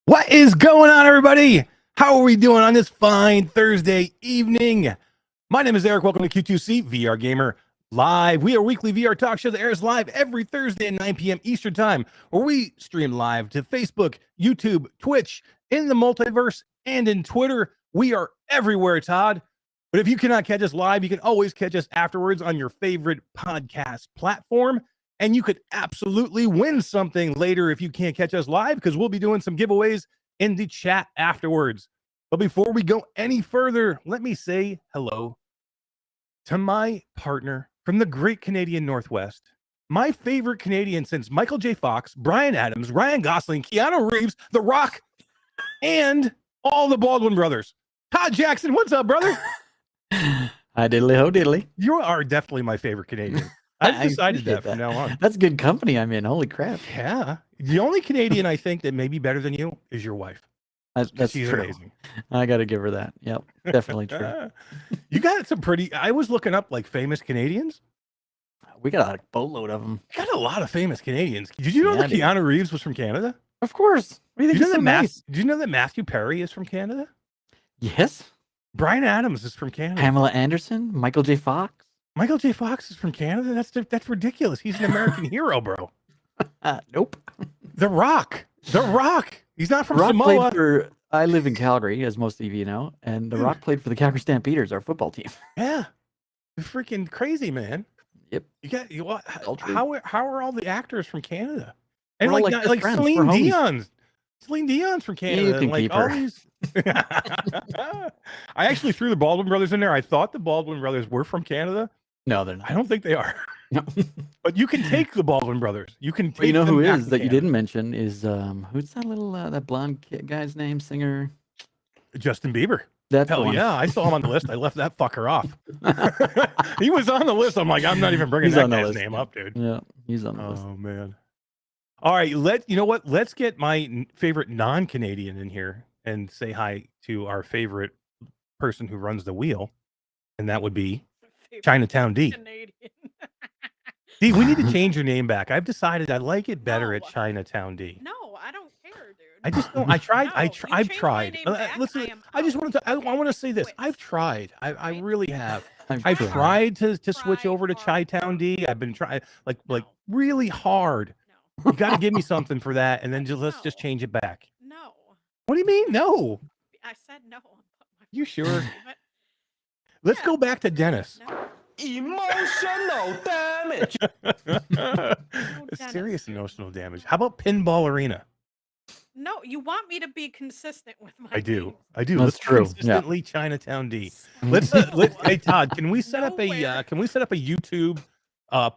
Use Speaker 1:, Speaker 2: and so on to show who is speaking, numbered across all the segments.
Speaker 1: What is going on, everybody? How are we doing on this fine Thursday evening? My name is Eric. Welcome to Q2C VR Gamer Live. We are a weekly VR talk show that airs live every Thursday at 9 p.m. Eastern Time, where we stream live to Facebook, YouTube, Twitch, in the multiverse, and in Twitter. We are everywhere, Todd. But if you cannot catch us live, you can always catch us afterwards on your favorite podcast platform. And you could absolutely win something later if you can't catch us live, because we'll be doing some giveaways in the chat afterwards. But before we go any further, let me say hello to my partner from the great Canadian Northwest, my favorite Canadian since Michael J. Fox, Bryan Adams, Ryan Gosling, Keanu Reeves, The Rock, and all the Baldwin brothers. Todd Jackson, what's up, brother?
Speaker 2: Hi, diddly ho diddly.
Speaker 1: You are definitely my favorite Canadian. I've decided that from now on.
Speaker 2: That's good company I'm in. Holy crap.
Speaker 1: Yeah. The only Canadian I think that may be better than you is your wife.
Speaker 2: That's
Speaker 1: She's
Speaker 2: true.
Speaker 1: amazing.
Speaker 2: I got to give her that. Yep. Definitely true.
Speaker 1: You got some pretty, I was looking up like famous Canadians.
Speaker 2: We got a boatload of them.
Speaker 1: Got a lot of famous Canadians. Did you know that
Speaker 2: dude.
Speaker 1: Keanu Reeves was from Canada?
Speaker 2: Of course. What do you think?
Speaker 1: Did you know
Speaker 2: So nice?
Speaker 1: Did you know that Matthew Perry is from Canada?
Speaker 2: Yes.
Speaker 1: Bryan Adams is from Canada.
Speaker 2: Pamela Anderson, Michael J. Fox.
Speaker 1: Michael J. Fox is from Canada? That's ridiculous. He's an American hero, bro.
Speaker 2: Nope.
Speaker 1: The Rock. The Rock. He's not from
Speaker 2: Rock
Speaker 1: Samoa.
Speaker 2: played I live in Calgary, as most of you know, and The Rock played for the Calgary Stampeders, our football team.
Speaker 1: Yeah. They're freaking crazy, man.
Speaker 2: Yep.
Speaker 1: How are all the actors from Canada? And
Speaker 2: We're all
Speaker 1: like
Speaker 2: best friends.
Speaker 1: Celine
Speaker 2: We're homies.
Speaker 1: Dion. Celine Dion's from Canada.
Speaker 2: You can
Speaker 1: Like
Speaker 2: keep
Speaker 1: all
Speaker 2: her.
Speaker 1: these. I actually threw the Baldwin brothers in there. I thought the Baldwin brothers were from Canada.
Speaker 2: No, they're not.
Speaker 1: I don't think they are.
Speaker 2: No.
Speaker 1: But you can take the Baldwin brothers. You can take
Speaker 2: Well, you know
Speaker 1: them
Speaker 2: who
Speaker 1: back
Speaker 2: is
Speaker 1: to
Speaker 2: that you
Speaker 1: Canada.
Speaker 2: didn't mention is who's that little that blonde guy's name, singer?
Speaker 1: Justin Bieber.
Speaker 2: That's the
Speaker 1: Hell
Speaker 2: one.
Speaker 1: yeah, I saw him on the list. I left that fucker off. He was on the list. I'm like, I'm not even bringing
Speaker 2: He's
Speaker 1: that
Speaker 2: on the
Speaker 1: guy's
Speaker 2: list,
Speaker 1: name
Speaker 2: yeah.
Speaker 1: up, dude.
Speaker 2: Yeah, he's on the list.
Speaker 1: Oh man. All right, you know what? Let's get my favorite non-Canadian in here and say hi to our favorite person who runs the wheel, and that would be Chinatown D.
Speaker 3: Canadian.
Speaker 1: D, we need to change your name back. I've decided I like it better at
Speaker 3: No.
Speaker 1: Chinatown D.
Speaker 3: No, I don't care, dude.
Speaker 1: I just don't. I tried.
Speaker 3: No,
Speaker 1: I've
Speaker 3: you changed my
Speaker 1: tried.
Speaker 3: name back,
Speaker 1: Listen,
Speaker 3: I
Speaker 1: I just
Speaker 3: am
Speaker 1: wanted to. I
Speaker 3: out.
Speaker 1: want to say this.
Speaker 3: Quit.
Speaker 1: I've tried. I
Speaker 3: Right?
Speaker 1: really have. I've
Speaker 3: tried.
Speaker 1: tried to switch
Speaker 3: Tried
Speaker 1: over to
Speaker 3: hard.
Speaker 1: Chi-Town D. I've been trying like
Speaker 3: No.
Speaker 1: really hard.
Speaker 3: No.
Speaker 1: You got to give me something for that, and then let's just
Speaker 3: No.
Speaker 1: change it back.
Speaker 3: No.
Speaker 1: What do you mean? No.
Speaker 3: I said no.
Speaker 1: You sure?
Speaker 3: But
Speaker 1: Let's
Speaker 3: Yeah.
Speaker 1: go back to Dennis.
Speaker 3: no.
Speaker 4: Emotional damage.
Speaker 1: It's
Speaker 3: Dennis.
Speaker 1: serious emotional damage. How about Pinball Arena?
Speaker 3: No, you want me to be consistent with my
Speaker 1: I do.
Speaker 3: names.
Speaker 1: I do.
Speaker 2: That's
Speaker 1: Let's
Speaker 2: true, yeah.
Speaker 1: consistently Chinatown D. Let's hey Todd, can we set up a
Speaker 3: Nowhere.
Speaker 1: YouTube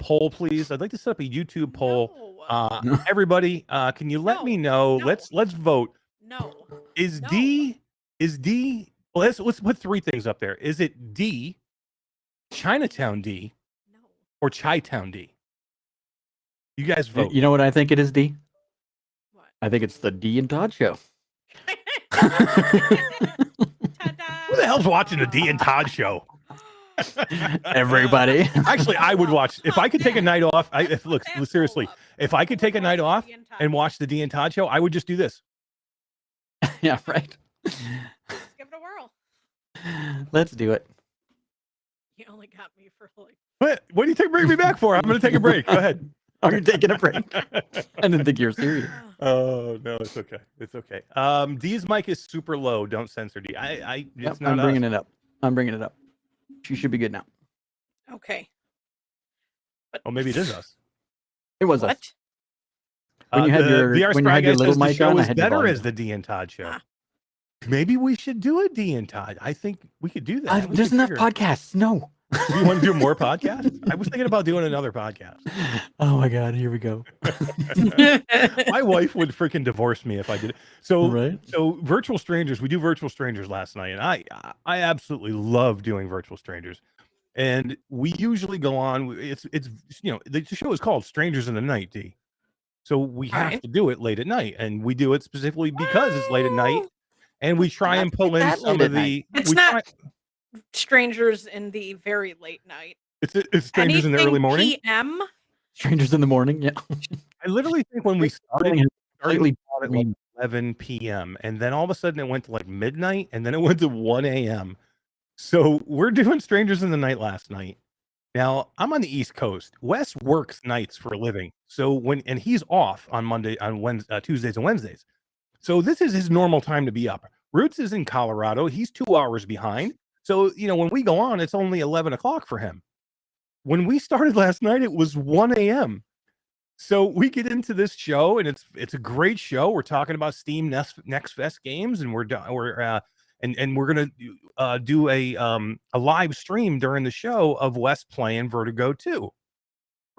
Speaker 1: poll, please? I'd like to set up a YouTube poll.
Speaker 3: No.
Speaker 1: Everybody, can you let
Speaker 3: No.
Speaker 1: me know?
Speaker 3: No.
Speaker 1: Let's vote.
Speaker 3: No.
Speaker 1: Is
Speaker 3: No.
Speaker 1: D well, let's put three things up there. Is it D, Chinatown D,
Speaker 3: No.
Speaker 1: or Chi-Town D? You guys vote.
Speaker 2: You know what I think it is, D?
Speaker 3: What?
Speaker 2: I think it's the D and Todd show.
Speaker 3: Ta-da.
Speaker 1: Who the hell's watching the D and Todd show?
Speaker 2: Everybody.
Speaker 1: Actually, I would watch if I could take a night off. Look,
Speaker 3: Stand
Speaker 1: seriously,
Speaker 3: pull up.
Speaker 1: if I could take a night off
Speaker 3: The entire-
Speaker 1: and watch the D and Todd show, I would just do this.
Speaker 2: Yeah, right.
Speaker 3: Let's give it a whirl.
Speaker 2: Let's do it.
Speaker 3: You only got me for like.
Speaker 1: What do you think? Bring me back for? I'm going to take a break. Go ahead.
Speaker 2: Are you taking a break? I didn't think you were serious.
Speaker 1: Oh no, it's okay. It's okay. D's mic is super low. Don't censor D. It's
Speaker 2: Yep,
Speaker 1: not
Speaker 2: I'm bringing
Speaker 1: us.
Speaker 2: it up. I'm bringing it up. She should be good now.
Speaker 3: Okay. But
Speaker 1: Oh, maybe it is us.
Speaker 2: It was us.
Speaker 3: what?
Speaker 2: When you had
Speaker 1: The
Speaker 2: your-
Speaker 1: VR
Speaker 2: when you had your
Speaker 1: Spry guy
Speaker 2: little
Speaker 1: says the
Speaker 2: mic
Speaker 1: show
Speaker 2: on, I
Speaker 1: is
Speaker 2: had your
Speaker 1: better
Speaker 2: volume
Speaker 1: as the D and Todd show.
Speaker 3: Ah.
Speaker 1: Maybe we should do a D and Todd. I think we could do that. We
Speaker 2: There's
Speaker 1: could
Speaker 2: enough
Speaker 1: figure-
Speaker 2: podcasts. No.
Speaker 1: Do you want to do more podcasts? I was thinking about doing another podcast.
Speaker 2: Oh my God. Here we go.
Speaker 1: My wife would freaking divorce me if I did it. So,
Speaker 2: Right.
Speaker 1: so Virtual Strangers, we do Virtual Strangers last night, and I absolutely love doing Virtual Strangers. And we usually go on. It's the show is called Strangers in the Night, D. So we have
Speaker 3: Alright.
Speaker 1: to do it late at night, and we do it specifically because it's late at night, and we try
Speaker 2: Not
Speaker 1: and pull in
Speaker 2: that
Speaker 1: some
Speaker 2: late
Speaker 1: of
Speaker 2: at night.
Speaker 1: the.
Speaker 3: It's
Speaker 1: we
Speaker 3: not
Speaker 1: try-
Speaker 3: strangers in the very late night.
Speaker 1: It's Strangers in the
Speaker 3: Anything
Speaker 1: early morning.
Speaker 3: PM?
Speaker 2: Strangers in the morning. Yeah.
Speaker 1: I literally think when we started,
Speaker 2: Morning has
Speaker 1: started
Speaker 2: completely
Speaker 1: on at
Speaker 2: me
Speaker 1: like 11 p.m. And then all of a sudden it went to like midnight, and then it went to 1 a.m. So we're doing Strangers in the Night last night. Now I'm on the East Coast. Wes works nights for a living. So and he's off on Tuesdays and Wednesdays. So this is his normal time to be up. Roots is in Colorado. He's 2 hours behind. So, when we go on, it's only 11 o'clock for him. When we started last night, it was 1 a.m. So we get into this show, and it's a great show. We're talking about Steam Next Fest games, and we're gonna do a live stream during the show of Wes playing Vertigo 2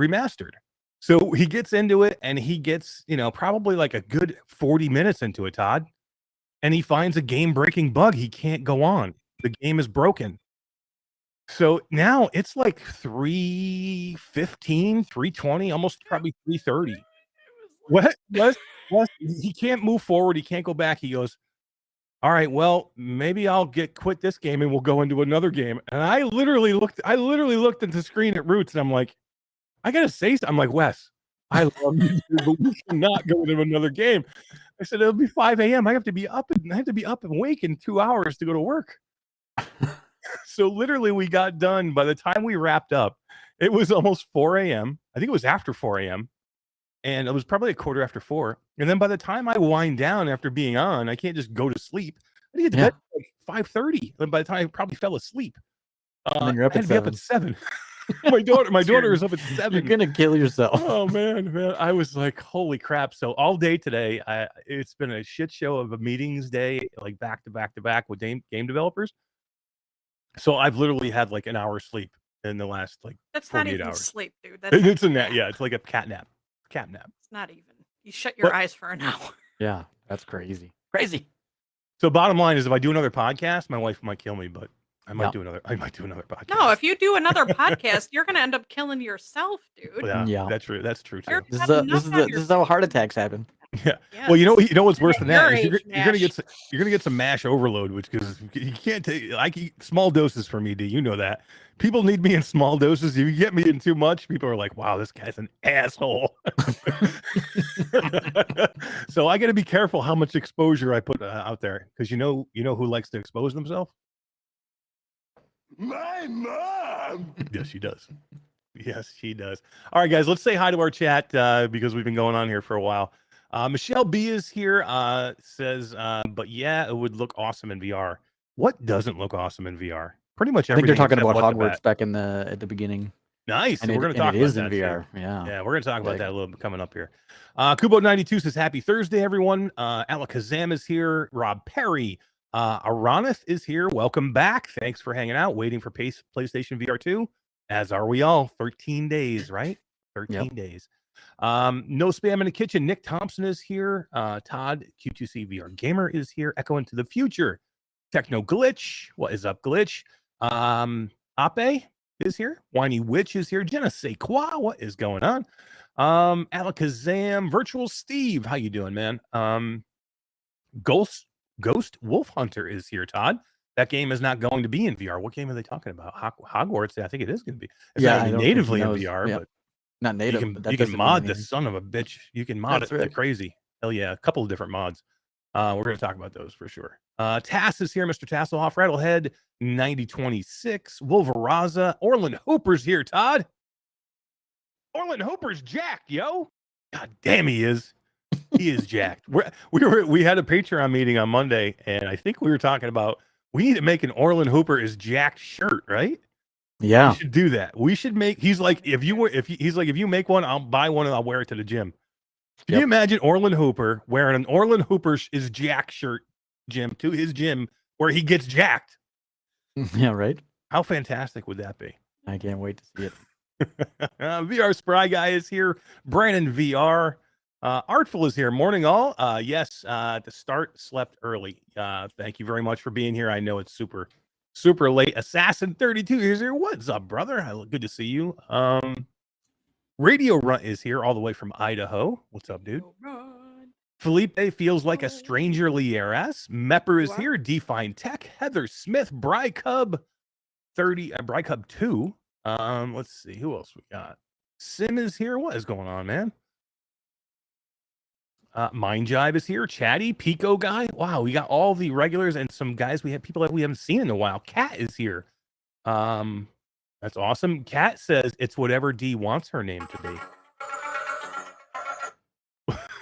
Speaker 1: remastered. So he gets into it, and he gets probably like a good 40 minutes into it, Todd, and he finds a game-breaking bug. He can't go on. The game is broken. So now it's like 3:15, 3:20, almost probably 3:30. What? He can't move forward. He can't go back. He goes, all right, well, maybe I'll quit this game and we'll go into another game. And I literally looked at the screen at Roots, and I'm like, I gotta say something. I'm like, Wes, I love you, dude, but we cannot go into another game. I said, it'll be 5 a.m. I have to be up and awake in 2 hours to go to work. So literally we got done. By the time we wrapped up, it was almost 4 a.m. I think it was after 4 a.m. And it was probably a quarter after 4. And then by the time I wind down after being on, I can't just go to sleep. I get to bed at like 5:30. And by the time I probably fell asleep,
Speaker 2: and then you're up
Speaker 1: I had
Speaker 2: at
Speaker 1: to be up
Speaker 2: 7.
Speaker 1: at 7. my daughter is up at 7.
Speaker 2: You're gonna kill yourself.
Speaker 1: Oh man, I was like, holy crap. So all day today, it's been a shit show of a meetings day, like back to back with game developers. So I've literally had like an hour sleep in the last like
Speaker 3: That's not
Speaker 1: 48
Speaker 3: even
Speaker 1: hours.
Speaker 3: sleep, dude. That's
Speaker 1: It's a nap. Yeah, it's like a cat nap.
Speaker 3: It's not even. You shut your eyes for an hour.
Speaker 2: Yeah, that's crazy. Crazy.
Speaker 1: So bottom line is, if I do another podcast, my wife might kill me, but I might do another podcast.
Speaker 3: No, if you do another podcast, you're gonna end up killing yourself, dude.
Speaker 2: Yeah.
Speaker 1: That's true. That's true too.
Speaker 3: You're
Speaker 2: This
Speaker 3: having
Speaker 2: is
Speaker 3: enough on
Speaker 2: this is how heart attacks happen.
Speaker 1: Yeah.
Speaker 3: Yes.
Speaker 1: Well, you know what's worse than that
Speaker 3: Your
Speaker 1: is
Speaker 3: age,
Speaker 1: you're gonna get some mash overload, which because you can't take. I eat small doses for me. Do you know that? People need me in small doses. If you get me in too much, people are like, "Wow, this guy's an asshole." So I got to be careful how much exposure I put out there, because you know who likes to expose themselves?
Speaker 4: My mom.
Speaker 1: Yes, she does. Yes, she does. All right, guys, let's say hi to our chat because we've been going on here for a while. Michelle B is here. Says, but yeah, it would look awesome in VR. What doesn't look awesome in VR? Pretty much
Speaker 2: I think
Speaker 1: everything.
Speaker 2: they're talking
Speaker 1: except
Speaker 2: about
Speaker 1: What the
Speaker 2: Hogwarts back at the beginning.
Speaker 1: Nice.
Speaker 2: And
Speaker 1: So we're going to
Speaker 2: and
Speaker 1: talk
Speaker 2: it
Speaker 1: about
Speaker 2: is in
Speaker 1: that. Too.
Speaker 2: VR. Yeah.
Speaker 1: Yeah, we're going to talk about that a little bit coming up here. Kubo92 says, happy Thursday, everyone. Alakazam is here. Rob Perry. Aranith is here. Welcome back. Thanks for hanging out, waiting for PlayStation VR 2. As are we all. 13 days, right? 13 days. No spam in the kitchen. Nick Thompson is here. Todd, Q2C VR Gamer is here. Echo into the future. Techno Glitch. What is up, Glitch? Ape is here. Whiny Witch is here. Jenna Say Qua. What is going on? Alakazam. Virtual Steve. How you doing, man? Ghost Wolf Hunter is here, Todd. That game is not going to be in VR. What game are they talking about? Hogwarts. I think it is going to be. It's not gonna be natively in VR, but
Speaker 2: not native.
Speaker 1: You can mod the son of a bitch. You can mod it to crazy. Hell yeah, a couple of different mods. We're going to talk about those for sure. Tass is here, Mr. Tasselhoff, Rattlehead 9026, Wolveraza, Orland Hooper's here, Todd. Orland Hooper's jacked, yo. God damn, he is. He is jacked. We had a Patreon meeting on Monday, and I think we were talking about we need to make an Orland Hooper is jacked shirt, right?
Speaker 2: Yeah,
Speaker 1: we should do that. We should make. He's like, if you make one, I'll buy one and I'll wear it to the gym. Can you imagine Orland Hooper wearing an Orland Hooper is jacked shirt, to his gym where he gets jacked?
Speaker 2: Yeah, right.
Speaker 1: How fantastic would that be?
Speaker 2: I can't wait to see it.
Speaker 1: VR Spry Guy is here. Brandon VR. Artful is here. Morning all. Yes, the start slept early. Thank you very much for being here. I know it's super late. Assassin 32 is here. What's up, brother? Good to see you. Radio Runt is here all the way from Idaho. What's up, dude? Felipe feels like a strangerly heiress. Mepper is here. Define Tech. Heather Smith. Brycub 30. Brycub 2. Let's see who else we got. Sim is here. What is going on, man? Mind Jive is here. Chatty, Pico guy. Wow, we got all the regulars and some guys people that we haven't seen in a while. Kat is here. That's awesome. Kat says it's whatever D wants her name to be.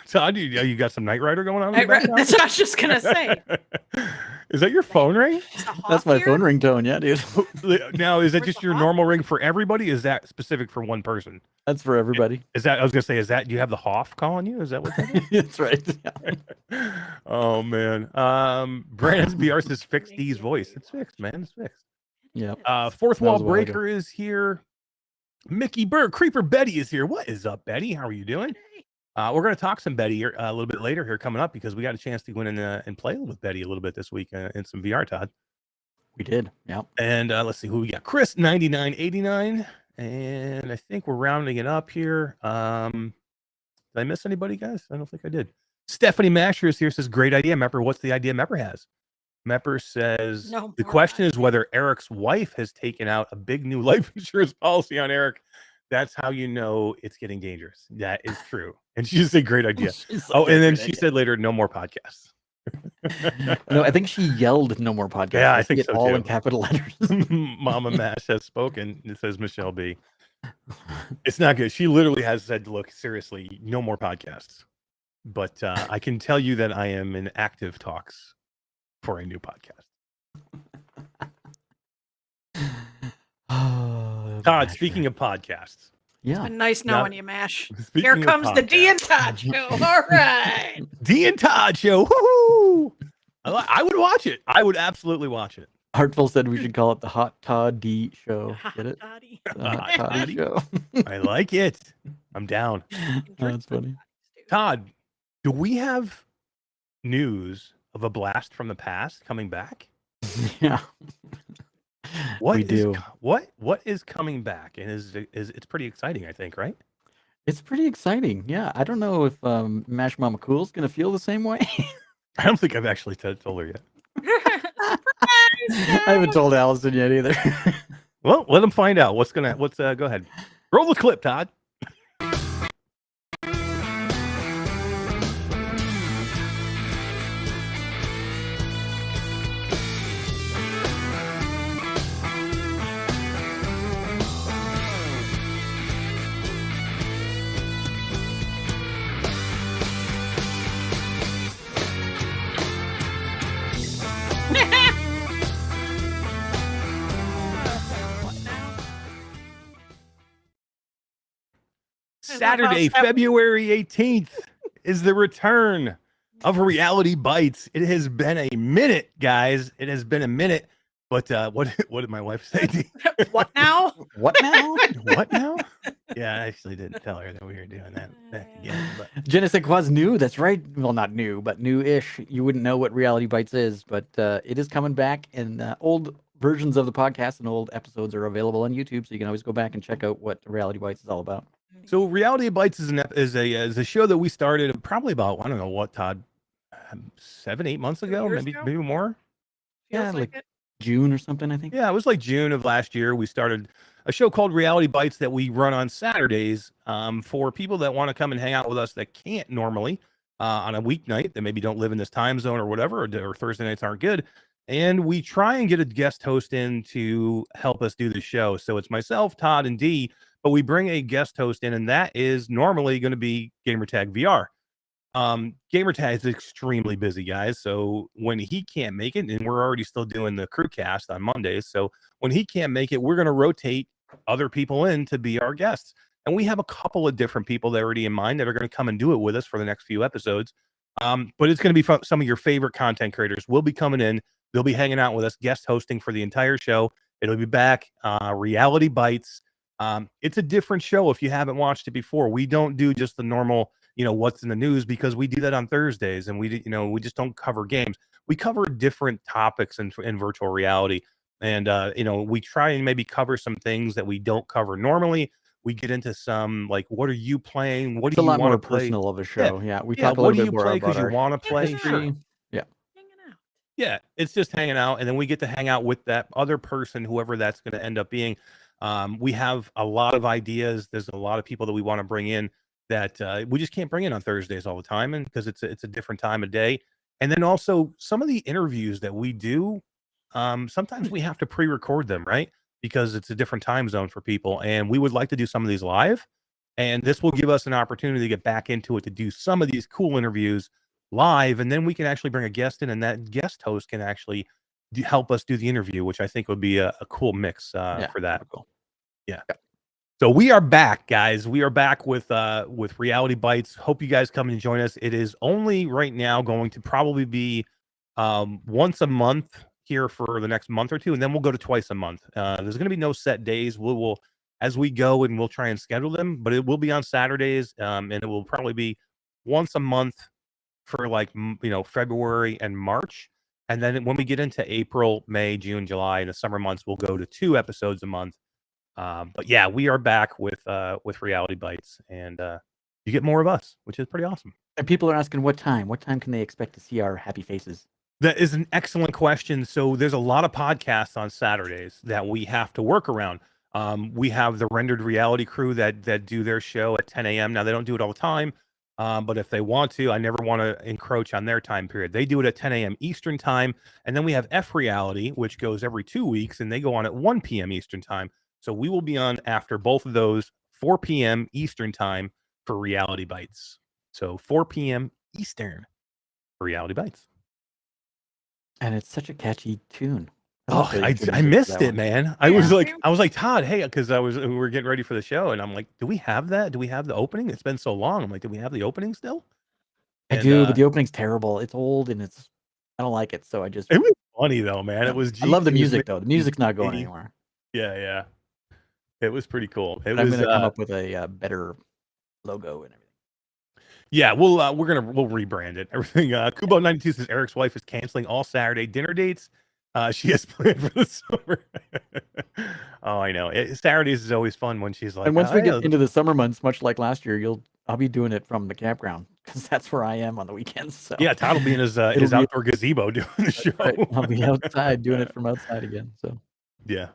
Speaker 1: Todd, you got some Knight Rider going on? In the background?
Speaker 3: That's what I was just gonna say.
Speaker 1: Is that your phone ring?
Speaker 2: That's my phone ringtone, yeah, dude.
Speaker 1: Now, is that
Speaker 3: Where's
Speaker 1: just
Speaker 3: the
Speaker 1: your
Speaker 3: Hoff?
Speaker 1: normal ring for everybody? Is that specific for one person?
Speaker 2: That's for everybody.
Speaker 1: Is that, I was gonna say, is that, do you have the Hoff calling you? Is that what that is?
Speaker 2: That's right. Yeah.
Speaker 1: Oh man. Brandon's BR says fix D's voice. It's fixed, man. It's fixed.
Speaker 2: Yeah.
Speaker 1: Fourth
Speaker 2: That
Speaker 1: Wall
Speaker 2: was a while ago.
Speaker 1: Breaker is here. Mickey Burr, Creeper Betty is here. What is up, Betty? How are you doing? We're going to talk some Betty here, a little bit later here coming up because we got a chance to go in and play with Betty a little bit this week in some VR, Todd.
Speaker 2: We did. Yeah.
Speaker 1: And let's see who we got. Chris 9989, and I think we're rounding it up here. Did I miss anybody, guys? I don't think I did. Stephanie Masher is here. Says great idea, Mepper. What's the idea Mepper has? Mepper says
Speaker 3: No
Speaker 1: the
Speaker 3: more
Speaker 1: question is
Speaker 3: ideas.
Speaker 1: whether Eric's wife has taken out a big new life insurance policy on Eric. That's how you know it's getting dangerous. That is true. And she just said, great idea. Oh, and then she said later, no more podcasts.
Speaker 2: No, I think she yelled no more podcasts.
Speaker 1: Yeah, I think
Speaker 2: it
Speaker 1: so
Speaker 2: all
Speaker 1: too.
Speaker 2: in capital letters.
Speaker 1: Mama Mash has spoken. It says Michelle B. It's not good. She literally has said, look, seriously, no more podcasts. But I can tell you that I am in active talks for a new podcast. Todd, speaking of podcasts.
Speaker 2: Yeah.
Speaker 3: It's been nice
Speaker 1: Now-
Speaker 3: knowing you, Mash.
Speaker 1: Speaking
Speaker 3: Here
Speaker 1: of
Speaker 3: comes the D and
Speaker 1: podcasts.
Speaker 3: Todd show. All right.
Speaker 1: D and Todd show. Woo-hoo! I would watch it. I would absolutely watch it.
Speaker 2: Hartful said we should call it the Hot Todd D show. Get it?
Speaker 3: Toddy.
Speaker 2: The Hot
Speaker 1: Hot
Speaker 2: Toddy
Speaker 1: Toddy.
Speaker 2: show.
Speaker 1: I like it. I'm down.
Speaker 2: That's funny.
Speaker 1: Todd, do we have news of a blast from the past coming back?
Speaker 2: Yeah.
Speaker 1: What
Speaker 2: We
Speaker 1: is
Speaker 2: do.
Speaker 1: what is coming back? And is it's pretty exciting, I think, right?
Speaker 2: It's pretty exciting. Yeah. I don't know if Mash Mama Cool's going to feel the same way.
Speaker 1: I don't think I've actually told her yet.
Speaker 2: I haven't told Allison yet either.
Speaker 1: Well, let them find out. What's go ahead. Roll the clip, Todd.
Speaker 3: What now?
Speaker 1: Saturday,
Speaker 3: Seven.
Speaker 1: February 18th is the return of Reality Bytes. It has been a minute, guys. It has been a minute. But what did my wife say?
Speaker 3: What now?
Speaker 2: What now?
Speaker 1: What now? Yeah, I actually didn't tell her that we were doing that again. But
Speaker 2: Je ne sais quoi's new. That's right. Well, not new, but new-ish. You wouldn't know what Reality Bites is, but it is coming back, and old versions of the podcast and old episodes are available on YouTube, so you can always go back and check out what Reality Bites is all about.
Speaker 1: so Reality Bytes is a show that we started probably about, I don't know what, Todd, 7-8 months ago,
Speaker 3: years
Speaker 1: maybe
Speaker 3: ago?
Speaker 1: more.
Speaker 3: Feels
Speaker 2: Yeah,
Speaker 3: like
Speaker 2: like-
Speaker 3: it.
Speaker 2: June or something, I think.
Speaker 1: Yeah, it was like June of last year. We started a show called Reality Bytes that we run on Saturdays for people that want to come and hang out with us that can't normally on a weeknight, that maybe don't live in this time zone or whatever, or Thursday nights aren't good. And we try and get a guest host in to help us do the show. So it's myself, Todd, and D, but we bring a guest host in, and that is normally going to be Gamertag VR. Gamertag is extremely busy, guys. So when he can't make it, and we're already still doing the crew cast on Mondays, so when he can't make it, we're going to rotate other people in to be our guests. And we have a couple of different people that are already in mind that are going to come and do it with us for the next few episodes. But it's going to be some of your favorite content creators will be coming in. They'll be hanging out with us, guest hosting for the entire show. It'll be back. Reality Bytes. It's a different show if you haven't watched it before. We don't do just the normal, what's in the news, because we do that on Thursdays, and we just don't cover games. We cover different topics in virtual reality, and we try and maybe cover some things that we don't cover normally. We get into some, like, what are you playing? What
Speaker 2: It's
Speaker 1: do
Speaker 2: a
Speaker 1: you
Speaker 2: lot
Speaker 1: want
Speaker 2: more
Speaker 1: to play?
Speaker 2: personal of a show. Yeah, we
Speaker 1: Yeah,
Speaker 2: talk a
Speaker 1: what
Speaker 2: little
Speaker 1: do
Speaker 2: bit
Speaker 1: you
Speaker 2: more
Speaker 1: play
Speaker 2: about
Speaker 1: because you
Speaker 2: our
Speaker 1: want to play?
Speaker 3: sure.
Speaker 2: history. Yeah.
Speaker 3: Hanging out.
Speaker 1: Yeah, it's just hanging out, and then we get to hang out with that other person, whoever that's going to end up being. We have a lot of ideas. There's a lot of people that we want to bring in. that we just can't bring in on Thursdays all the time, and because it's a different time of day. And then also some of the interviews that we do, sometimes we have to pre-record them, right? Because it's a different time zone for people, and we would like to do some of these live. And this will give us an opportunity to get back into it to do some of these cool interviews live, and then we can actually bring a guest in, and that guest host can actually help us do the interview, which I think would be a cool mix for that.
Speaker 2: Cool.
Speaker 1: Yeah. So we are back, guys. We are back with Reality Bytes. Hope you guys come and join us. It is only right now going to probably be once a month here for the next month or two, and then we'll go to twice a month. There's going to be no set days. We'll as we go, and we'll try and schedule them, but it will be on Saturdays, and it will probably be once a month for like February and March. And then when we get into April, May, June, July, and the summer months, we'll go to 2 episodes a month. But yeah, we are back with Reality Bytes, and you get more of us, which is pretty awesome.
Speaker 2: And people are asking what time can they expect to see our happy faces?
Speaker 1: That is an excellent question. So there's a lot of podcasts on Saturdays that we have to work around. We have the Rendered Reality crew that do their show at 10 a.m. Now they don't do it all the time, but if they want to, I never want to encroach on their time period. They do it at 10 a.m. Eastern time, and then we have F Reality, which goes every 2 weeks, and they go on at 1 p.m. Eastern time. So we will be on after both of those, 4 p.m. Eastern time for Reality Bytes. So 4 p.m. Eastern for Reality Bytes.
Speaker 2: And it's such a catchy tune.
Speaker 1: Oh, I missed it, man. I was like, Todd, hey, because we were getting ready for the show, and I'm like, do we have that? Do we have the opening? It's been so long. I'm like, do we have the opening still?
Speaker 2: I do, but the opening's terrible. It's old and I don't like it, so I just.
Speaker 1: It was funny though, man.
Speaker 2: Yeah.
Speaker 1: It was.
Speaker 2: I love the music though. The music's not going anywhere.
Speaker 1: Yeah. It was pretty cool.
Speaker 2: I'm gonna come up with a better logo and everything.
Speaker 1: Yeah, we'll rebrand it. Everything. Kubo92 says Eric's wife is canceling all Saturday dinner dates. She has planned for the summer. Oh, I know. Saturdays is always fun when she's like.
Speaker 2: And once we get into the summer months, much like last year, I'll be doing it from the campground because that's where I am on the weekends. So
Speaker 1: yeah, Todd will be in his outdoor gazebo doing the show.
Speaker 2: Right. I'll be outside doing it from outside again. So
Speaker 1: yeah.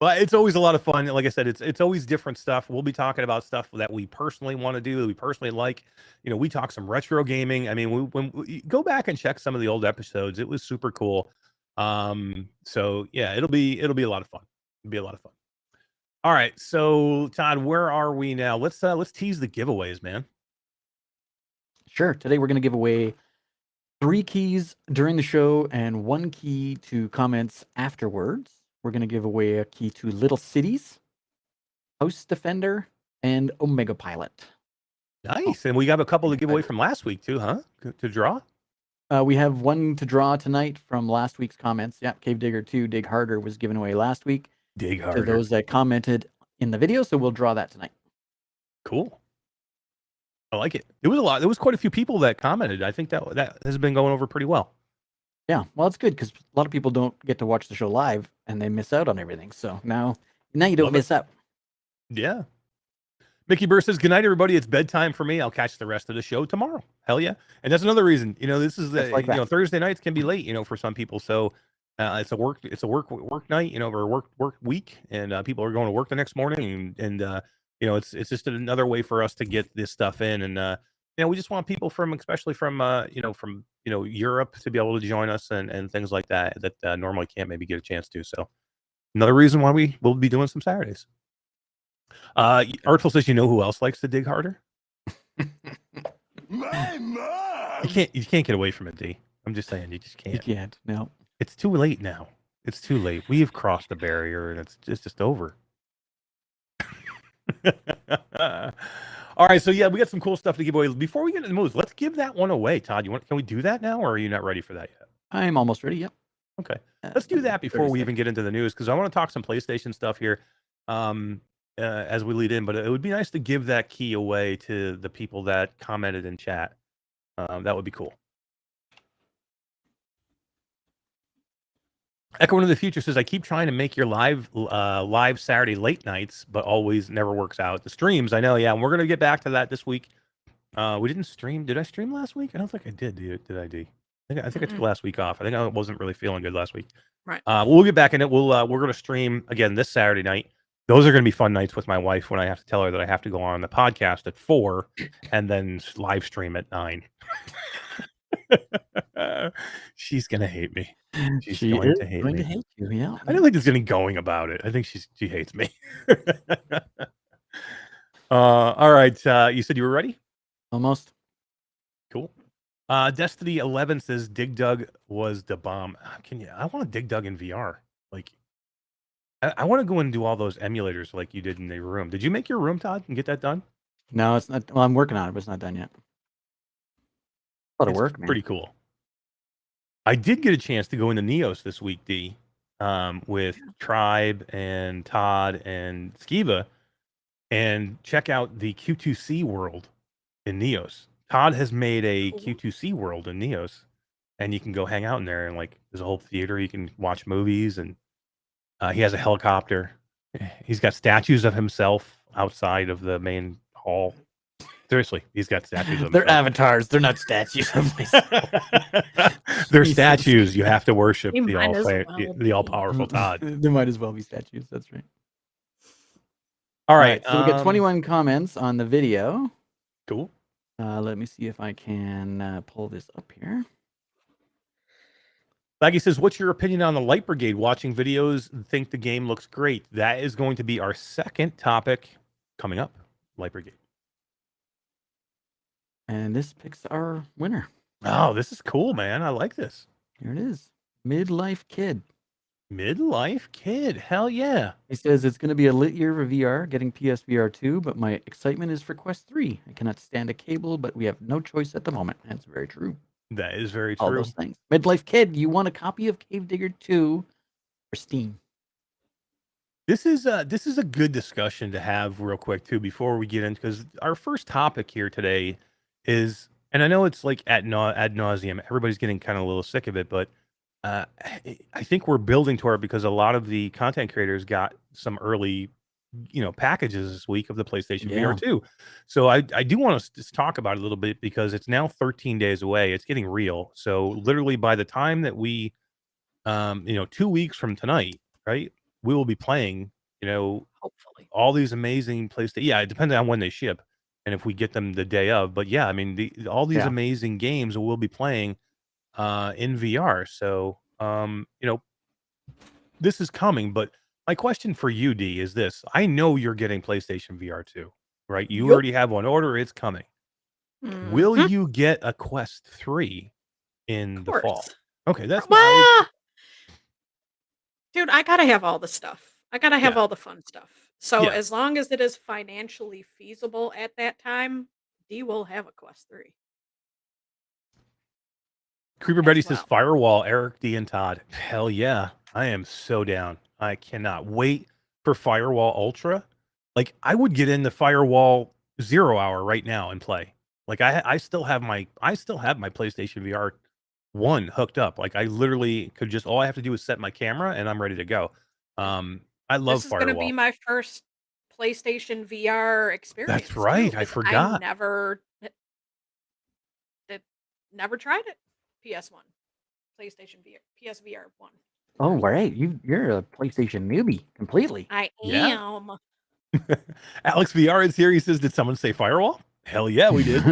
Speaker 1: But it's always a lot of fun. Like I said, it's always different stuff. We'll be talking about stuff that we personally want to do, that we personally like. We talk some retro gaming. I mean, when we go back and check some of the old episodes, it was super cool. So yeah, it'll be a lot of fun. It'll be a lot of fun. All right, so Todd, where are we now? Let's tease the giveaways, man.
Speaker 2: Sure. Today we're going to give away 3 keys during the show and 1 key to comments afterwards. We're going to give away a key to Little Cities, House Defender, and Omega Pilot.
Speaker 1: Nice. And we got a couple to give away from last week too, huh? To draw?
Speaker 2: We have 1 to draw tonight from last week's comments. Yeah, Cave Digger 2, Dig Harder was given away last week.
Speaker 1: Dig Harder.
Speaker 2: To those that commented in the video, so we'll draw that tonight.
Speaker 1: Cool. I like it. It was a lot. There was quite a few people that commented. I think that has been going over pretty well.
Speaker 2: Yeah, well, it's good because a lot of people don't get to watch the show live and they miss out on everything. So now you don't miss out.
Speaker 1: Yeah. Mickey Burr says, good night, everybody. It's bedtime for me. I'll catch the rest of the show tomorrow. Hell yeah. And that's another reason, this is Thursday nights can be late, for some people. So it's a work night, or work week, and people are going to work the next morning, and it's just another way for us to get this stuff in. And we just want people especially from Europe to be able to join us and things like that normally can't maybe get a chance to. So another reason why we will be doing some Saturdays. Artful says, who else likes to dig harder?
Speaker 4: My mom!
Speaker 1: You can't get away from it, D. I'm just saying, you just can't.
Speaker 2: You can't. No.
Speaker 1: It's too late now. It's too late. We have crossed the barrier, and it's just over. All right, so yeah, we got some cool stuff to give away. Before we get into the moves, let's give that one away. Todd, can we do that now, or are you not ready for that yet?
Speaker 2: I'm almost ready. Yep.
Speaker 1: Okay, let's do that before we even get into the news, because I want to talk some PlayStation stuff here as we lead in. But it would be nice to give that key away to the people that commented in chat. That would be cool. Echo into the Future says, I keep trying to make your live Saturday late nights, but always never works out. The streams, I know, yeah, and we're going to get back to that this week. We didn't stream. Did I stream last week? I don't think I did. Did I, D? I think I took last week off. I think I wasn't really feeling good last week.
Speaker 3: Right.
Speaker 1: We'll get back in it. We're going to stream again this Saturday night. those are going to be fun nights with my wife when I have to tell her that I have to go on the podcast at 4 and then live stream at 9. She's going to hate me. She's
Speaker 2: She
Speaker 1: going
Speaker 2: is
Speaker 1: to hate
Speaker 2: going
Speaker 1: me.
Speaker 2: to hate you. Yeah.
Speaker 1: I don't think there's any going about it. I think she hates me. All right. You said you were ready?
Speaker 2: Almost.
Speaker 1: Cool. Destiny 11 says Dig Dug was the bomb. I want to Dig Dug in VR. Like, I want to go and do all those emulators like you did in the room. Did you make your room, Todd, and get that done?
Speaker 2: No, it's not. Well, I'm working on it, but it's not done yet. A lot of
Speaker 1: It's
Speaker 2: work, man.
Speaker 1: pretty cool. I did get a chance to go into Neos this week, D, with Tribe and Todd and Skiba, and check out the Q2C world in Neos. Todd has made a
Speaker 3: Cool.
Speaker 1: Q2C world in Neos, and you can go hang out in there, and like there's a whole theater. You can watch movies, and he has a helicopter. He's got statues of himself outside of the main hall. Seriously, he's got statues of
Speaker 2: They're
Speaker 1: himself.
Speaker 2: avatars. They're not statues of myself.
Speaker 1: They're
Speaker 2: Jesus.
Speaker 1: statues. You have to worship
Speaker 3: They
Speaker 1: the
Speaker 3: might as well
Speaker 1: the all powerful
Speaker 2: Mm,
Speaker 1: Todd.
Speaker 2: There might as well be statues. That's right.
Speaker 1: All right.
Speaker 2: So we got 21 comments on the video.
Speaker 1: Cool.
Speaker 2: Let me see if I can pull this up here.
Speaker 1: Baggy says, "What's your opinion on the Light Brigade? Watching videos, think the game looks great." That is going to be our second topic coming up. Light Brigade.
Speaker 2: And this picks our winner.
Speaker 1: Oh, this is cool, man. I like this.
Speaker 2: Here it is. Midlife Kid.
Speaker 1: Midlife Kid. Hell yeah.
Speaker 2: He says it's going to be a lit year for VR, getting PSVR2, but my excitement is for Quest 3. I cannot stand a cable, but we have no choice at the moment. That's very true.
Speaker 1: That is very
Speaker 2: All
Speaker 1: true.
Speaker 2: those things. Midlife Kid, you want a copy of Cave Digger 2 for Steam?
Speaker 1: This is a good discussion to have real quick too before we get into, because our first topic here today is, and I know it's like ad nauseum. Everybody's getting kind of a little sick of it, but I think we're building toward it because a lot of the content creators got some early, packages this week of the PlayStation
Speaker 2: Yeah.
Speaker 1: VR2. So I do want to just talk about it a little bit because it's now 13 days away. It's getting real. So literally by the time that we, 2 weeks from tonight, right, we will be playing,
Speaker 3: Hopefully.
Speaker 1: all these amazing PlayStation. Yeah, it depends on when they ship and if we get them the day of. But yeah, I mean, all these
Speaker 2: Yeah.
Speaker 1: amazing games we'll be playing in VR. So, this is coming. But my question for you, D, is this. I know you're getting PlayStation VR2, right? You
Speaker 3: Yup.
Speaker 1: already have one order. It's coming. Will
Speaker 3: Mhm.
Speaker 1: you get a Quest 3 in
Speaker 3: Of
Speaker 1: the fall?
Speaker 3: course.
Speaker 1: Okay, that's
Speaker 3: Well, dude, I gotta have all the stuff. I gotta have
Speaker 1: Yeah.
Speaker 3: all the fun stuff. So
Speaker 1: Yeah.
Speaker 3: as long as it is financially feasible at that time, D will have a Quest 3.
Speaker 1: Creeper Betty
Speaker 3: as
Speaker 1: says
Speaker 3: well.
Speaker 1: Firewall, Eric, D, and Todd. Hell yeah. I am so down. I cannot wait for Firewall Ultra. Like, I would get into Firewall 0 hour right now and play. Like, I still have my PlayStation VR 1 hooked up. Like, I literally could just, all I have to do is set my camera and I'm ready to go. I love
Speaker 3: This is gonna
Speaker 1: Firewall.
Speaker 3: be my first PlayStation VR experience.
Speaker 1: That's right.
Speaker 3: too,
Speaker 1: I
Speaker 3: 'cause
Speaker 1: forgot.
Speaker 3: never tried it. PS1. PlayStation VR. PSVR 1.
Speaker 2: Oh, right. You're a PlayStation newbie completely.
Speaker 3: I
Speaker 1: Yeah.
Speaker 3: am.
Speaker 1: Alex VR is here. He says, did someone say Firewall? Hell yeah, we did.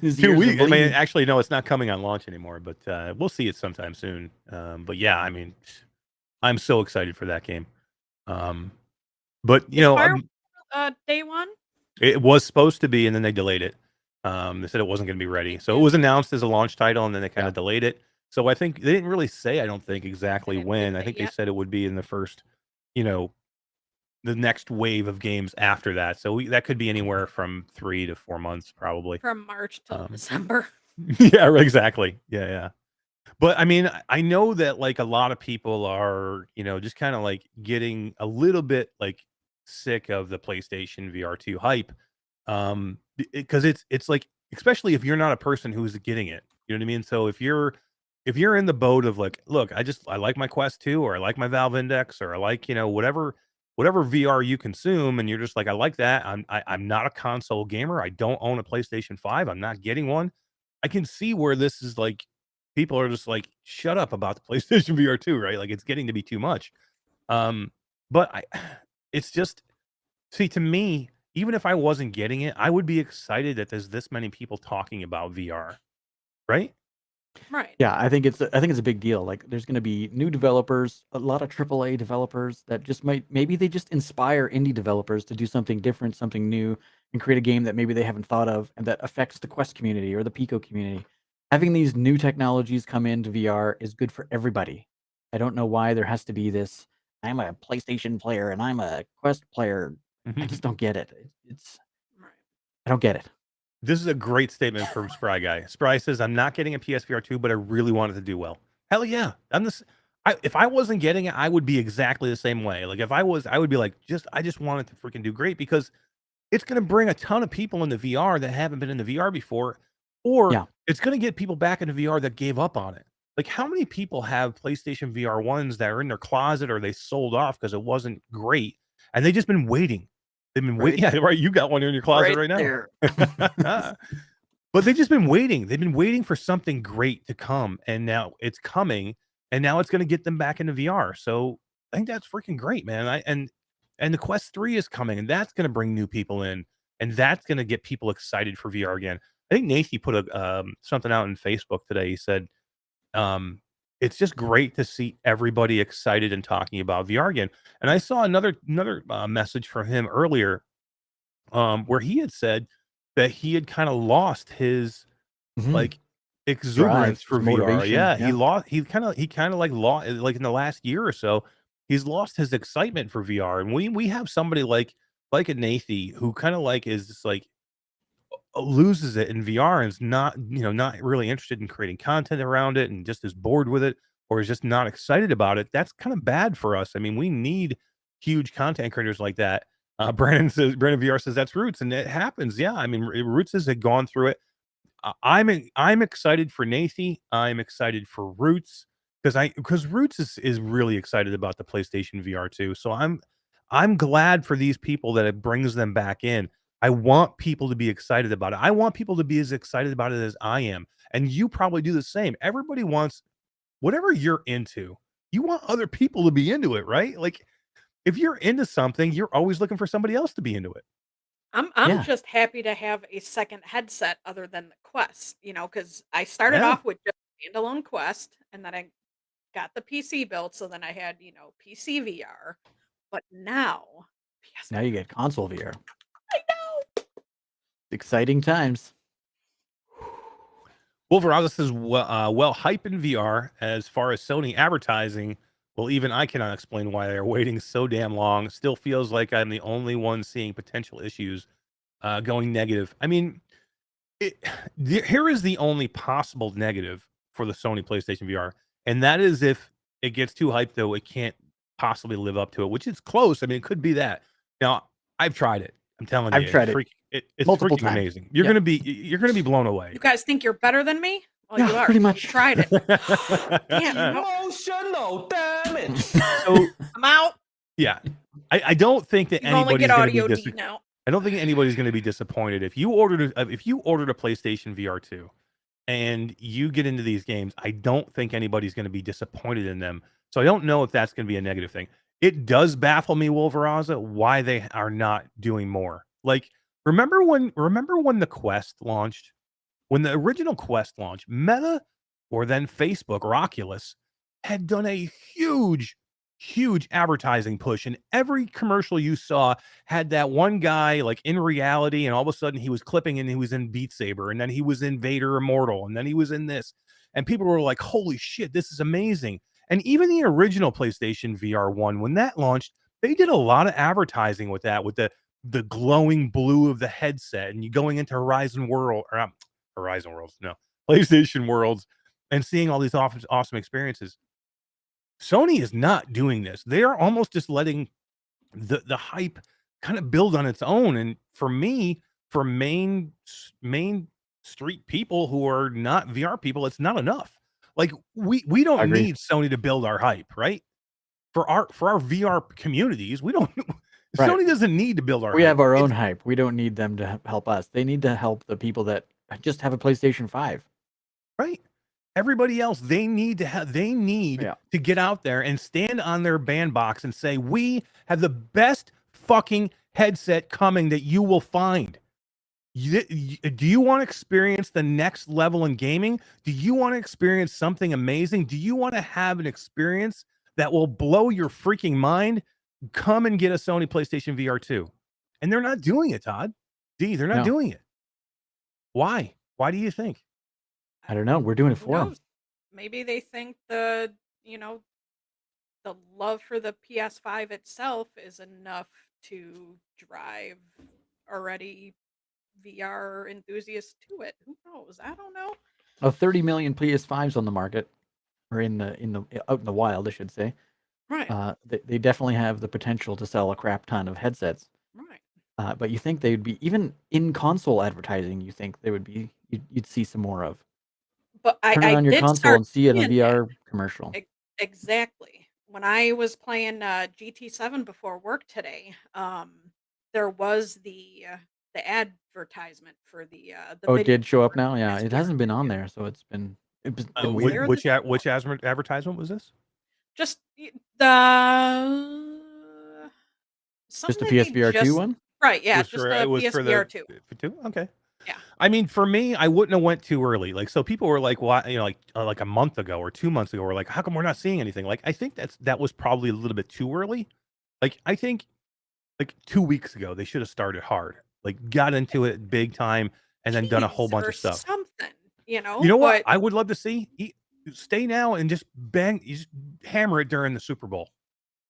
Speaker 2: His
Speaker 1: 2
Speaker 2: ears are
Speaker 1: weeks. I mean,
Speaker 2: bleeding.
Speaker 1: actually, no, it's not coming on launch anymore, but we'll see it sometime soon. But yeah, I mean, I'm so excited for that game. But
Speaker 3: Is Firewall day one?
Speaker 1: it was supposed to be, and then they delayed it. They said it wasn't going to be ready, so it was announced as a launch title, and then they kind of delayed it. So I think they didn't really say. I don't think exactly
Speaker 3: They didn't
Speaker 1: when.
Speaker 3: say
Speaker 1: I think they
Speaker 3: yet.
Speaker 1: said it would be in the first, the next wave of games after that. So that could be anywhere from 3 to 4 months, probably.
Speaker 3: From March till December.
Speaker 1: Yeah, exactly. Yeah. But I mean, I know that like a lot of people are, just kind of like getting a little bit like sick of the PlayStation VR2 hype. Because it's like, especially if you're not a person who's getting it, you know what I mean? So if you're in the boat of like, look, I like my Quest 2, or I like my Valve Index, or I like, whatever VR you consume, and you're just like, I like that. I'm not a console gamer. I don't own a PlayStation 5. I'm not getting one. I can see where this is like, people are just like, shut up about the PlayStation VR2, right? Like, it's getting to be too much. But it's just, See, to me, even if I wasn't getting it, I would be excited that there's this many people talking about VR, right?
Speaker 3: Right.
Speaker 2: Yeah, I think it's a big deal. Like, there's going to be new developers, a lot of AAA developers that just maybe they just inspire indie developers to do something different, something new, and create a game that maybe they haven't thought of and that affects the Quest community or the Pico community. Having these new technologies come into VR is good for everybody. I don't know why there has to be this. I'm a PlayStation player and I'm a Quest player. I just don't get it.
Speaker 3: Right.
Speaker 2: I don't get it.
Speaker 1: This is a great statement from Spry Guy. Spry says, "I'm not getting a PSVR2, but I really want it to do well." Hell yeah! If I wasn't getting it, I would be exactly the same way. Like if I was, I would be like, I just want it to freaking do great because it's going to bring a ton of people into VR that haven't been in the VR before, or
Speaker 2: Yeah.
Speaker 1: it's going to get people back into VR that gave up on it. Like how many people have PlayStation VR ones that are in their closet or they sold off because it wasn't great, and they just been waiting. They've been waiting.
Speaker 2: Right.
Speaker 1: Yeah, right. You got one in your closet right now.
Speaker 2: there.
Speaker 1: But they've just been waiting. They've been waiting for something great to come, and now it's coming, and now it's going to get them back into VR. So I think that's freaking great, man. And the Quest 3 is coming, and that's going to bring new people in, and that's going to get people excited for VR again. I think Nathy put a something out on Facebook today. He said, "It's just great to see everybody excited and talking about VR again." And I saw another message from him earlier, where he had said that he had kind of lost his
Speaker 2: Mhm.
Speaker 1: like exuberance
Speaker 2: Drive,
Speaker 1: for
Speaker 2: his
Speaker 1: VR.
Speaker 2: motivation,
Speaker 1: Yeah,
Speaker 2: yeah.
Speaker 1: he kind of like lost like in the last year or so, he's lost his excitement for VR. And we have somebody like a Nathy who kind of like is just like loses it in VR and is not, not really interested in creating content around it and just is bored with it or is just not excited about it. That's kind of bad for us. I mean, we need huge content creators like that. Brandon VR says that's Roots, and it happens. Yeah, I mean, Roots has gone through it. I'm excited for Nathy. I'm excited for Roots because Roots is really excited about the PlayStation VR too. So I'm glad for these people that it brings them back in. I want people to be excited about it. I want people to be as excited about it as I am. And you probably do the same. Everybody wants whatever you're into. You want other people to be into it, right? Like if you're into something, you're always looking for somebody else to be into it.
Speaker 3: I'm
Speaker 2: Yeah.
Speaker 3: just happy to have a second headset other than the Quest, because I started
Speaker 1: Yeah.
Speaker 3: off with just standalone Quest, and then I got the PC built, so then I had, PC VR, but now
Speaker 2: Now you
Speaker 3: PSVR.
Speaker 2: get console VR.
Speaker 3: I know.
Speaker 2: Exciting times.
Speaker 1: Wolveraza says, well, hype in VR as far as Sony advertising. Well, even I cannot explain why they're waiting so damn long. Still feels like I'm the only one seeing potential issues going negative. I mean, here is the only possible negative for the Sony PlayStation VR, and that is if it gets too hyped, though, it can't possibly live up to it, which is close. I mean, it could be that. Now, I've tried it. I'm telling you,
Speaker 2: I've tried it
Speaker 1: it's
Speaker 2: multiple
Speaker 1: freaking
Speaker 2: times.
Speaker 1: amazing. You're
Speaker 2: Yeah.
Speaker 1: gonna be blown away.
Speaker 3: You guys think you're better than me? Well,
Speaker 2: Yeah,
Speaker 3: you are.
Speaker 2: pretty
Speaker 3: 'cause
Speaker 2: much.
Speaker 3: you tried it. Damn,
Speaker 4: Emotional damage.
Speaker 1: So
Speaker 3: I'm out.
Speaker 1: yeah, I don't think that
Speaker 3: You can only
Speaker 1: anybody's
Speaker 3: get
Speaker 1: going to be
Speaker 3: audio D now.
Speaker 1: I don't think anybody's going to be disappointed if you ordered a PlayStation VR2 and you get into these games. I don't think anybody's going to be disappointed in them. So I don't know if that's going to be a negative thing. It does baffle me, Wolveraza, why they are not doing more. Like remember when the Quest launched? When the original Quest launched, Meta or then Facebook or Oculus had done a huge advertising push, and every commercial you saw had that one guy like in reality, and all of a sudden he was clipping and he was in Beat Saber, and then he was in Vader Immortal, and then he was in this, and people were like, "Holy shit, this is amazing!" And even the original PlayStation VR1, when that launched, they did a lot of advertising with that, with the glowing blue of the headset, and you going into Horizon Worlds, no, PlayStation Worlds, and seeing all these awesome experiences. Sony is not doing this. They are almost just letting the hype kind of build on its own. And for me, for main street people who are not VR people, it's not enough. Like we
Speaker 2: I
Speaker 1: don't
Speaker 2: agree.
Speaker 1: need Sony to build our hype, right? For our VR communities, we don't.
Speaker 2: Right.
Speaker 1: Sony doesn't need to build our.
Speaker 2: We
Speaker 1: hype.
Speaker 2: have our own
Speaker 1: It's-
Speaker 2: hype. We don't need them to help us. They need to help the people that just have a PlayStation 5.
Speaker 1: Right. Everybody else, they need
Speaker 2: Yeah.
Speaker 1: to get out there and stand on their bandbox and say, we have the best fucking headset coming that you will find. Do you want to experience the next level in gaming? Do you want to experience something amazing? Do you want to have an experience that will blow your freaking mind? Come and get a Sony PlayStation VR2. And they're not doing it, Todd. They're not
Speaker 2: No.
Speaker 1: doing it. Why? Why do you think?
Speaker 2: I don't know. We're doing it
Speaker 3: Who
Speaker 2: for them.
Speaker 3: knows? Maybe they think the love for the PS5 itself is enough to drive already VR enthusiasts to it. Who knows? I don't know.
Speaker 2: 30 million PS5s on the market, or in the out in the wild, I should say.
Speaker 3: Right.
Speaker 2: They definitely have the potential to sell a crap ton of headsets.
Speaker 3: Right.
Speaker 2: But you think they would be, even in console advertising, you think they would be, you'd see some more of.
Speaker 3: But
Speaker 2: Turn it
Speaker 3: I
Speaker 2: on your
Speaker 3: did
Speaker 2: console
Speaker 3: start
Speaker 2: and see it in a
Speaker 3: seeing that.
Speaker 2: VR commercial.
Speaker 3: Exactly. When I was playing GT7 before work today, there was the advertisement for the
Speaker 2: Oh, it
Speaker 3: mini
Speaker 2: did show up
Speaker 3: controller
Speaker 2: now? Yeah, it
Speaker 3: PSVR
Speaker 2: hasn't been on
Speaker 3: 2.
Speaker 2: there, so it's been
Speaker 3: was
Speaker 1: Which
Speaker 3: there
Speaker 1: which,
Speaker 3: this
Speaker 1: ad- which advertisement was this?
Speaker 3: Just the
Speaker 2: just a
Speaker 3: something they
Speaker 2: PSVR 2
Speaker 3: just
Speaker 2: one?
Speaker 3: right, yeah, just
Speaker 1: It
Speaker 3: the
Speaker 1: was for the
Speaker 3: PSVR2.
Speaker 1: for two. Okay.
Speaker 3: Yeah.
Speaker 1: I mean, for me, I wouldn't have went too early. Like, so people were like, "Why?" Like a month ago or 2 months ago, we're like, "How come we're not seeing anything?" Like, I think that was probably a little bit too early. Like, I think like 2 weeks ago they should have started hard, like got into it big time, and then done a whole
Speaker 3: Tease
Speaker 1: bunch
Speaker 3: or
Speaker 1: of stuff.
Speaker 3: something,
Speaker 1: You know what?
Speaker 3: but
Speaker 1: I would love to see. Stay now and just bang, you just hammer it during the Super Bowl.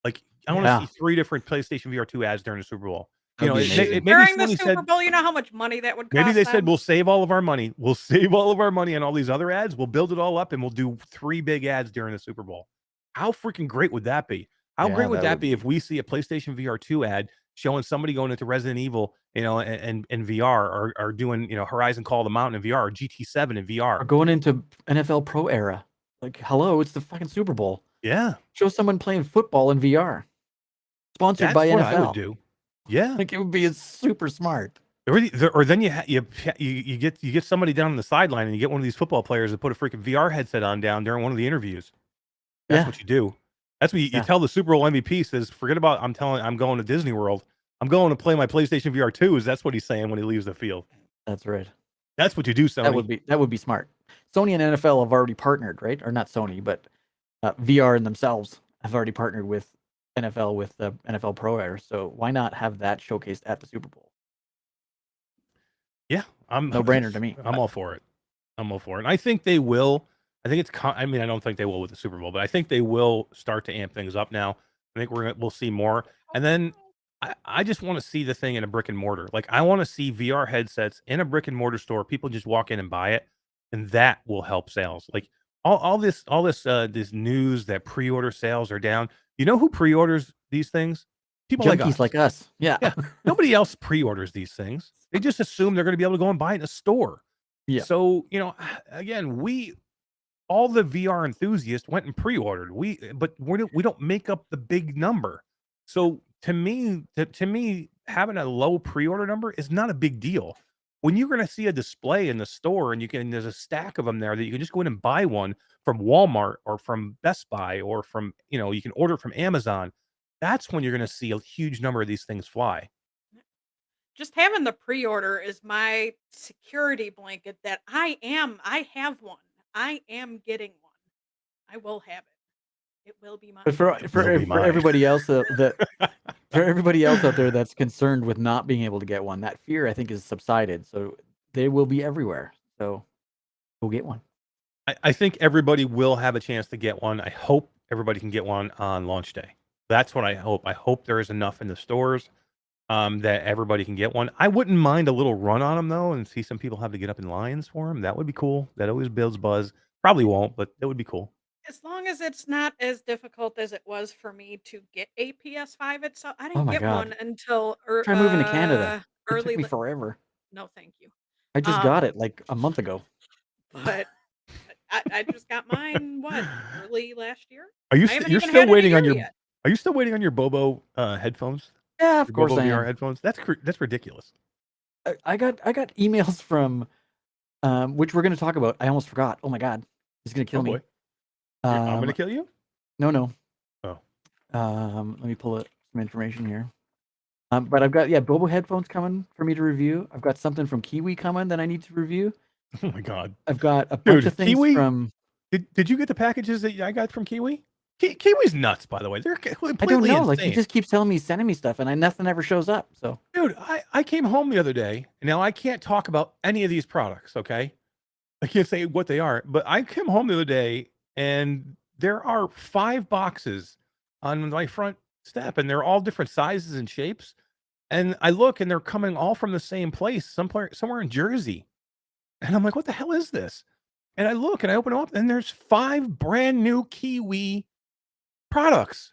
Speaker 1: Like, I want to
Speaker 2: Yeah.
Speaker 1: see 3 different PlayStation VR2 ads during the Super Bowl.
Speaker 2: That'd be amazing.
Speaker 1: Maybe
Speaker 3: during the
Speaker 1: Sony
Speaker 3: Super
Speaker 1: said,
Speaker 3: Bowl, you know how much money that would
Speaker 1: maybe
Speaker 3: cost
Speaker 1: they said,
Speaker 3: them?
Speaker 1: we'll save all of our money. We'll save all of our money on all these other ads. We'll build it all up and we'll do 3 big ads during the Super Bowl. How freaking great would that be? How
Speaker 2: Yeah,
Speaker 1: great would
Speaker 2: that
Speaker 1: that
Speaker 2: would
Speaker 1: be
Speaker 2: be.
Speaker 1: if we see a PlayStation VR2 ad showing somebody going into Resident Evil, and VR, or doing, Horizon Call of the Mountain in VR, or GT7 in VR?
Speaker 2: Or going into NFL Pro era. Like, hello, it's the fucking Super Bowl.
Speaker 1: Yeah,
Speaker 2: Show someone playing football in VR. Sponsored
Speaker 1: that's
Speaker 2: by
Speaker 1: what
Speaker 2: NFL.
Speaker 1: I would do. Yeah.
Speaker 2: Like, it would be super smart.
Speaker 1: Or then you get somebody down on the sideline and you get one of these football players to put a freaking VR headset on down during one of the interviews. That's
Speaker 2: Yeah.
Speaker 1: what you do. That's what you
Speaker 2: Yeah.
Speaker 1: tell the Super Bowl MVP. Says, forget about, I'm going to Disney World. I'm going to play my PlayStation VR2s. That's what he's saying when he leaves the field.
Speaker 2: That's right.
Speaker 1: That's what you do, Sony.
Speaker 2: That would be smart. Sony and NFL have already partnered, right? Or not Sony, but VR and themselves have already partnered with NFL with the NFL Pro Era. So why not have that showcased at the Super Bowl?
Speaker 1: Yeah,
Speaker 2: No brainer to me.
Speaker 1: I'm all for it. I'm all for it. And I think they will. I think I mean, I don't think they will with the Super Bowl, but I think they will start to amp things up now. I think we'll see more. And then I just want to see the thing in a brick and mortar. Like, I want to see VR headsets in a brick and mortar store. People just walk in and buy it, and that will help sales. Like, all this this news that pre-order sales are down. You know who pre-orders these things? People
Speaker 2: Junkies like us. Yeah.
Speaker 1: Yeah. Nobody else pre-orders these things. They just assume they're going to be able to go and buy it in a store.
Speaker 2: Yeah.
Speaker 1: So, again, all the VR enthusiasts went and pre-ordered. But we don't make up the big number. So to me, having a low pre-order number is not a big deal. When you're going to see a display in the store and there's a stack of them there that you can just go in and buy one from Walmart or from Best Buy, or from, you can order from Amazon. That's when you're going to see a huge number of these things fly.
Speaker 3: Just having the pre-order is my security blanket that I have one. I am getting one. I will have it. It will be mine.
Speaker 2: But for everybody else for everybody else out there that's concerned with not being able to get one, that fear, I think, is subsided. So they will be everywhere. So go get one.
Speaker 1: I think everybody will have a chance to get one. I hope everybody can get one on launch day. That's what I hope. I hope there is enough in the stores that everybody can get one. I wouldn't mind a little run on them, though, and see some people have to get up in lines for them. That would be cool. That always builds buzz. Probably won't, but that would be cool.
Speaker 3: As long as it's not as difficult as it was for me to get a PS5 itself. I
Speaker 2: Oh
Speaker 3: didn't
Speaker 2: my
Speaker 3: get
Speaker 2: God.
Speaker 3: one until
Speaker 2: Try moving to Canada. It
Speaker 3: early.
Speaker 2: took me forever.
Speaker 3: No, thank you.
Speaker 2: I just got it like a month ago.
Speaker 3: But I just got mine early last year.
Speaker 1: Are you
Speaker 3: I haven't
Speaker 1: you're
Speaker 3: even
Speaker 1: still
Speaker 3: had it a
Speaker 1: waiting on
Speaker 3: year
Speaker 1: your
Speaker 3: yet.
Speaker 1: Are you still waiting on your Bobo headphones?
Speaker 2: Yeah, of
Speaker 1: Your
Speaker 2: course
Speaker 1: Bobo
Speaker 2: I
Speaker 1: VR
Speaker 2: am.
Speaker 1: headphones? That's ridiculous.
Speaker 2: I got emails from which we're going to talk about. I almost forgot. Oh my God, he's going to kill me.
Speaker 1: Boy. I'm going to kill you?
Speaker 2: No.
Speaker 1: Oh.
Speaker 2: Let me pull up some information here. But I've got Bobo headphones coming for me to review. I've got something from Kiwi coming that I need to review.
Speaker 1: Oh my god,
Speaker 2: I've got a bunch of things
Speaker 1: Kiwi.
Speaker 2: from.
Speaker 1: Did you get the packages that I got from Kiwi? Kiwi's nuts, by the way. They're completely
Speaker 2: I don't know. Like he
Speaker 1: insane.
Speaker 2: just keeps telling me, sending me stuff, and nothing ever shows up. So,
Speaker 1: Dude, I came home the other day. Now I can't talk about any of these products. Okay, I can't say what they are, but I came home the other day and there are 5 boxes on my front step, and they're all different sizes and shapes. And I look, and they're coming all from the same place, somewhere in Jersey. And I'm like, what the hell is this? And I look, and I open them up, and there's 5 brand new Kiwi products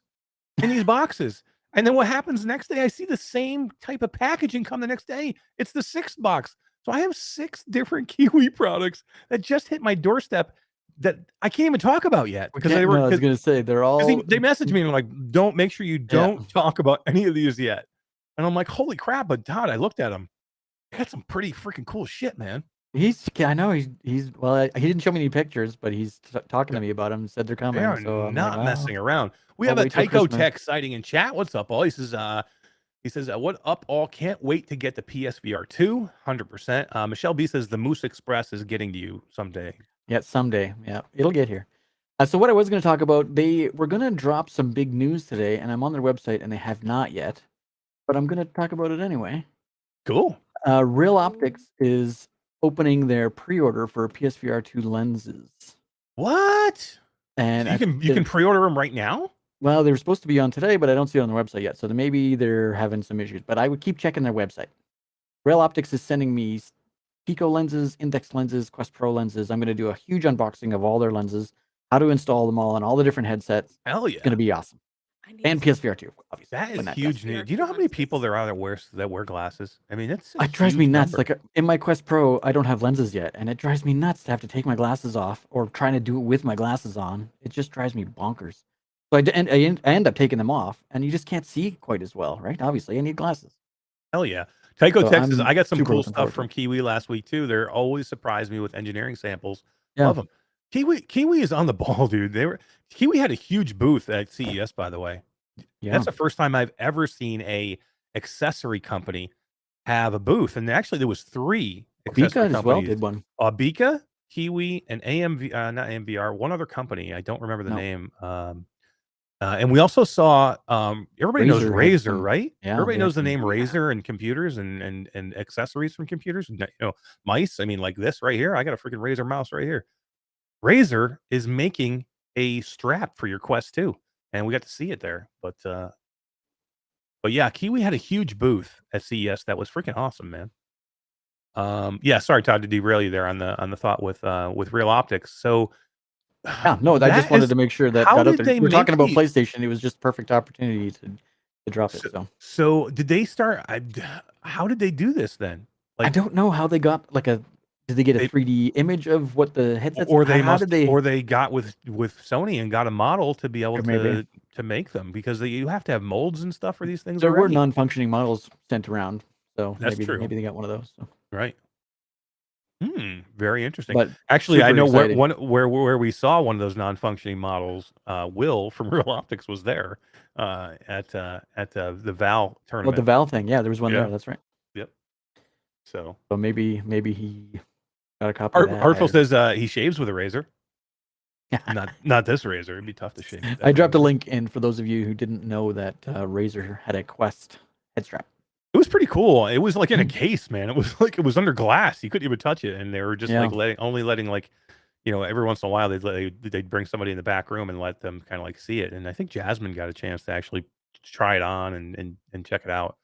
Speaker 1: in these boxes. And then what happens next day? I see the same type of packaging come the next day. It's the 6th box. So I have 6 different Kiwi products that just hit my doorstep that I can't even talk about yet because
Speaker 2: I was gonna say they're all.
Speaker 1: they messaged me and were like, make sure you don't talk about any of these yet. And I'm like, holy crap! But Todd, I looked at them. They got some pretty freaking cool shit, man.
Speaker 2: I know he's well. He didn't show me any pictures, but he's talking to me about them. Said they're coming.
Speaker 1: They are
Speaker 2: so
Speaker 1: not messing around. We
Speaker 2: I'll
Speaker 1: have a
Speaker 2: wait till
Speaker 1: Tycho
Speaker 2: Christmas.
Speaker 1: Tech sighting in chat. What's up, all? He says, what up, all? Can't wait to get the PSVR2. 100%. Michelle B says the Moose Express is getting to you someday.
Speaker 2: Yeah, someday. Yeah, it'll get here. So what I was going to talk about, they were going to drop some big news today, and I'm on their website, and they have not yet. But I'm going to talk about it anyway.
Speaker 1: Cool.
Speaker 2: Real Optics is opening their pre-order for PSVR2 lenses.
Speaker 1: What?
Speaker 2: And
Speaker 1: So you can pre-order them right now?
Speaker 2: Well, they were supposed to be on today, but I don't see it on the website yet. So maybe they're having some issues. But I would keep checking their website. Real Optics is sending me Pico lenses, Index lenses, Quest Pro lenses. I'm going to do a huge unboxing of all their lenses, how to install them all on all the different headsets.
Speaker 1: Hell yeah.
Speaker 2: It's going to be awesome. And PSVR2, obviously.
Speaker 1: That is huge news. Do you know how many people there are that wear glasses? I mean, it
Speaker 2: drives me nuts. Like in my Quest Pro, I don't have lenses yet, and it drives me nuts to have to take my glasses off or trying to do it with my glasses on. It just drives me bonkers. So I end up taking them off, and you just can't see quite as well, right? Obviously, I need glasses.
Speaker 1: Hell yeah. Tycho Texas, I got some cool
Speaker 2: looking
Speaker 1: stuff
Speaker 2: forward to
Speaker 1: from Kiwi last week too. They're always surprised me with engineering samples.
Speaker 2: Yeah.
Speaker 1: Love them. Kiwi is on the ball, dude. Kiwi had a huge booth at CES, by the way.
Speaker 2: Yeah.
Speaker 1: That's the first time I've ever seen a accessory company have a booth. And actually there was 3 accessory
Speaker 2: Bika
Speaker 1: companies.
Speaker 2: as well did one.
Speaker 1: Bika, Kiwi, and not AMVR, one other company. I don't remember the name. And we also saw everybody knows Razer, right?
Speaker 2: Yeah,
Speaker 1: everybody knows the name Razer and computers and accessories from computers. And, mice. I mean, like this right here. I got a freaking Razer mouse right here. Razer is making a strap for your Quest 2, and we got to see it there. But yeah, Kiwi had a huge booth at CES that was freaking awesome, man. Yeah, sorry, Todd, to derail you there on the thought with Real Optics. So.
Speaker 2: Yeah, no, I just wanted to make sure that got out there. We're talking about PlayStation. It was just a perfect opportunity to drop it.
Speaker 1: So did they start? How did they do this then?
Speaker 2: I don't know how they got did they get a 3D image of what the headsets?
Speaker 1: Or they got with Sony and got a model to be able to make them, because you have to have molds and stuff for these things.
Speaker 2: There were non-functioning models sent around, so
Speaker 1: that's true.
Speaker 2: Maybe they got one of those. So.
Speaker 1: Right. Very interesting.
Speaker 2: But
Speaker 1: actually, I know where we saw one of those non-functioning models. Will from Real Optics was there at the Val tournament.
Speaker 2: Well, the Val thing, yeah, there was one there. That's right.
Speaker 1: Yep. So
Speaker 2: maybe he got a copy.
Speaker 1: Hartzell says he shaves with a razor. not this razor. It'd be tough to shave.
Speaker 2: I dropped a link in for those of you who didn't know that Razer had a Quest head strap.
Speaker 1: It was pretty cool. It was like in a case, man. It was like it was under glass. You couldn't even touch it, and they were just like letting like, every once in a while they'd bring somebody in the back room and let them kind of like see it. And I think Jasmine got a chance to actually try it on and check it out.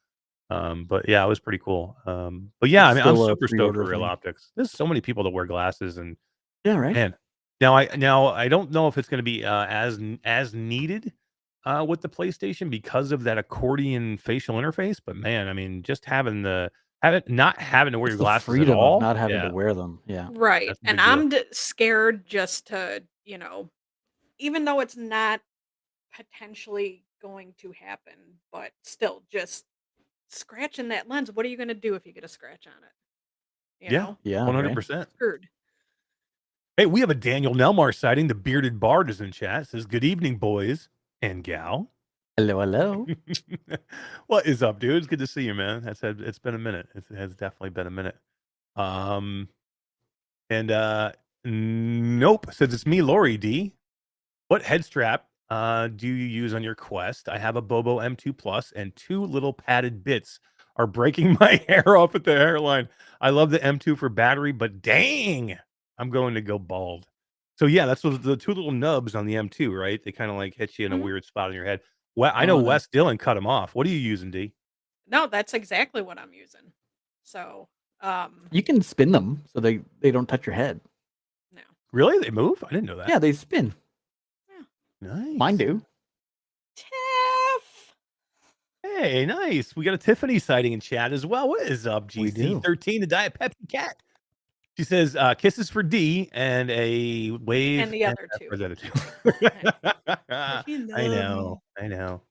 Speaker 1: But yeah, it was pretty cool. But yeah, I mean, I'm super stoked for Real Optics. There's so many people that wear glasses, and
Speaker 2: yeah, right.
Speaker 1: Man, now I don't know if it's going to be as needed with the PlayStation because of that accordion facial interface. But man, I mean, just not having to wear your glasses
Speaker 2: freedom
Speaker 1: at all,
Speaker 2: of not having to wear them. Yeah,
Speaker 3: right. And I'm scared just to, even though it's not potentially going to happen, but still, just scratching that lens. What are you going to do if you get a scratch on it?
Speaker 1: Yeah, 100%.
Speaker 3: Screwed.
Speaker 1: Hey, we have a Daniel Nelmar sighting. The bearded bard is in chat. Says, "Good evening, boys and gal."
Speaker 2: Hello.
Speaker 1: What is up, dude? It's good to see you, man. It's been a minute. It has definitely been a minute. Um, and nope. Says it's me, Lori D. What head strap do you use on your Quest? I have a Bobo M2 Plus, and 2 little padded bits are breaking my hair off at the hairline. I love the M2 for battery, but dang, I'm going to go bald. So yeah, that's the 2 little nubs on the M2, right? They kind of like hit you in a
Speaker 3: Mhm.
Speaker 1: weird spot on your head. Well, I know
Speaker 2: Oh, nice.
Speaker 1: Wes Dillon cut them off. What are you using, D?
Speaker 3: No, that's exactly what I'm using. So,
Speaker 2: You can spin them so they don't touch your head.
Speaker 3: no.
Speaker 1: Really? They move? I didn't know that.
Speaker 2: Yeah, they spin.
Speaker 1: Nice.
Speaker 2: Mine do.
Speaker 3: Tiff!
Speaker 1: Hey, nice. We got a Tiffany sighting in chat as well. What is up,
Speaker 2: We do.
Speaker 1: GC13, the Diet Pepsi cat? She says, kisses for D and a wave.
Speaker 3: And the other
Speaker 1: F
Speaker 3: two.
Speaker 1: for the other 2.
Speaker 3: You
Speaker 1: I
Speaker 3: love
Speaker 1: know.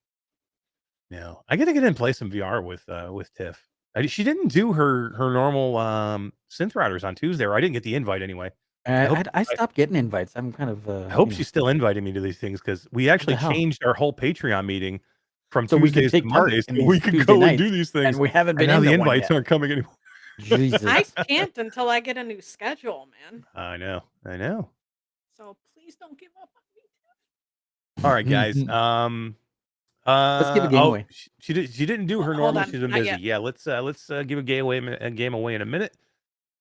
Speaker 1: No, I gotta get in and play some VR with Tiff. She didn't do her normal synth routers on Tuesday, or I didn't get the invite anyway.
Speaker 2: I stopped getting invites. I'm kind of.
Speaker 1: I hope she's still inviting me to these things because we actually
Speaker 2: hell?
Speaker 1: changed our whole Patreon meeting from
Speaker 2: So we could
Speaker 1: Tuesdays to
Speaker 2: take part
Speaker 1: Mondays,
Speaker 2: in
Speaker 1: so we
Speaker 2: these
Speaker 1: could
Speaker 2: Tuesday
Speaker 1: go and do
Speaker 2: nights,
Speaker 1: these things.
Speaker 2: and we haven't
Speaker 1: And
Speaker 2: been
Speaker 1: now
Speaker 2: in
Speaker 1: the
Speaker 2: one
Speaker 1: invites
Speaker 2: yet.
Speaker 1: aren't coming anymore.
Speaker 2: Jesus.
Speaker 3: I can't until I get a new schedule, man.
Speaker 1: I know.
Speaker 3: So please don't give up on me.
Speaker 1: All right, guys.
Speaker 2: Let's give a game away.
Speaker 1: She didn't do her
Speaker 3: Hold
Speaker 1: normal.
Speaker 3: on,
Speaker 1: She's been
Speaker 3: not
Speaker 1: busy.
Speaker 3: yet.
Speaker 1: Yeah, let's give a game away in a minute.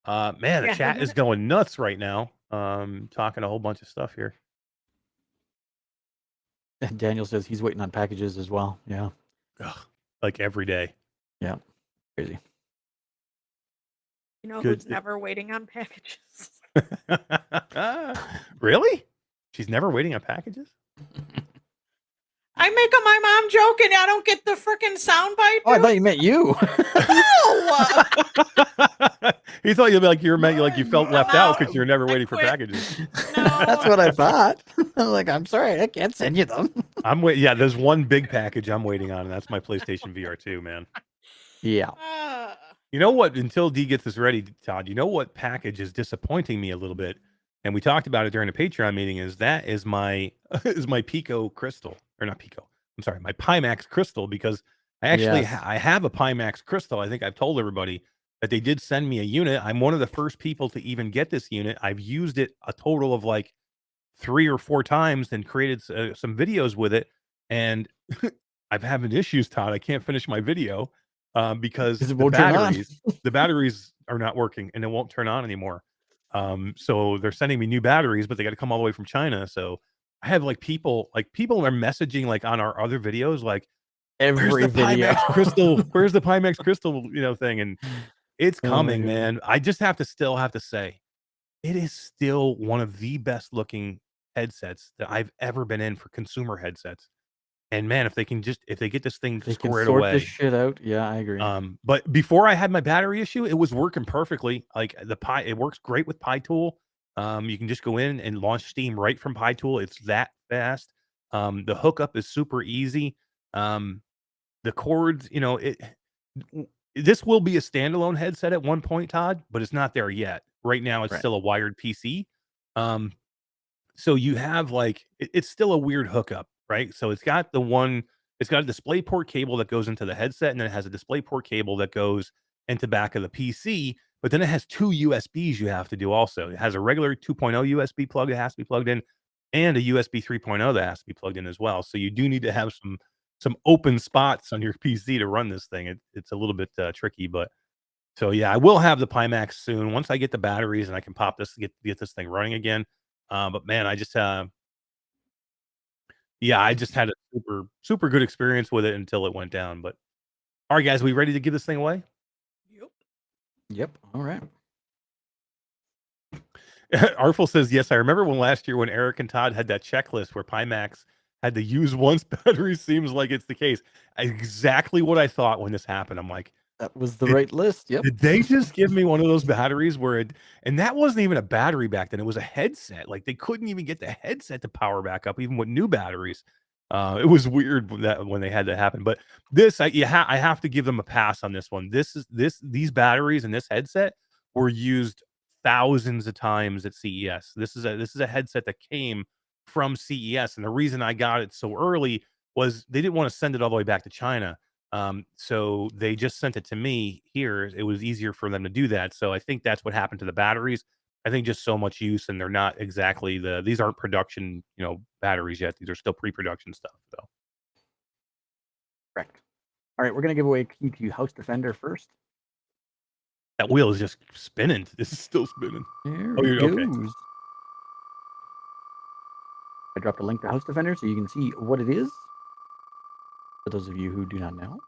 Speaker 1: Man, the
Speaker 3: Yeah,
Speaker 1: chat is going nuts right now. Talking a whole bunch of stuff here.
Speaker 2: And Daniel says he's waiting on packages as well. Yeah.
Speaker 1: Ugh, like every day.
Speaker 2: Yeah. Crazy.
Speaker 3: You know
Speaker 1: Good.
Speaker 3: who's never waiting on packages?
Speaker 1: Really? She's never waiting on packages?
Speaker 3: I make a my mom joke and I don't get the freaking soundbite.
Speaker 2: Oh, I thought you meant you.
Speaker 3: No!
Speaker 1: He thought you felt left out because you're never
Speaker 3: I
Speaker 1: waiting for
Speaker 3: quit.
Speaker 1: packages.
Speaker 3: No.
Speaker 2: That's what I thought. I'm like, I'm sorry, I can't send you them.
Speaker 1: I'm waiting. Yeah, there's one big package I'm waiting on, and that's my PlayStation VR2, man.
Speaker 2: Yeah.
Speaker 1: You know what? Until D gets this ready, Todd, you know what package is disappointing me a little bit, and we talked about it during the Patreon meeting. Is my Pico crystal, or not Pico? I'm sorry, my Pimax crystal, because I actually I have a Pimax crystal. I think I've told everybody that they did send me a unit. I'm one of the first people to even get this unit. I've used it a total of like 3 or 4 times and created some videos with it, and I'm having issues, Todd. I can't finish my video because
Speaker 2: it won't turn on.
Speaker 1: the batteries are not working and it won't turn on anymore. So they're sending me new batteries, but they got to come all the way from China. So I have people are messaging like on our other videos, like
Speaker 2: Every video.
Speaker 1: Pimax crystal? Where's the Pimax crystal, thing? And it's coming,
Speaker 2: God.
Speaker 1: man. I just have to say, it is still one of the best looking headsets that I've ever been in for consumer headsets. And man, if they get this thing
Speaker 2: They can
Speaker 1: squared
Speaker 2: sort
Speaker 1: away.
Speaker 2: this shit out. Yeah, I agree.
Speaker 1: But before I had my battery issue, it was working perfectly. Like it works great with PyTool. You can just go in and launch Steam right from PyTool. It's that fast. The hookup is super easy. The cords, this will be a standalone headset at one point, Todd, but it's not there yet. Right now, it's still a wired PC. So you have it's still a weird hookup, right? So it's got a DisplayPort cable that goes into the headset, and then it has a DisplayPort cable that goes into back of the PC. But then it has 2 USBs you have to do also. It has a regular 2.0 USB plug that has to be plugged in, and a USB 3.0 that has to be plugged in as well. So you do need to have some open spots on your PC to run this thing. It's a little bit tricky, but so yeah, I will have the Pimax soon once I get the batteries and I can pop this get this thing running again. But man, I just had a super good experience with it until it went down. But all right, guys, we ready to give this thing away?
Speaker 2: Yep. All right.
Speaker 1: Artful says, yes, I remember last year when Eric and Todd had that checklist where Pimax had to use once battery. Seems like it's the case. Exactly what I thought when this happened. I'm like,
Speaker 2: that was the right list. Yep.
Speaker 1: Did they just give me one of those batteries and that wasn't even a battery back then. It was a headset. Like they couldn't even get the headset to power back up, even with new batteries. It was weird when they had that happen. But this, I have to give them a pass on this one. These batteries and this headset were used thousands of times at CES. This is a headset that came from CES, and the reason I got it so early was they didn't want to send it all the way back to China. So they just sent it to me here. It was easier for them to do that. So I think that's what happened to the batteries. I think just so much use, and they're not exactly these aren't production, batteries yet. These are still pre-production stuff, though.
Speaker 2: Correct. All right, we're gonna give away a key to House Defender first.
Speaker 1: That wheel is just spinning. This is still spinning.
Speaker 2: There
Speaker 1: Oh,
Speaker 2: it
Speaker 1: you're okay.
Speaker 2: goes. I dropped a link to House Defender so you can see what it is. For those of you who do not know.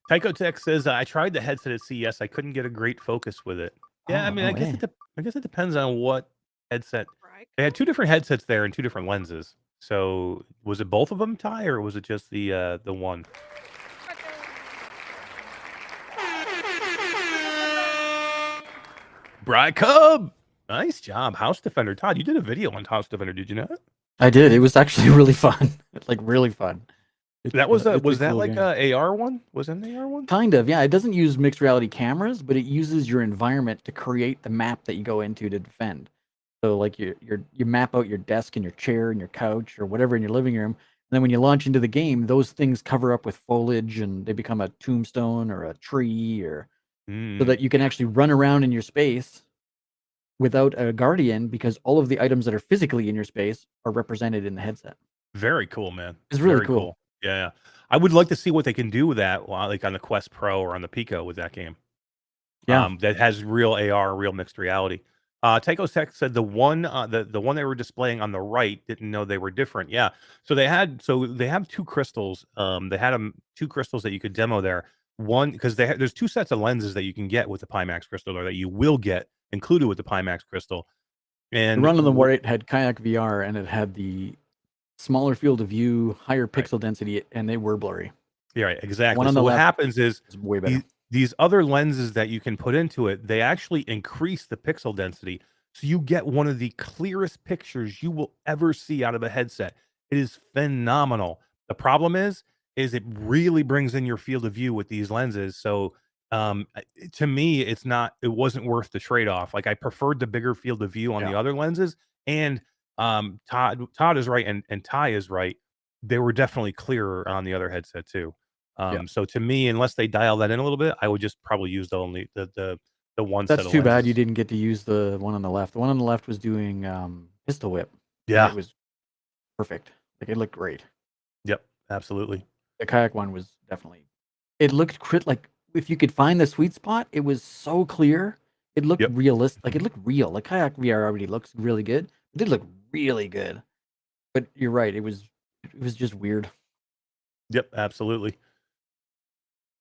Speaker 1: Tycho Tech says, I tried the headset at CES. I couldn't get a great focus with it. Yeah,
Speaker 2: Oh,
Speaker 1: I mean,
Speaker 2: no
Speaker 1: I guess
Speaker 2: way.
Speaker 1: I guess it depends on what headset.
Speaker 3: Right.
Speaker 1: They had two different headsets there and two different lenses. So was it both of them, Ty, or was it just the one? Bry Cub! Nice job. House Defender. Todd, you did a video on House Defender, did you not?
Speaker 2: I did. It was actually really fun. Like really fun.
Speaker 1: That was
Speaker 2: It's
Speaker 1: was that
Speaker 2: cool
Speaker 1: like
Speaker 2: game.
Speaker 1: a AR one? Was it an AR one?
Speaker 2: Kind of, yeah. It doesn't use mixed reality cameras, but it uses your environment to create the map that you go into to defend. So like you map out your desk and your chair and your couch or whatever in your living room. And then when you launch into the game, those things cover up with foliage and they become a tombstone or a tree or so that you can actually run around in your space without a guardian because all of the items that are physically in your space are represented in the headset.
Speaker 1: Very cool, man.
Speaker 2: It's really
Speaker 1: Very
Speaker 2: cool.
Speaker 1: Yeah. I would like to see what they can do with that, like on the Quest Pro or on the Pico with that game.
Speaker 2: Yeah.
Speaker 1: That has real AR, real mixed reality. Tycho Tech said the one they were displaying on the right didn't know they were different. Yeah. So they have two crystals. They had two crystals that you could demo there. One, because there's two sets of lenses that you can get with the Pimax crystal, or that you will get included with the Pimax crystal. And
Speaker 2: One of them where it had Kayak VR and it had the smaller field of view, higher pixel density, and they were blurry.
Speaker 1: Yeah, right, exactly.
Speaker 2: One on
Speaker 1: So
Speaker 2: the
Speaker 1: what
Speaker 2: left
Speaker 1: happens is
Speaker 2: is way better.
Speaker 1: these other lenses that you can put into it, they actually increase the pixel density. So you get one of the clearest pictures you will ever see out of a headset. It is phenomenal. The problem is it really brings in your field of view with these lenses. So to me, it wasn't worth the trade-off. Like I preferred the bigger field of view on the other lenses. And Todd is right, and Ty is right. They were definitely clearer on the other headset too. So to me, unless they dial that in a little bit, I would just probably use the one set
Speaker 2: That's
Speaker 1: of
Speaker 2: too bad
Speaker 1: lenses.
Speaker 2: you didn't get to use the one on the left. The one on the left was doing pistol whip.
Speaker 1: Yeah.
Speaker 2: It was perfect. Like it looked great.
Speaker 1: Yep, absolutely.
Speaker 2: The kayak one was definitely. It looked like if you could find the sweet spot, it was so clear. It looked realistic. Like it looked real. Like kayak VR already looks really good. It did look really good. But you're right. It was just weird.
Speaker 1: Yep, absolutely.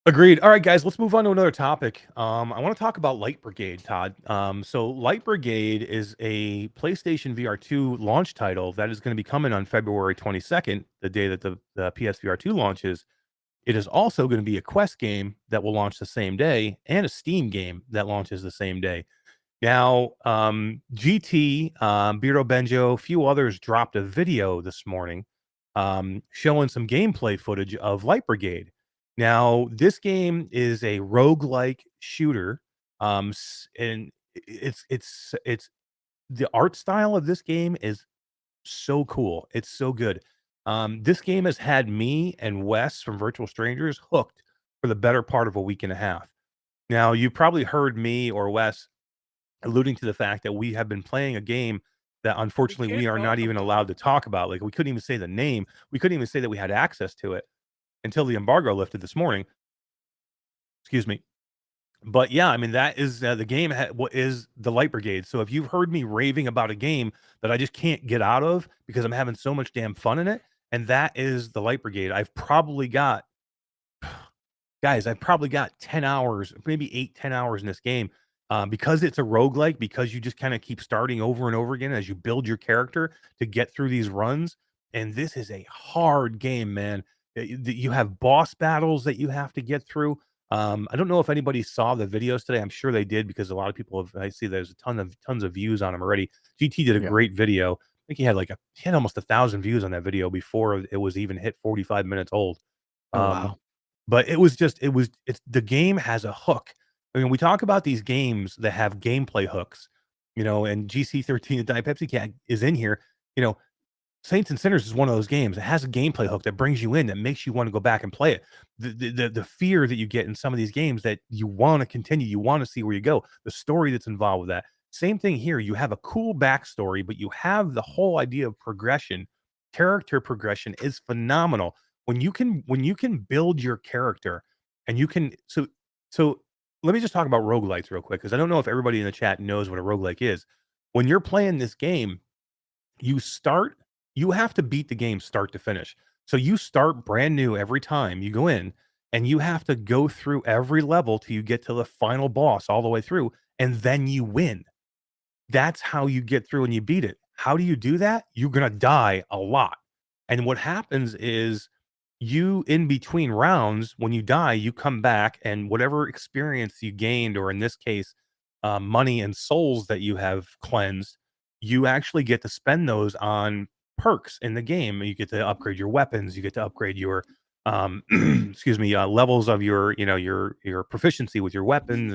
Speaker 1: Agreed. All right, guys, let's move on to another topic. I want to talk about Light Brigade, Todd. So Light Brigade is a PlayStation VR2 launch title that is going to be coming on February 22nd, the day that the PSVR2 launches. It is also going to be a Quest game that will launch the same day and a Steam game that launches the same day. Now, GT, Biro Benjo, a few others dropped a video this morning showing some gameplay footage of Light Brigade. Now, this game is a roguelike shooter, and it's the art style of this game is so cool. It's so good. This game has had me and Wes from Virtual Strangers hooked for the better part of a week and a half. Now, you probably heard me or Wes alluding to the fact that we have been playing a game that unfortunately we are not even allowed to talk about. Like we couldn't even say the name. We couldn't even say that we had access to it until the embargo lifted this morning. Excuse me. But yeah, I mean, that is the game. What is the Light Brigade? So if you've heard me raving about a game that I just can't get out of because I'm having so much damn fun in it, and that is the Light Brigade. I've probably got 10 hours, maybe 8-10 hours in this game. Because it's a roguelike, because you just kind of keep starting over and over again as you build your character to get through these runs. And this is a hard game, man. You have boss battles that you have to get through. I don't know if anybody saw the videos today. I'm sure they did because a lot of people I see there's tons of views on them already. GT did a great video. I think he had almost 1,000 views on that video before it was even hit 45 minutes old.
Speaker 2: Wow.
Speaker 1: But it's the game has a hook. I mean, we talk about these games that have gameplay hooks, and GC13 and Diet Pepsi Cat is in here. Saints and Sinners is one of those games. It has a gameplay hook that brings you in, that makes you want to go back and play it. The fear that you get in some of these games that you want to continue, you want to see where you go, the story that's involved with that. Same thing here. You have a cool backstory, but you have the whole idea of progression. Character progression is phenomenal when you can build your character and you can so let me just talk about roguelites real quick because I don't know if everybody in the chat knows what a roguelike is. When you're playing this game, you have to beat the game start to finish. So you start brand new every time you go in, and you have to go through every level till you get to the final boss all the way through, and then you win. That's how you get through and you beat it. How do you do that? You're gonna die a lot. And what happens is you in between rounds, when you die, you come back and whatever experience you gained, or in this case, money and souls that you have cleansed, you actually get to spend those on perks in the game. You get to upgrade your weapons, you get to upgrade your excuse me, levels of your, your proficiency with your weapons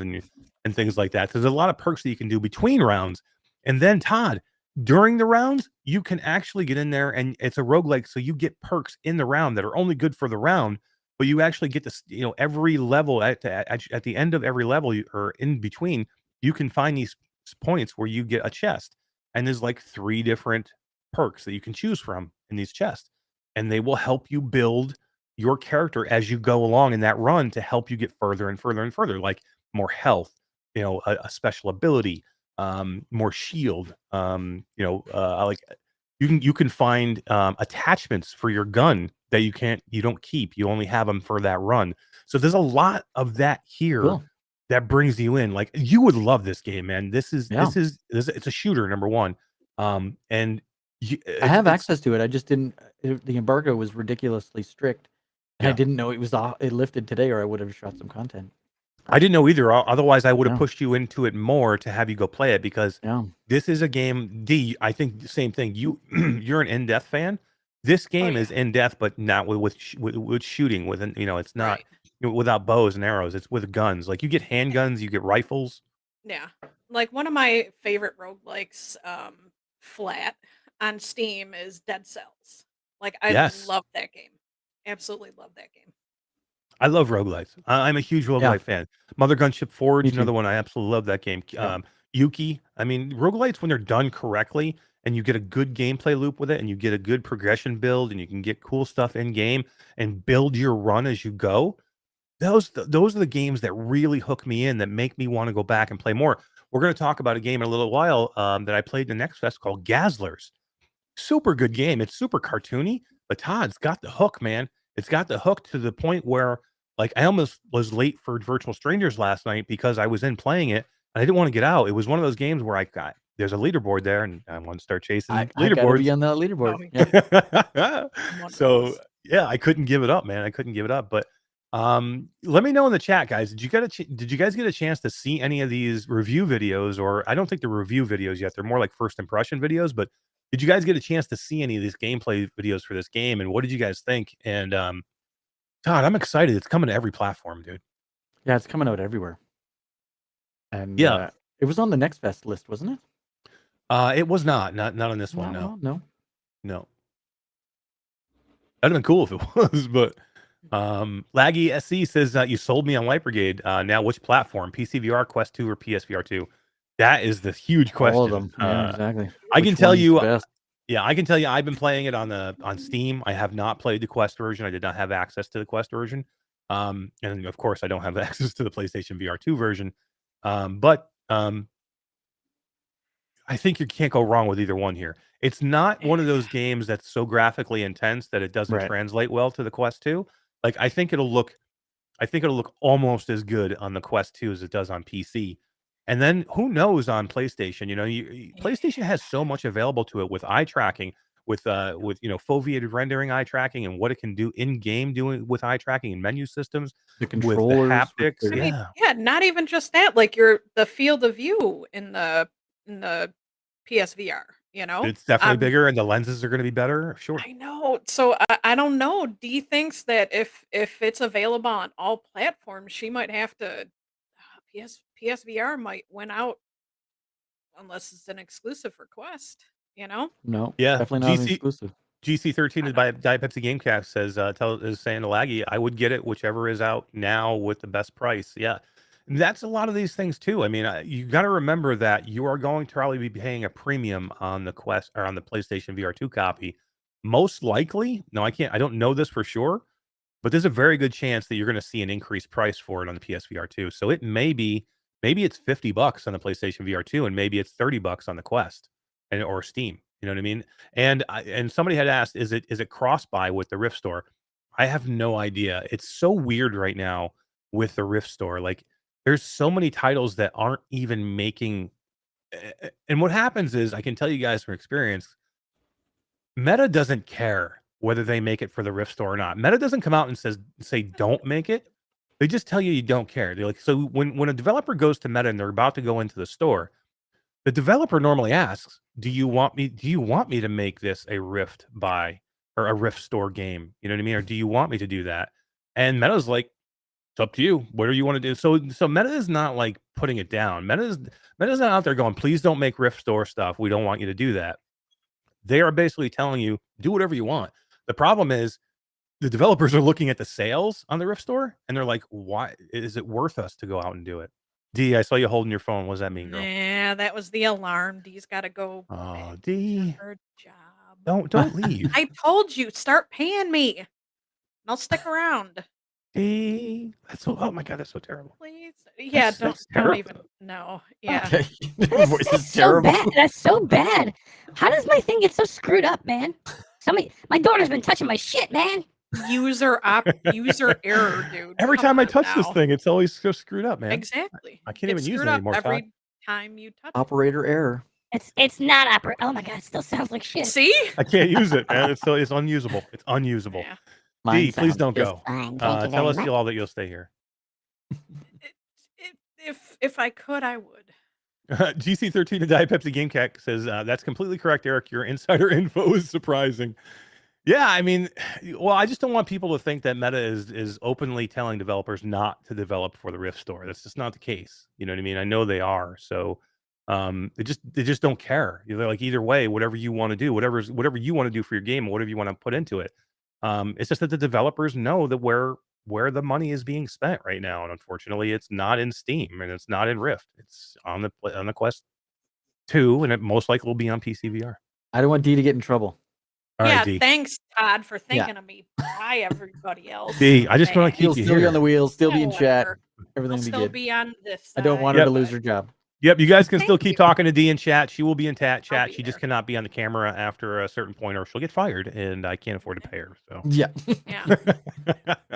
Speaker 1: and things like that. So there's a lot of perks that you can do between rounds. And then Todd, during the rounds, you can actually get in there and it's a roguelike. So you get perks in the round that are only good for the round, but you actually get to, every level at the end of every level or in between, you can find these points where you get a chest. And there's like 3 different perks that you can choose from in these chests. And they will help you build your character as you go along in that run to help you get further and further and further, like more health, a special ability, more shield, like you can find attachments for your gun that you don't keep. You only have them for that run. So there's a lot of that here.
Speaker 2: Cool.
Speaker 1: That brings you in. Like you would love this game, man. This is
Speaker 2: Yeah.
Speaker 1: it's a shooter, number one. And
Speaker 2: I have access to it. I just didn't. The embargo was ridiculously strict, and I
Speaker 1: Yeah.
Speaker 2: didn't know it lifted today, or I would have shot some content.
Speaker 1: I didn't know either. Otherwise, I would have
Speaker 2: Yeah.
Speaker 1: pushed you into it more to have you go play it because
Speaker 2: Yeah.
Speaker 1: this is a game. I think the same thing. You're an in death fan. This game
Speaker 3: yeah.
Speaker 1: is in death, but not with shooting. It's not
Speaker 3: Right.
Speaker 1: without bows and arrows. It's with guns. Like you get handguns, you get rifles.
Speaker 3: Yeah. Like one of my favorite roguelikes, flat on Steam is Dead Cells. Like I
Speaker 1: Yes.
Speaker 3: love that game. Absolutely love that game.
Speaker 1: I love roguelites. I'm a huge roguelite
Speaker 2: Yeah.
Speaker 1: fan. Mother Gunship Forge,
Speaker 2: Me too.
Speaker 1: another one. I absolutely love that game.
Speaker 2: Yeah.
Speaker 1: Yuki. I mean, roguelites, when they're done correctly and you get a good gameplay loop with it and you get a good progression build and you can get cool stuff in game and build your run as you go. Those are the games that really hook me in, that make me want to go back and play more. We're going to talk about a game in a little while that I played in the Next Fest called Gazzlers. Super good game. It's super cartoony, but Todd's got the hook, man. It's got the hook to the point where, like, I almost was late for Virtual Strangers last night because I was in playing it and I didn't want to get out. It was one of those games where there's a leaderboard there and I want to start chasing
Speaker 2: I gotta be
Speaker 1: leaderboards.
Speaker 2: on that leaderboard.
Speaker 3: Oh,
Speaker 2: Yeah.
Speaker 3: I'm one of
Speaker 1: So
Speaker 3: those.
Speaker 1: yeah, I couldn't give it up, man. I couldn't give it up. But let me know in the chat, guys. Did you guys get a chance to see any of these review videos? Or I don't think they're review videos yet. They're more like first impression videos. But did you guys get a chance to see any of these gameplay videos for this game? And what did you guys think? And Todd, I'm excited. It's coming to every platform, dude.
Speaker 2: Yeah, it's coming out everywhere. And
Speaker 1: Yeah.
Speaker 2: it was on the Next Fest list, wasn't it?
Speaker 1: It was not on this one.
Speaker 2: No.
Speaker 1: That'd have been cool if it was, but Laggy SC says you sold me on Light Brigade. Now which platform? PCVR, Quest 2, or PSVR2? That is the huge question.
Speaker 2: All of them. Yeah, exactly.
Speaker 1: I can tell you.
Speaker 2: Best?
Speaker 1: Yeah, I can tell you. I've been playing it on Steam. I have not played the Quest version. I did not have access to the Quest version. And of course, I don't have access to the PlayStation VR2 version. But I think you can't go wrong with either one here. It's not one of those games that's so graphically intense that it doesn't
Speaker 2: Right.
Speaker 1: translate well to the Quest 2. Like I think it'll look almost as good on the Quest 2 as it does on PC. And then who knows on PlayStation? PlayStation has so much available to it with eye tracking, with foveated rendering eye tracking, and what it can do in game doing with eye tracking and menu systems,
Speaker 2: The
Speaker 1: with
Speaker 2: controllers,
Speaker 1: the haptics.
Speaker 2: with
Speaker 3: I
Speaker 2: their-
Speaker 3: mean,
Speaker 1: Yeah,
Speaker 3: yeah, not even just that. Like the field of view in the PSVR.
Speaker 1: it's definitely bigger, and the lenses are going to be better. Sure.
Speaker 3: I know. So I don't know. Dee thinks that if it's available on all platforms, she might have to. PSVR might win out unless it's an exclusive for Quest. You know?
Speaker 2: No,
Speaker 1: Yeah,
Speaker 2: definitely not an exclusive.
Speaker 1: GC13
Speaker 3: I
Speaker 1: is
Speaker 3: know.
Speaker 1: Diet Pepsi Gamecast says is saying to Laggy, I would get it whichever is out now with the best price. Yeah, that's a lot of these things too. I mean, you got to remember that you are going to probably be paying a premium on the Quest or on the PlayStation VR2 copy. Most likely, no, I don't know this for sure, but there's a very good chance that you're going to see an increased price for it on the PSVR2. So it maybe it's $50 on the PlayStation VR2 and maybe it's $30 on the Quest and or Steam. You know what I mean? And somebody had asked, is it cross buy with the Rift Store? I have no idea. It's so weird right now with the Rift Store. Like there's so many titles that aren't even making. And what happens is, I can tell you guys from experience, Meta doesn't care whether they make it for the Rift Store or not. Meta doesn't come out and say don't make it. They just tell you don't care. They're like, so when a developer goes to Meta and they're about to go into the store, the developer normally asks, do you want me to make this a Rift buy or a Rift Store game? You know what I mean? Or do you want me to do that? And Meta's like, it's up to you. What do you want to do? So Meta is not like putting it down. Meta's not out there going, please don't make Rift Store stuff. We don't want you to do that. They are basically telling you, do whatever you want. The problem is the developers are looking at the sales on the Rift Store and they're like, why is it worth us to go out and do it? D, I saw you holding your phone. What does that mean, girl?
Speaker 3: Yeah, that was the alarm. Dee's got to go
Speaker 1: Oh,
Speaker 3: back
Speaker 1: D,
Speaker 3: to her job.
Speaker 1: don't leave.
Speaker 3: I told you, start paying me. And I'll stick around.
Speaker 1: D, oh my God, that's so terrible.
Speaker 3: Please. Yeah,
Speaker 1: That's
Speaker 3: don't even.
Speaker 1: terrible.
Speaker 3: No. Yeah.
Speaker 2: Okay. Your voice is
Speaker 5: That's so
Speaker 2: terrible.
Speaker 5: bad. That's so bad. How does my thing get so screwed up, man? My daughter's been touching my shit, man.
Speaker 3: User error, dude.
Speaker 1: Every
Speaker 3: Come
Speaker 1: time I
Speaker 3: on
Speaker 1: touch this
Speaker 3: now.
Speaker 1: thing, it's always so screwed up, man.
Speaker 3: Exactly.
Speaker 1: I can't even
Speaker 3: It's
Speaker 1: use it
Speaker 3: screwed up
Speaker 1: anymore, Todd.
Speaker 3: every time you touch it.
Speaker 2: Operator error.
Speaker 5: It's not opera. Oh my god, it still sounds like shit.
Speaker 3: See?
Speaker 1: I can't use it, man. It's unusable. It's unusable.
Speaker 3: Yeah.
Speaker 2: Mine
Speaker 1: D, please
Speaker 2: sounds
Speaker 1: don't
Speaker 2: just
Speaker 1: go.
Speaker 5: Fine, thank you
Speaker 1: Tell
Speaker 5: very
Speaker 1: us
Speaker 5: much.
Speaker 1: all that you'll stay here.
Speaker 3: If I could, I would.
Speaker 1: GC13 to Diet Pepsi Gamecat says, that's completely correct, Eric. Your insider info is surprising. Yeah, I mean, well, I just don't want people to think that Meta is openly telling developers not to develop for the Rift Store. That's just not the case. You know what I mean? I know they are. So they just don't care. They're like, either way, whatever you want to do, whatever you want to do for your game, or whatever you want to put into it. It's just that the developers know that where the money is being spent right now, and unfortunately, it's not in Steam and it's not in Rift. It's on the Quest 2, and it most likely will be on PCVR.
Speaker 2: I don't want D to get in trouble.
Speaker 1: All
Speaker 3: Yeah,
Speaker 1: right, D.
Speaker 3: thanks, Todd, for thinking of me. Bye, everybody else.
Speaker 1: D, I just want to
Speaker 2: He'll
Speaker 1: keep you
Speaker 2: still be
Speaker 1: here.
Speaker 2: on the wheel, still be in chat.
Speaker 3: Whatever.
Speaker 2: Everything
Speaker 3: I'll
Speaker 2: will be
Speaker 3: still
Speaker 2: good.
Speaker 3: be on this side.
Speaker 2: I don't want her
Speaker 1: Yep.
Speaker 2: to lose her job.
Speaker 1: Yep, you guys can still
Speaker 3: Thank
Speaker 1: keep
Speaker 3: you.
Speaker 1: talking to D in chat. She will be in chat.
Speaker 3: I'll be
Speaker 1: She just
Speaker 3: there.
Speaker 1: cannot be on the camera after a certain point, or she'll get fired, and I can't afford to pay her. So
Speaker 2: Yeah.
Speaker 3: Yeah,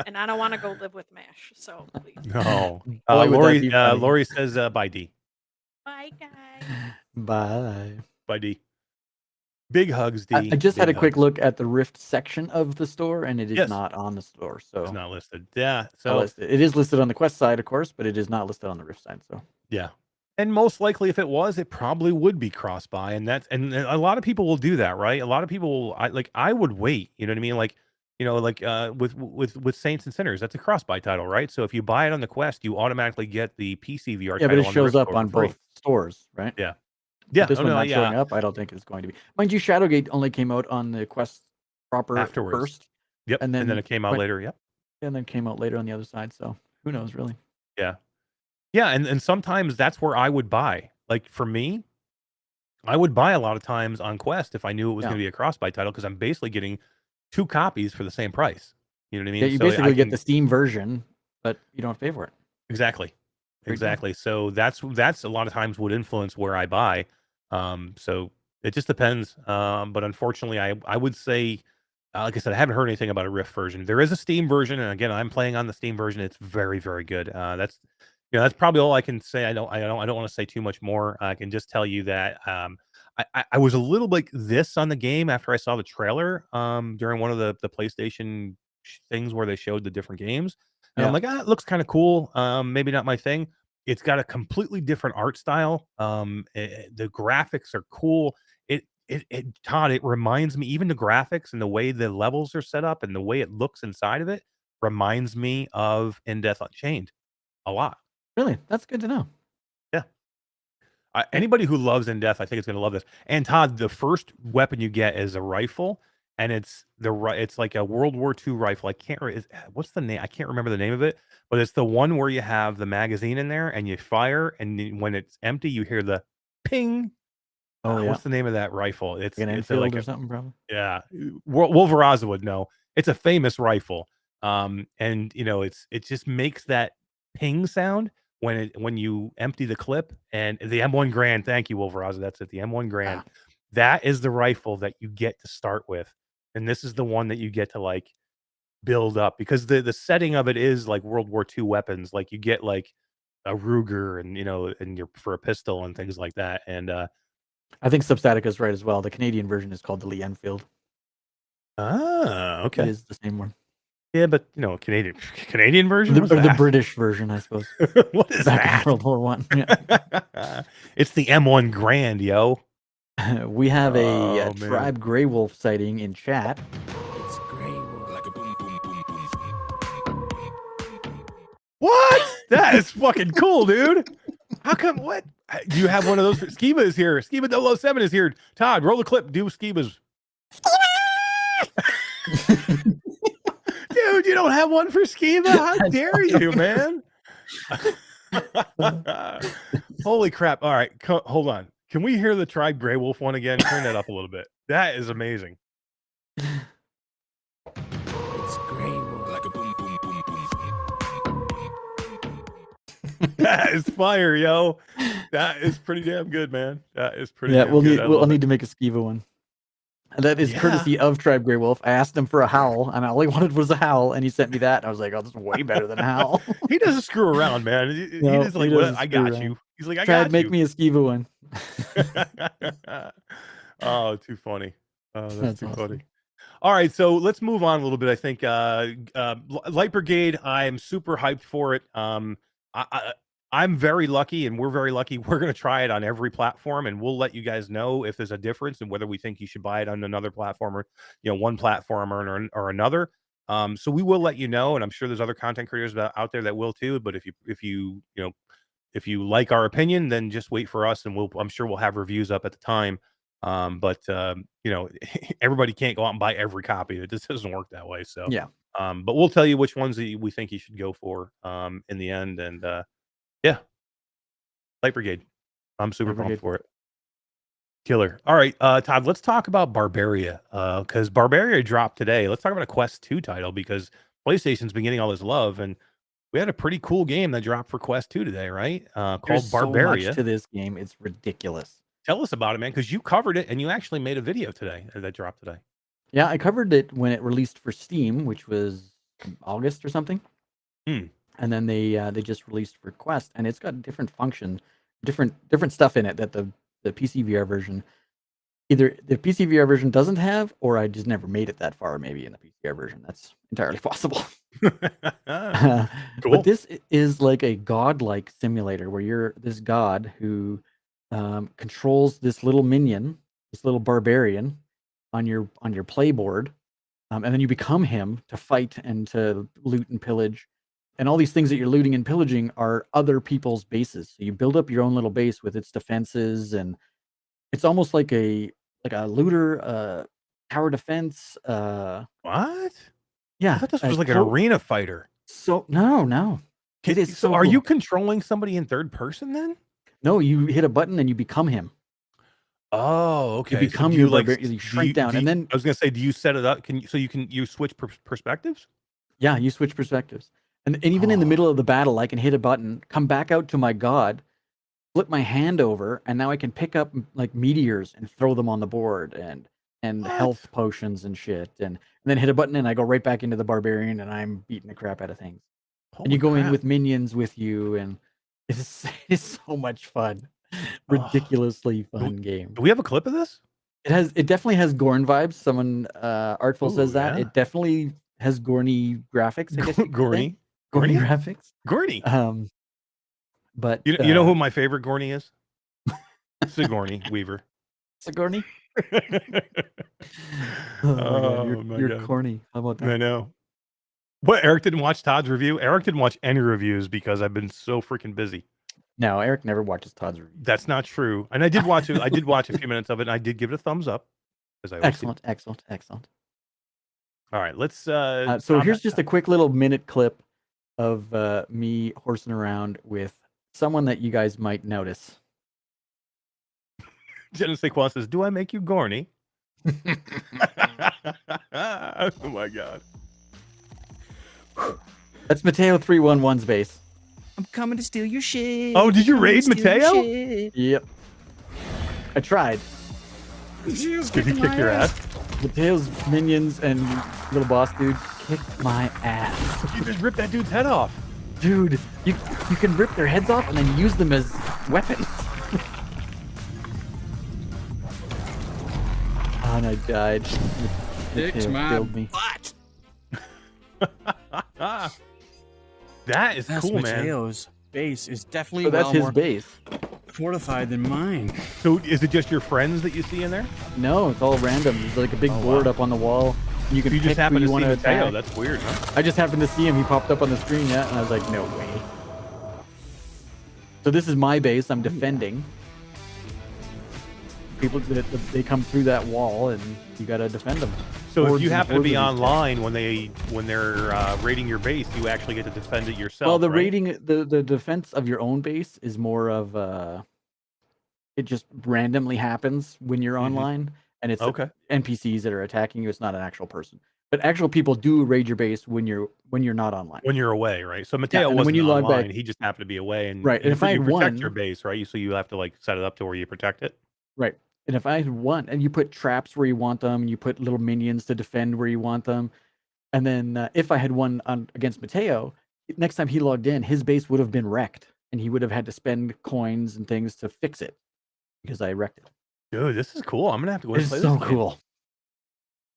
Speaker 3: and I don't want to go live with Mash, so please.
Speaker 1: no.
Speaker 2: Boy, would that be funny.
Speaker 1: Lori says, "Bye, D.
Speaker 3: Bye, guys.
Speaker 2: Bye.
Speaker 1: Bye, D. Big hugs, D."
Speaker 2: I just had a
Speaker 1: Big
Speaker 2: quick
Speaker 1: hugs.
Speaker 2: look at the Rift section of the store, and it is
Speaker 1: Yes.
Speaker 2: not on the store. So
Speaker 1: It's not listed. Yeah.
Speaker 2: not
Speaker 1: So
Speaker 2: listed. It is listed on the Quest side, of course, but it is not listed on the Rift side. So
Speaker 1: yeah. And most likely, if it was, it probably would be cross buy, and and a lot of people will do that, right? A lot of people, I would wait. You know what I mean? Like, with Saints and Sinners, that's a cross buy title, right? So if you buy it on the Quest, you automatically get the PCVR
Speaker 2: yeah,
Speaker 1: title.
Speaker 2: but it
Speaker 1: on the
Speaker 2: shows
Speaker 1: Rift
Speaker 2: up
Speaker 1: Store
Speaker 2: on
Speaker 1: for free.
Speaker 2: both stores, right?
Speaker 1: Yeah.
Speaker 2: But
Speaker 1: Yeah.
Speaker 2: this
Speaker 1: Oh,
Speaker 2: one
Speaker 1: no,
Speaker 2: not showing
Speaker 1: yeah.
Speaker 2: up, I don't think it's going to be. Mind you, Shadowgate only came out on the Quest proper
Speaker 1: Afterwards.
Speaker 2: first,
Speaker 1: Yep.
Speaker 2: and
Speaker 1: And then
Speaker 2: then
Speaker 1: it came out
Speaker 2: went-
Speaker 1: later. Yep.
Speaker 2: and then came out later on the other side. So who knows, really?
Speaker 1: Yeah. Yeah. And sometimes that's where I would buy. Like for me, I would buy a lot of times on Quest if I knew it was
Speaker 2: Yeah.
Speaker 1: going to be a cross buy title, because I'm basically getting 2 copies for the same price. You know what I mean?
Speaker 2: Yeah, you
Speaker 1: So I
Speaker 2: basically get
Speaker 1: can-
Speaker 2: the Steam version, but you don't have to pay for it.
Speaker 1: Exactly.
Speaker 2: Very good.
Speaker 1: Exactly. So that's a lot of times would influence where I buy. So it just depends. But unfortunately, I would say, like I said, I haven't heard anything about a Rift version. There is a Steam version, and again, I'm playing on the Steam version. It's very, very good. That's probably all I can say. I don't want to say too much more. I can just tell you that I was a little like this on the game after I saw the trailer during one of the PlayStation things where they showed the different games. And I'm
Speaker 2: Yeah.
Speaker 1: like, it looks kind of cool. Maybe not my thing. It's got a completely different art style. The graphics are cool. Todd, it reminds me, even the graphics and the way the levels are set up and the way it looks inside of it reminds me of In Death Unchained a lot.
Speaker 2: Really, that's good to know.
Speaker 1: Anybody who loves In Death, I think it's going to love this. And Todd, the first weapon you get is a rifle, and it's like a World War II rifle. I can't what's the name? I can't remember the name of it, but it's the one where you have the magazine in there and you fire, and when it's empty, you hear the ping.
Speaker 2: Oh yeah.
Speaker 1: What's the name of that rifle? It's
Speaker 2: An Enfield or something, probably.
Speaker 1: Yeah, Wolveraza would know. It's a famous rifle, and it just makes that ping sound when you empty the clip. And the M1 Grand, thank you, Wolveraza. That's it. The M1 Grand. That is the rifle that you get to start with, and this is the one that you get to like build up, because the setting of it is like World War II weapons. Like you get like a Ruger, and you're for a pistol and things like that. And
Speaker 2: I think Substatica is right as well. The Canadian version is called the Lee Enfield.
Speaker 1: okay,
Speaker 2: It is the same one.
Speaker 1: Yeah, but Canadian version,
Speaker 2: or the British version, I suppose.
Speaker 1: What is
Speaker 2: Back
Speaker 1: that?
Speaker 2: in World War One. Yeah.
Speaker 1: It's the M1 Grand, yo.
Speaker 2: We have a
Speaker 1: Oh, man.
Speaker 2: Tribe Grey Wolf sighting in chat.
Speaker 5: It's Grey Wolf.
Speaker 4: Like a boom, boom, boom, boom, boom.
Speaker 1: What? That is fucking cool, dude. How come? What? Do you have one of those? Skiba is here. Skiba 007 is here. Todd, roll the clip. Do Skiba's. Dude, you don't have one for Skiba? How dare you, man? Holy crap. All right, hold on. Can we hear the Tribe Grey Wolf one again? Turn that up a little bit. That is amazing.
Speaker 5: It's Grey Wolf.
Speaker 4: Like a boom, boom, boom, boom.
Speaker 1: That is fire, yo. That is pretty damn good, man. That is pretty
Speaker 2: Yeah,
Speaker 1: damn
Speaker 2: we'll
Speaker 1: good.
Speaker 2: I'll need to make a Skiva one. And that is courtesy of Tribe Grey Wolf. I asked him for a howl, and all he wanted was a howl, and he sent me that. And I was like, "Oh, this is way better than a howl."
Speaker 1: He doesn't screw around, man. He just like,
Speaker 2: doesn't
Speaker 1: I got
Speaker 2: screw
Speaker 1: you. He's like, I
Speaker 2: Tried
Speaker 1: got
Speaker 2: make
Speaker 1: you.
Speaker 2: me a Skiva one.
Speaker 1: Oh, too funny. Oh, that's too
Speaker 2: awesome.
Speaker 1: funny. All right, so let's move on a little bit. I think Light Brigade, I am super hyped for it. I'm very lucky, and we're very lucky. We're going to try it on every platform, and we'll let you guys know if there's a difference and whether we think you should buy it on another platform or, one platform or another. So we will let you know, and I'm sure there's other content creators out there that will too. But if you like our opinion, then just wait for us, and I'm sure we'll have reviews up at the time. But everybody can't go out and buy every copy. It just doesn't work that way. So
Speaker 2: Yeah.
Speaker 1: but we'll tell you which ones that we think you should go for in the end. And yeah, Light Brigade. I'm super pumped for it. Killer. All right, Todd, let's talk about Barbaria, because Barbaria dropped today. Let's talk about a Quest 2 title, because PlayStation's been getting all this love, and we had a pretty cool game that dropped for Quest 2 today, right? Called
Speaker 2: There's
Speaker 1: Barbaria.
Speaker 2: so much to this game. It's ridiculous.
Speaker 1: Tell us about it, man, because you covered it, and you actually made a video today that dropped today.
Speaker 2: Yeah, I covered it when it released for Steam, which was August or something. And then they just released for Quest, and it's got different function, different stuff in it that the PCVR version, either the PCVR version doesn't have, or I just never made it that far, maybe in the PCVR version. That's entirely possible.
Speaker 1: Cool.
Speaker 2: But this is like a godlike simulator where you're this god who controls this little minion, this little barbarian on your playboard, and then you become him to fight and to loot and pillage. And all these things that you're looting and pillaging are other people's bases. So you build up your own little base with its defenses, and it's almost like a looter tower defense.
Speaker 1: What?
Speaker 2: Yeah,
Speaker 1: I thought this was like an arena fighter.
Speaker 2: So no. It is
Speaker 1: So
Speaker 2: so
Speaker 1: are
Speaker 2: cool.
Speaker 1: you controlling somebody in third person then?
Speaker 2: No, you hit a button and you become him.
Speaker 1: Oh, okay.
Speaker 2: You become your barbarian. You shrink down, and then
Speaker 1: I was gonna say, do you set it up? You switch perspectives?
Speaker 2: Yeah, you switch perspectives. And even in the middle of the battle, I can hit a button, come back out to my god, flip my hand over, and now I can pick up like meteors and throw them on the board, and health potions and shit, and then hit a button and I go right back into the barbarian, and I'm beating the crap out of things. And you go in with minions with you, and it's so much fun. Ridiculously fun game.
Speaker 1: Do we have a clip of this?
Speaker 2: It definitely has Gorn vibes. Someone Artful says that.
Speaker 1: Yeah.
Speaker 2: It definitely has Gorny graphics, I guess you could say.
Speaker 1: Gorny
Speaker 2: graphics.
Speaker 1: Gorny.
Speaker 2: But
Speaker 1: you know who my favorite Gorny is? Sigourney Weaver.
Speaker 2: Sigourney?
Speaker 1: Oh my
Speaker 2: you're
Speaker 1: God.
Speaker 2: corny. How about that?
Speaker 1: I know. What, Eric didn't watch Todd's review? Eric didn't watch any reviews because I've been so freaking busy.
Speaker 2: No, Eric never watches Todd's review.
Speaker 1: That's not true. And I did watch it. I did watch a few minutes of it, and I did give it a thumbs up. As I always do.
Speaker 2: Excellent.
Speaker 1: All right, let's.
Speaker 2: So
Speaker 1: Tom,
Speaker 2: here's just a quick little minute clip of me horsing around with someone that you guys might notice.
Speaker 1: Genesis Sequan says, "Do I make you gorny?" Oh my god.
Speaker 2: That's Mateo 311's base.
Speaker 4: I'm coming to steal your shit.
Speaker 1: Oh, did you raid
Speaker 4: Coming to steal your
Speaker 1: Mateo?
Speaker 4: shit.
Speaker 2: Yep. I tried.
Speaker 1: Did he kick your ass?
Speaker 2: Mateo's minions and little boss dude kicked my ass.
Speaker 1: You just ripped that dude's head off.
Speaker 2: Dude, you can rip their heads off and then use them as weapons. Oh, and I died.
Speaker 4: Fix
Speaker 2: Mateo
Speaker 4: my
Speaker 2: killed me.
Speaker 4: butt.
Speaker 1: That is
Speaker 4: That's
Speaker 1: cool, man.
Speaker 4: Mateo's base is definitely
Speaker 2: So that's
Speaker 4: well
Speaker 2: his
Speaker 4: more
Speaker 2: base.
Speaker 4: fortified than mine.
Speaker 1: So is it just your friends that you see in there?
Speaker 2: No, it's all random. There's like a big board up on the wall. And you can
Speaker 1: You
Speaker 2: pick
Speaker 1: just happen
Speaker 2: who
Speaker 1: to
Speaker 2: you
Speaker 1: see
Speaker 2: want to
Speaker 1: Mateo.
Speaker 2: attack.
Speaker 1: That's weird, huh?
Speaker 2: I just happened to see him. He popped up on the screen, yeah, and I was like, no way. So this is my base. I'm defending. People, they come through that wall, and you gotta defend them.
Speaker 1: So if
Speaker 2: Hordes
Speaker 1: you
Speaker 2: and
Speaker 1: happen to be
Speaker 2: hordes of these
Speaker 1: online when they're raiding your base, you actually get to defend it yourself.
Speaker 2: Well, the
Speaker 1: right?
Speaker 2: raiding, the defense of your own base is more of it just randomly happens when you're online, and it's
Speaker 1: Okay.
Speaker 2: NPCs that are attacking you. It's not an actual person, but actual people do raid your base when you're not online.
Speaker 1: When you're away, right? So Mateo
Speaker 2: and then
Speaker 1: wasn't
Speaker 2: when you log
Speaker 1: online.
Speaker 2: back-
Speaker 1: He just happened to be away, and
Speaker 2: Right, and if I
Speaker 1: you
Speaker 2: had
Speaker 1: protect
Speaker 2: won-
Speaker 1: your base, right? So you have to like set it up to where you protect it.
Speaker 2: Right. And if I want, and you put traps where you want them, you put little minions to defend where you want them, and then if I had won against Mateo, next time he logged in, his base would have been wrecked, and he would have had to spend coins and things to fix it because I wrecked it.
Speaker 1: Dude, this is cool. I'm gonna have to go and
Speaker 2: It's
Speaker 1: play
Speaker 2: so
Speaker 1: this game.
Speaker 2: cool.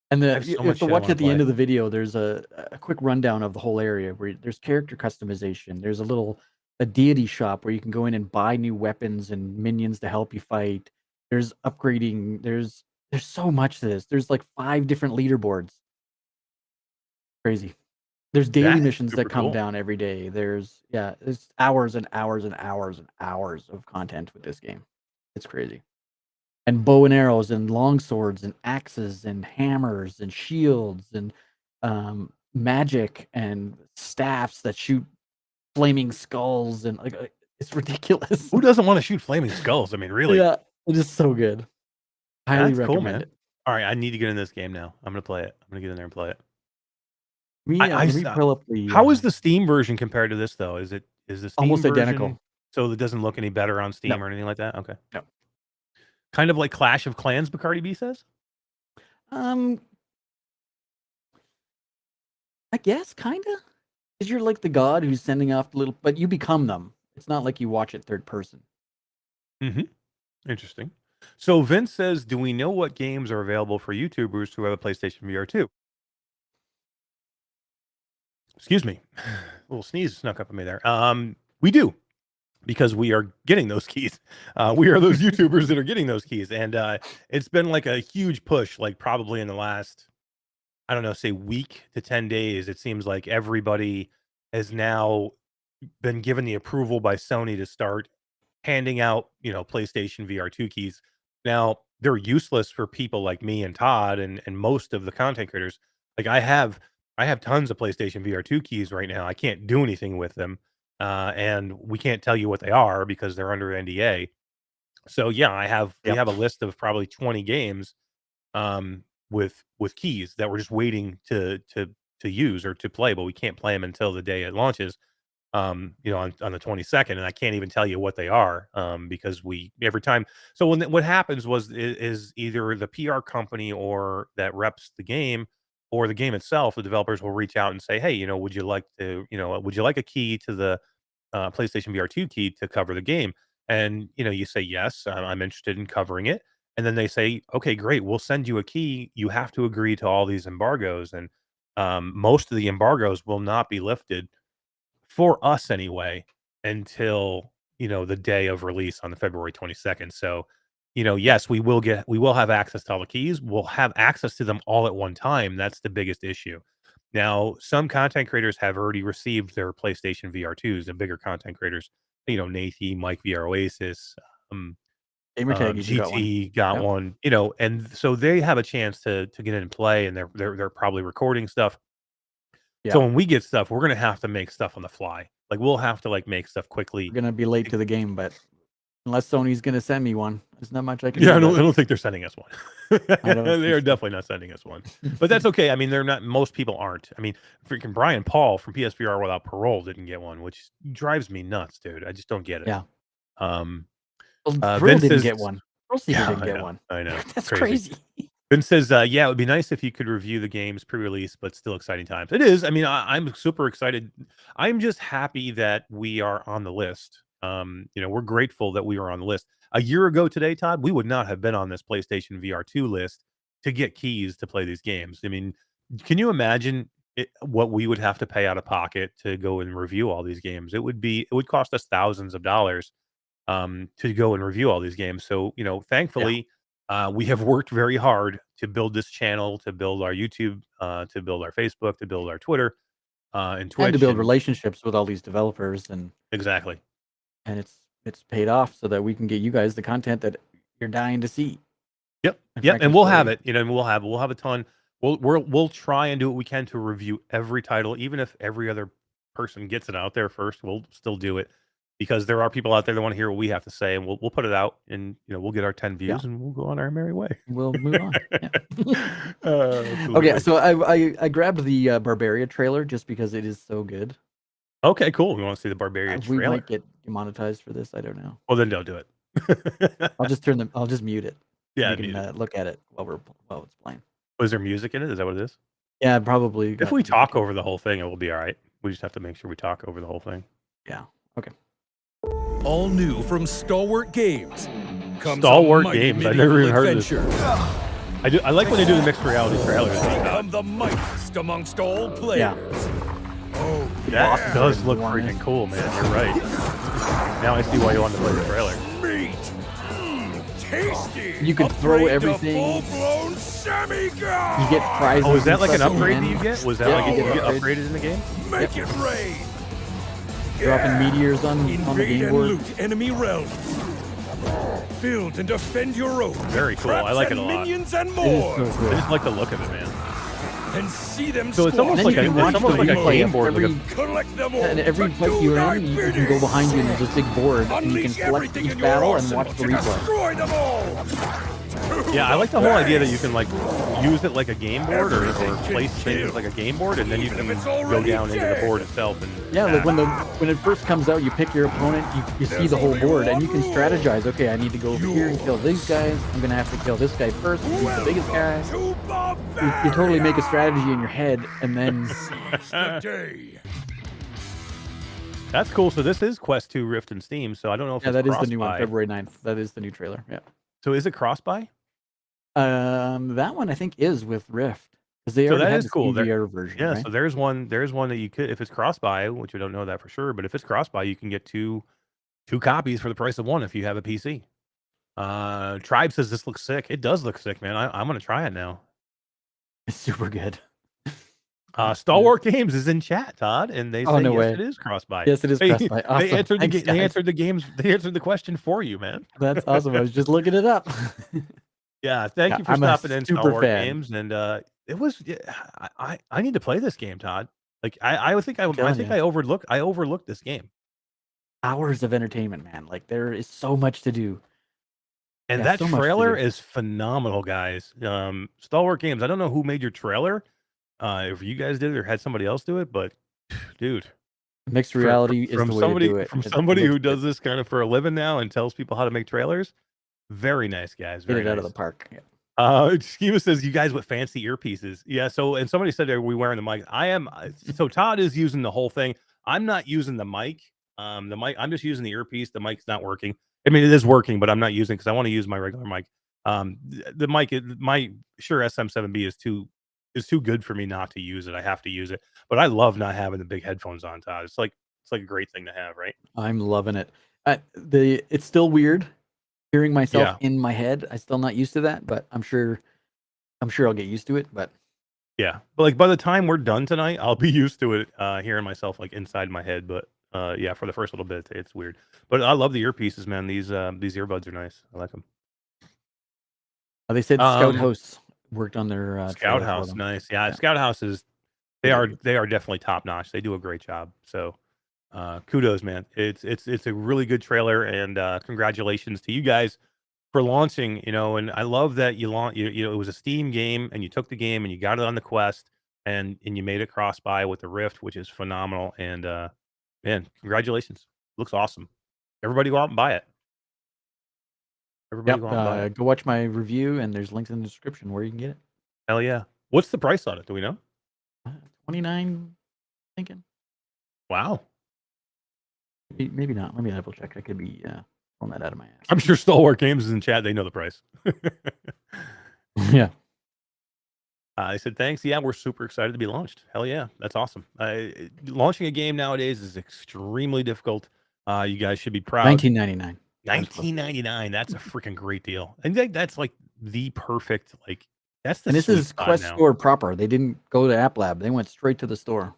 Speaker 2: And
Speaker 1: I
Speaker 2: the
Speaker 1: have so
Speaker 2: you
Speaker 1: much
Speaker 2: have to
Speaker 1: shit I
Speaker 2: watch
Speaker 1: wanna
Speaker 2: at the end
Speaker 1: play.
Speaker 2: of the video. There's a quick rundown of the whole area where there's character customization. There's a deity shop where you can go in and buy new weapons and minions to help you fight. There's upgrading. There's so much to this. There's like 5 different leaderboards. Crazy. There's daily
Speaker 1: That is
Speaker 2: missions that
Speaker 1: super
Speaker 2: come
Speaker 1: cool.
Speaker 2: down every day. There's hours and hours and hours and hours of content with this game. It's crazy. And bow and arrows and long swords and axes and hammers and shields and magic and staffs that shoot flaming skulls and like it's ridiculous.
Speaker 1: Who doesn't want to shoot flaming skulls? I mean, really?
Speaker 2: Yeah, it is so good. Highly
Speaker 1: That's cool,
Speaker 2: recommend
Speaker 1: man.
Speaker 2: it.
Speaker 1: All right, I need to get in this game now. I'm gonna play it. I'm gonna get in there and play it.
Speaker 2: Let me pull up the.
Speaker 1: How is the Steam version compared to this though? Is the Steam
Speaker 2: almost
Speaker 1: version,
Speaker 2: identical?
Speaker 1: so it doesn't look any better on Steam
Speaker 2: No.
Speaker 1: or anything like that? Okay.
Speaker 2: No.
Speaker 1: Kind of like Clash of Clans, Bacardi B says.
Speaker 2: I guess kinda. Because you're like the god who's sending off the little, but you become them. It's not like you watch it third person.
Speaker 1: Interesting. So Vince says, "Do we know what games are available for YouTubers who have a PlayStation VR2?" Excuse me, a little sneeze snuck up on me there. We do, because we are getting those keys. We are those YouTubers that are getting those keys, and it's been like a huge push. Like probably in the last, I don't know, say week to 10 days, it seems like everybody has now been given the approval by Sony to start handing out, PlayStation VR2 keys. Now, they're useless for people like me and Todd and most of the content creators. Like I have tons of PlayStation VR2 keys right now. I can't do anything with them. And we can't tell you what they are because they're under NDA. So yeah, we have a list of probably 20 games with keys that we're just waiting to use or to play, but we can't play them until the day it launches. On the 22nd, and I can't even tell you what they are because every time. So what happens is either the PR company or that reps the game or the game itself, the developers will reach out and say, hey, would you like a key to the PlayStation VR2 key to cover the game? And you say yes, I'm interested in covering it. And then they say, okay, great, we'll send you a key. You have to agree to all these embargoes, and most of the embargoes will not be lifted for us anyway until the day of release on the February 22nd. So yes, we will have access to all the keys. We'll have access to them all at one time. That's the biggest issue. Now, some content creators have already received their PlayStation VR2s, the bigger content creators, Nate, Mike VR Oasis, um,
Speaker 2: Gamertag even got one.
Speaker 1: GT got
Speaker 2: Yep.
Speaker 1: one, and so they have a chance to get in and play, and they're probably recording stuff. So
Speaker 2: Yeah.
Speaker 1: when we get stuff, we're gonna have to make stuff on the fly. Like we'll have to like make stuff quickly.
Speaker 2: We're gonna be late to the game, but unless Sony's gonna send me one, there's not much I can
Speaker 1: Yeah,
Speaker 2: do.
Speaker 1: I
Speaker 2: about it.
Speaker 1: don't think they're sending us one.
Speaker 2: I don't
Speaker 1: They
Speaker 2: think
Speaker 1: are
Speaker 2: so.
Speaker 1: definitely not sending us one. But that's okay. I mean, they're not. Most people aren't. I mean, freaking Brian Paul from PSVR Without Parole didn't get one, which drives me nuts, dude. I just don't get it.
Speaker 2: Yeah.
Speaker 1: Um,
Speaker 2: Well, Thrill
Speaker 1: Vince
Speaker 2: didn't
Speaker 1: says,
Speaker 2: get one. Thrill Seeker
Speaker 1: yeah,
Speaker 2: didn't
Speaker 1: I
Speaker 2: get
Speaker 1: know,
Speaker 2: one.
Speaker 1: I know.
Speaker 2: That's
Speaker 1: Crazy.
Speaker 2: crazy.
Speaker 1: Vince says, yeah, it would be nice if you could review the games pre-release, but still exciting times. It is. I mean, I'm super excited. I'm just happy that we are on the list. We're grateful that we are on the list. A year ago today, Todd, we would not have been on this PlayStation VR2 list to get keys to play these games. I mean, can you imagine what we would have to pay out of pocket to go and review all these games? It would cost us thousands of dollars to go and review all these games. So, thankfully, we have worked very hard to build this channel, to build our YouTube, to build our Facebook, to build our Twitter, and Twitch.
Speaker 2: And to build relationships with all these developers, and
Speaker 1: Exactly.
Speaker 2: it's paid off so that we can get you guys the content that you're dying to see.
Speaker 1: Yep.
Speaker 2: And
Speaker 1: Yep.
Speaker 2: frankly,
Speaker 1: And we'll
Speaker 2: for
Speaker 1: have
Speaker 2: you.
Speaker 1: it. We'll have a ton. We'll try and do what we can to review every title, even if every other person gets it out there first. We'll still do it because there are people out there that want to hear what we have to say, and we'll put it out, and we'll get our 10 views,
Speaker 2: Yeah.
Speaker 1: and we'll go on our merry way.
Speaker 2: We'll move on. Yeah. Okay,
Speaker 1: Absolutely.
Speaker 2: so I grabbed the Barbaria trailer just because it is so good.
Speaker 1: Okay, cool. We want to see the Barbaria
Speaker 2: We
Speaker 1: trailer.
Speaker 2: might get demonetized for this. I don't know.
Speaker 1: Well, then don't do it.
Speaker 2: I'll just mute it.
Speaker 1: Yeah,
Speaker 2: You
Speaker 1: mute it.
Speaker 2: can look at it while it's playing.
Speaker 1: Was there music in it? Is that what it is?
Speaker 2: Yeah, probably.
Speaker 1: If
Speaker 2: got
Speaker 1: we
Speaker 2: music
Speaker 1: talk
Speaker 2: in it.
Speaker 1: over the whole thing, it will be all right. We just have to make sure we talk over the whole thing.
Speaker 2: Yeah. Okay.
Speaker 4: All new from Stalwart Games. Comes
Speaker 1: Stalwart
Speaker 4: a mighty
Speaker 1: Games. I never even heard of this.
Speaker 4: adventure.
Speaker 1: I like when they do the mixed reality trailers.
Speaker 4: Become the mightiest amongst all players.
Speaker 2: Yeah.
Speaker 4: Oh,
Speaker 1: That
Speaker 4: yeah.
Speaker 1: does look
Speaker 2: Warren.
Speaker 1: freaking cool, man. You're right. Now I see why you wanted to play the trailer.
Speaker 4: Meat. Tasty.
Speaker 2: You can throw
Speaker 4: Upgrade to
Speaker 2: everything.
Speaker 4: full-blown semi-god.
Speaker 2: You get prizes.
Speaker 1: Oh, is that
Speaker 2: and
Speaker 1: like an
Speaker 2: stuff at the
Speaker 1: upgrade that
Speaker 2: end.
Speaker 1: you get? Was that
Speaker 2: Yeah,
Speaker 1: like
Speaker 2: you
Speaker 1: you
Speaker 2: get
Speaker 1: get
Speaker 2: an
Speaker 1: upgraded in the game?
Speaker 4: Make it rain.
Speaker 2: Dropping meteors on the
Speaker 4: Invade
Speaker 2: game
Speaker 4: and
Speaker 2: board.
Speaker 4: loot enemy realms. Build and defend your own.
Speaker 1: Very cool. I
Speaker 4: Traps
Speaker 1: like it
Speaker 4: and
Speaker 1: a lot.
Speaker 4: Minions and
Speaker 2: It is
Speaker 4: more.
Speaker 2: so
Speaker 1: I
Speaker 2: cool.
Speaker 1: just like the look of it, man.
Speaker 4: And see them
Speaker 1: So it's
Speaker 4: squash
Speaker 1: almost
Speaker 2: then
Speaker 1: like
Speaker 2: you
Speaker 1: a,
Speaker 2: can watch
Speaker 1: it's almost
Speaker 2: the
Speaker 1: like a
Speaker 2: replay
Speaker 1: game
Speaker 2: of
Speaker 1: board. Like
Speaker 2: every-
Speaker 1: a,
Speaker 4: Collect them all.
Speaker 2: And every
Speaker 4: to
Speaker 2: fight
Speaker 4: do
Speaker 2: you're
Speaker 4: thy
Speaker 2: in, you can
Speaker 4: bidding.
Speaker 2: go behind you and there's this big board, and you can
Speaker 4: Unleash
Speaker 2: select
Speaker 4: everything
Speaker 2: each
Speaker 4: in your
Speaker 2: battle and
Speaker 4: arsenal
Speaker 2: watch the
Speaker 4: to
Speaker 2: replay.
Speaker 4: destroy them all.
Speaker 1: yeah, I like the whole idea that you can like use it like a game board or
Speaker 4: Everything can
Speaker 1: place things
Speaker 4: kill.
Speaker 1: like a game board, and then you
Speaker 4: Even
Speaker 1: can
Speaker 4: if it's
Speaker 1: go
Speaker 4: already
Speaker 1: down into the
Speaker 4: dead.
Speaker 1: board itself. And
Speaker 2: Yeah, like when it first comes out, you pick your opponent, you see
Speaker 4: There's
Speaker 2: the whole
Speaker 4: only
Speaker 2: board, and
Speaker 4: one
Speaker 2: you can
Speaker 4: rule.
Speaker 2: strategize. Okay, I need to go over here and kill these guys. I'm gonna have to kill this guy first. He's the biggest guy.
Speaker 4: To
Speaker 2: You totally make a strategy in your head, and then
Speaker 4: the day.
Speaker 1: That's cool. So this is Quest 2 Rift and Steam. So I don't know if
Speaker 2: yeah,
Speaker 1: it's
Speaker 2: that is the new one,
Speaker 1: cross-buy.
Speaker 2: February 9th. That is the new trailer. Yeah.
Speaker 1: So is it cross-buy?
Speaker 2: That one I think is with Rift because they
Speaker 1: So
Speaker 2: already
Speaker 1: that
Speaker 2: have
Speaker 1: is
Speaker 2: the
Speaker 1: cool. There-
Speaker 2: VR version.
Speaker 1: Yeah.
Speaker 2: right?
Speaker 1: So there's one that you could, if it's cross-buy, which we don't know that for sure, but if it's cross-buy, you can get two copies for the price of one if you have a PC. Tribe says this looks sick. It does look sick, man. I'm gonna try it now.
Speaker 2: It's super good.
Speaker 1: Stalwart Games is in chat, Todd, and they say
Speaker 2: Oh, no
Speaker 1: yes,
Speaker 2: way.
Speaker 1: it is cross-buy.
Speaker 2: Yes, it is
Speaker 1: They-
Speaker 2: cross-buy. Awesome.
Speaker 1: They answered
Speaker 2: Thanks,
Speaker 1: they
Speaker 2: guys.
Speaker 1: answered the games. They answered the question for you, man.
Speaker 2: That's awesome. I was just looking it up.
Speaker 1: Yeah, thank
Speaker 2: Yeah,
Speaker 1: you for
Speaker 2: I'm a
Speaker 1: stopping in,
Speaker 2: super
Speaker 1: Stalwart
Speaker 2: fan.
Speaker 1: Games, and it was. Yeah, I need to play this game, Todd. Like I would think I
Speaker 2: telling
Speaker 1: think
Speaker 2: you.
Speaker 1: I overlooked this game,
Speaker 2: Hours of entertainment, man. Like there is so much to do.
Speaker 1: and
Speaker 2: Yeah,
Speaker 1: that
Speaker 2: so much to
Speaker 1: trailer
Speaker 2: do.
Speaker 1: is phenomenal, guys. Stalwart Games. I don't know who made your trailer. If you guys did it or had somebody else do it, but dude,
Speaker 2: Mixed reality is
Speaker 1: from
Speaker 2: the way
Speaker 1: somebody
Speaker 2: to do it.
Speaker 1: from
Speaker 2: It
Speaker 1: somebody who
Speaker 2: looks
Speaker 1: does
Speaker 2: good.
Speaker 1: this kind of for a living now and tells people how to make trailers. Very nice, guys.
Speaker 2: Hit
Speaker 1: Very
Speaker 2: it out of
Speaker 1: nice.
Speaker 2: the park. Yeah.
Speaker 1: Schema says you guys with fancy earpieces. Yeah. So, and somebody said, are we wearing the mic? I am. So Todd is using the whole thing. I'm not using the mic. The mic. I'm just using the earpiece. The mic's not working. I mean, it is working, but I'm not using because I want to use my regular mic. The mic, my Shure SM7B is too good for me not to use it. I have to use it. But I love not having the big headphones on, Todd. It's like a great thing to have, right?
Speaker 2: I'm loving it. It's still weird hearing myself
Speaker 1: Yeah.
Speaker 2: in my head. I'm still not used to that, but I'm sure I'll get used to it. But
Speaker 1: Yeah, but like by the time we're done tonight, I'll be used to it, hearing myself like inside my head. But yeah, for the first little bit, it's weird. But I love the earpieces, man. These earbuds are nice. I like them.
Speaker 2: They said Scout
Speaker 1: Um,
Speaker 2: House worked on their
Speaker 1: Scout
Speaker 2: trailer for
Speaker 1: House,
Speaker 2: them.
Speaker 1: nice. Yeah,
Speaker 2: Yeah.
Speaker 1: Scout House is they
Speaker 2: Very
Speaker 1: are
Speaker 2: good.
Speaker 1: they are definitely top notch. They do a great job. So kudos, man. It's a really good trailer, and congratulations to you guys for launching. And I love that you launch. It was a Steam game, and you took the game and you got it on the Quest, and you made it cross buy with the Rift, which is phenomenal. And man, congratulations. Looks awesome. Everybody go out and buy it. Everybody
Speaker 2: Yep.
Speaker 1: go out and buy it.
Speaker 2: Go watch my review, and there's links in the description where you can get it.
Speaker 1: Hell yeah. What's the price on it? Do we know?
Speaker 2: 29, thinking.
Speaker 1: Wow.
Speaker 2: Maybe not. Let me double check. I could be pulling that out of my ass.
Speaker 1: I'm sure Stalwart Games is in chat. They know the price.
Speaker 2: Yeah.
Speaker 1: I said, thanks. Yeah, we're super excited to be launched. Hell yeah. That's awesome. Launching a game nowadays is extremely difficult. You guys should be proud.
Speaker 2: $19.99.
Speaker 1: $19.99. That's a freaking great deal. I think that's like the perfect, like, that's the
Speaker 2: And this
Speaker 1: sweet
Speaker 2: is
Speaker 1: spot
Speaker 2: Quest
Speaker 1: now.
Speaker 2: Store proper. They didn't go to App Lab. They went straight to the store.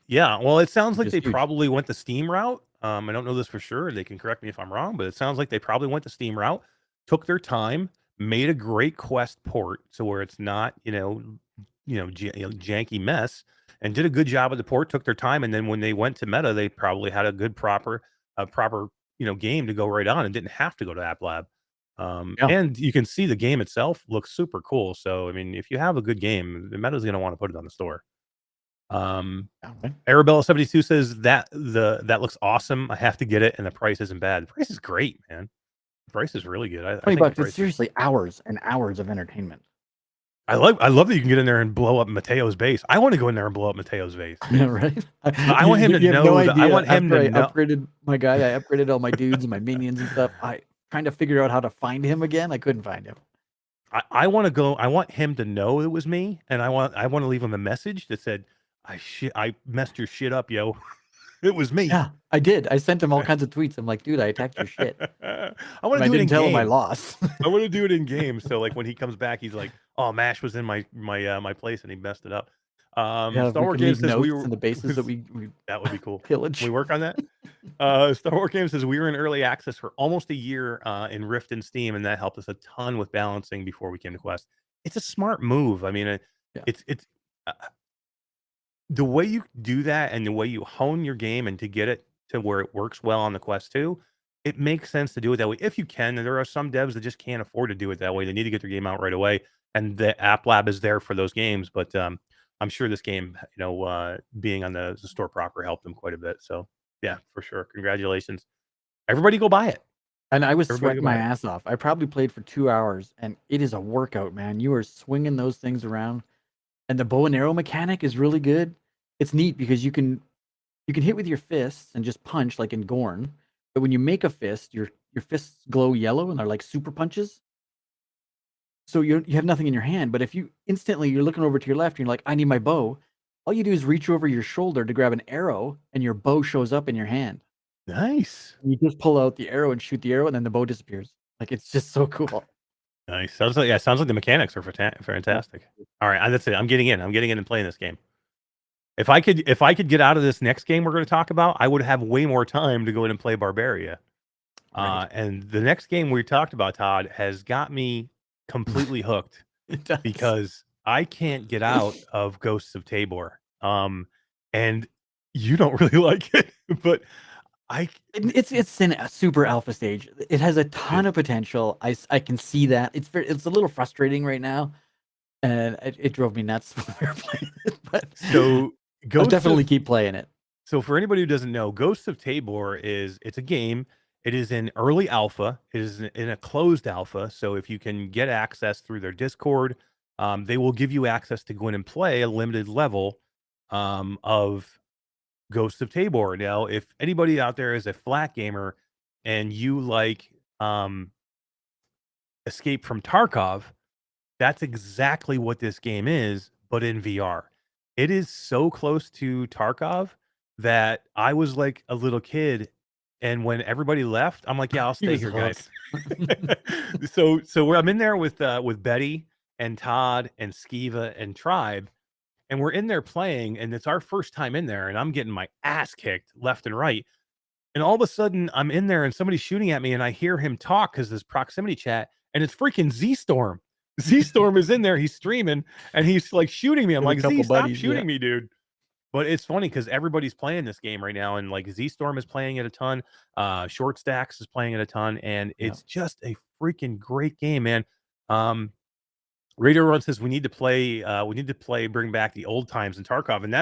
Speaker 1: Yeah, well, it sounds
Speaker 2: Which
Speaker 1: like
Speaker 2: is
Speaker 1: they
Speaker 2: huge.
Speaker 1: probably went the Steam route. I don't know this for sure. They can correct me if I'm wrong, but it sounds like they probably went the Steam route, took their time, made a great Quest port, so where it's not, janky mess, and did a good job of the port. Took their time, and then when they went to Meta, they probably had a good proper game to go right on, and didn't have to go to App Lab.
Speaker 2: Yeah.
Speaker 1: And you can see the game itself looks super cool. So I mean, if you have a good game, the Meta's going to want to put it on the store.
Speaker 2: Okay.
Speaker 1: Arabella 72 says that looks awesome. I have to get it, and the price isn't bad. The price is great, man. The price is really good. I
Speaker 2: $20
Speaker 1: think the
Speaker 2: bucks.
Speaker 1: price
Speaker 2: It's seriously hours and hours of entertainment.
Speaker 1: I love that you can get in there and blow up Mateo's base. I want to go in there and blow up Mateo's base.
Speaker 2: Yeah, right.
Speaker 1: I want him to
Speaker 2: You have
Speaker 1: know
Speaker 2: no
Speaker 1: that- I
Speaker 2: idea.
Speaker 1: want him
Speaker 2: After
Speaker 1: to
Speaker 2: I
Speaker 1: know-
Speaker 2: upgraded my guy. I upgraded all my dudes and my minions and stuff. I trying to figure out how to find him again. I couldn't find him.
Speaker 1: I want to go. I want him to know it was me, and I want to leave him a message that said, I messed your shit up, yo. It was me.
Speaker 2: Yeah, I did. I sent him all kinds of tweets. I'm like, dude, I attacked your shit.
Speaker 1: I want
Speaker 2: And
Speaker 1: to
Speaker 2: I
Speaker 1: do it in
Speaker 2: didn't tell him I
Speaker 1: game.
Speaker 2: lost.
Speaker 1: I want to do it in game. So like when he comes back, he's like, "Oh, Mash was in my place and he messed it up."
Speaker 2: Yeah,
Speaker 1: Star
Speaker 2: we
Speaker 1: Wars
Speaker 2: could
Speaker 1: Games
Speaker 2: leave
Speaker 1: says
Speaker 2: notes
Speaker 1: we were
Speaker 2: in the bases that we
Speaker 1: that would be cool.
Speaker 2: pillage.
Speaker 1: Can we work on that? Star Wars Games says we were in early access for almost a year in Rift and Steam, and that helped us a ton with balancing before we came to Quest. It's a smart move. I mean,
Speaker 2: Yeah.
Speaker 1: it's the way you do that and the way you hone your game and to get it to where it works well on the Quest 2, it makes sense to do it that way if you can. And there are some devs that just can't afford to do it that way. They need to get their game out right away, and the App Lab is there for those games. But I'm sure this game, being on the store proper helped them quite a bit. So yeah, for sure. Congratulations. Everybody go buy it.
Speaker 2: And I was
Speaker 1: Everybody
Speaker 2: sweating
Speaker 1: go
Speaker 2: my
Speaker 1: buy it.
Speaker 2: ass off. I probably played for 2 hours, and it is a workout, man. You are swinging those things around, and the bow and arrow mechanic is really good. It's neat because you can hit with your fists and just punch like in Gorn, but when you make a fist, your fists glow yellow and they're like super punches. So you have nothing in your hand, but if you instantly you're looking over to your left and you're like, I need my bow, all you do is reach over your shoulder to grab an arrow, and your bow shows up in your hand.
Speaker 1: Nice.
Speaker 2: You just pull out the arrow and shoot the arrow, and then the bow disappears. Like, it's just so cool.
Speaker 1: Nice. Sounds like the mechanics are fantastic. All right, that's it. I'm getting in and playing this game. If I could get out of this next game we're going to talk about, I would have way more time to go in and play Barbaria.
Speaker 2: Right.
Speaker 1: And the next game we talked about, Todd, has got me completely hooked
Speaker 2: It does.
Speaker 1: because I can't get out of Ghosts of Tabor. And you don't really like it, but
Speaker 2: It's in a super alpha stage. It has a ton of potential. I can see that. It's a little frustrating right now, and it drove me nuts when we were playing it. But
Speaker 1: so
Speaker 2: I'll definitely keep playing it.
Speaker 1: So for anybody who doesn't know, Ghosts of Tabor it's a game. It is in early alpha. It is in a closed alpha. So if you can get access through their Discord, they will give you access to go in and play a limited level of Ghosts of Tabor. Now, if anybody out there is a flat gamer and you like Escape from Tarkov, that's exactly what this game is, but in VR. It is so close to Tarkov that I was like a little kid, and when everybody left, I'm like, yeah, I'll
Speaker 2: He
Speaker 1: stay
Speaker 2: was
Speaker 1: here, guys. So where I'm in there with Betty and Todd and Skiva and Tribe, and we're in there playing, and it's our first time in there, and I'm getting my ass kicked left and right. And all of a sudden, I'm in there, and somebody's shooting at me, and I hear him talk because there's proximity chat, and it's freaking Z-Storm. Z-Storm is in there, he's streaming, and he's like shooting me. I'm
Speaker 2: With a
Speaker 1: like,
Speaker 2: couple
Speaker 1: Z, stop
Speaker 2: buddies,
Speaker 1: shooting
Speaker 2: yeah.
Speaker 1: me, dude. But it's funny because everybody's playing this game right now, and like Z-Storm is playing it a ton. Short Stacks is playing it a ton, and
Speaker 2: Yeah.
Speaker 1: it's just a freaking great game, man. Radio Run says we need to play. Bring back the old times in Tarkov, and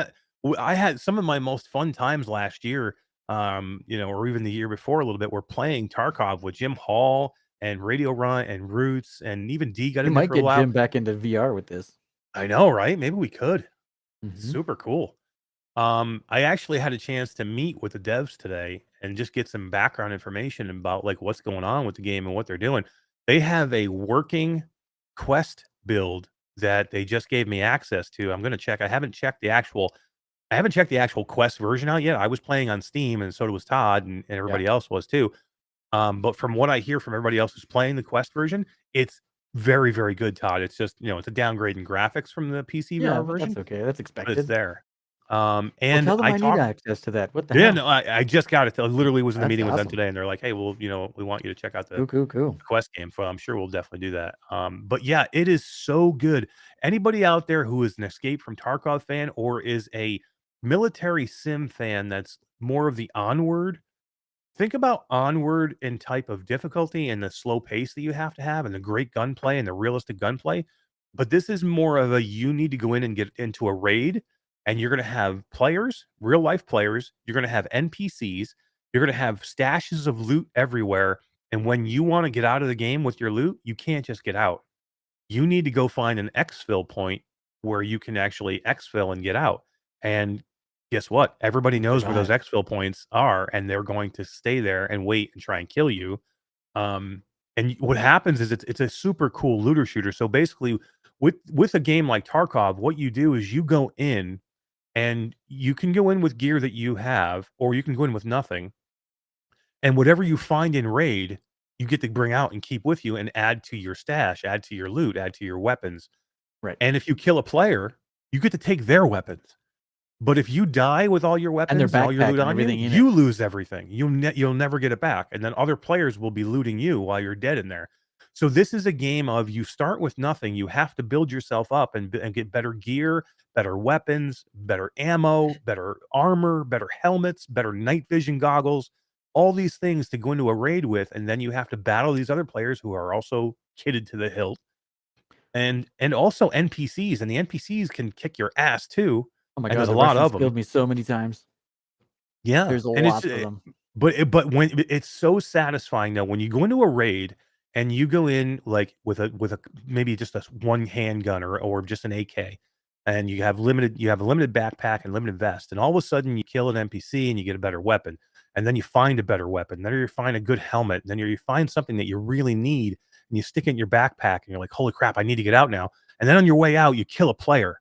Speaker 1: I had some of my most fun times last year. Or even the year before a little bit. We're playing Tarkov with Jim Hall and Radio Run and Roots, and even D got
Speaker 2: We
Speaker 1: in there
Speaker 2: might
Speaker 1: for a
Speaker 2: get
Speaker 1: while.
Speaker 2: Jim back into VR with this.
Speaker 1: I know, right? Maybe we could.
Speaker 2: Mhm.
Speaker 1: Super cool. I actually had a chance to meet with the devs today and just get some background information about like what's going on with the game and what they're doing. They have a working quest build that they just gave me access to. I'm going to check. I haven't checked the actual quest version out yet. I was playing on Steam, and so was Todd, and everybody else was too. But from what I hear from everybody else who's playing the quest version, it's very, very good, Todd. It's just, it's a downgrade in graphics from the PSVR
Speaker 2: Yeah, but
Speaker 1: version,
Speaker 2: that's okay. That's
Speaker 1: but it's
Speaker 2: expected.
Speaker 1: there.
Speaker 2: Well,
Speaker 1: And
Speaker 2: tell them
Speaker 1: I
Speaker 2: I need
Speaker 1: talked.
Speaker 2: access to that. What the
Speaker 1: Yeah,
Speaker 2: hell?
Speaker 1: no, I just got it. I literally was in the
Speaker 2: That's
Speaker 1: meeting with them
Speaker 2: awesome.
Speaker 1: today, and they're like, "Hey, well, we want you to check out the
Speaker 2: Cool.
Speaker 1: quest game." So I'm sure we'll definitely do that. But yeah, it is so good. Anybody out there who is an Escape from Tarkov fan or is a military sim fan that's more of the Onward, think about Onward in type of difficulty and the slow pace that you have to have and the great gunplay and the realistic gunplay. But this is more of a you need to go in and get into a raid, and you're going to have players, real life players. You're going to have NPCs. You're going to have stashes of loot everywhere. And when you want to get out of the game with your loot, you can't just get out. You need to go find an exfil point where you can actually exfil and get out. And guess what? Everybody knows where those
Speaker 2: Survive.
Speaker 1: exfil points are, and they're going to stay there and wait and try and kill you. And what happens is it's a super cool looter shooter. So basically, with a game like Tarkov, what you do is you go in, and you can go in with gear that you have, or you can go in with nothing. And whatever you find in raid, you get to bring out and keep with you and add to your stash, add to your loot, add to your weapons.
Speaker 2: Right.
Speaker 1: And if you kill a player, you get to take their weapons. But if you die with all your weapons
Speaker 2: their
Speaker 1: and all your
Speaker 2: backpack
Speaker 1: loot
Speaker 2: and
Speaker 1: on you,
Speaker 2: everything in
Speaker 1: you lose everything. You'll never get it back. And then other players will be looting you while you're dead in there. So this is a game of you start with nothing. You have to build yourself up and get better gear, better weapons, better ammo, better armor, better helmets, better night vision goggles, all these things to go into a raid with. And then you have to battle these other players who are also kitted to the hilt. And also NPCs, and the NPCs can kick your ass too.
Speaker 2: Oh my
Speaker 1: And
Speaker 2: god,
Speaker 1: there's a
Speaker 2: the
Speaker 1: lot
Speaker 2: Russians
Speaker 1: of
Speaker 2: killed
Speaker 1: them.
Speaker 2: me so many times.
Speaker 1: Yeah,
Speaker 2: There's
Speaker 1: and
Speaker 2: lots of them.
Speaker 1: but when it's so satisfying though when you go into a raid and you go in like with a maybe just a one handgun or just an AK, and you have a limited backpack and limited vest, and all of a sudden you kill an NPC and you get a better weapon, and then you find a better weapon, then you find a good helmet, and then you find something that you really need, and you stick it in your backpack, and you're like, holy crap, I need to get out now. And then on your way out, you kill a player,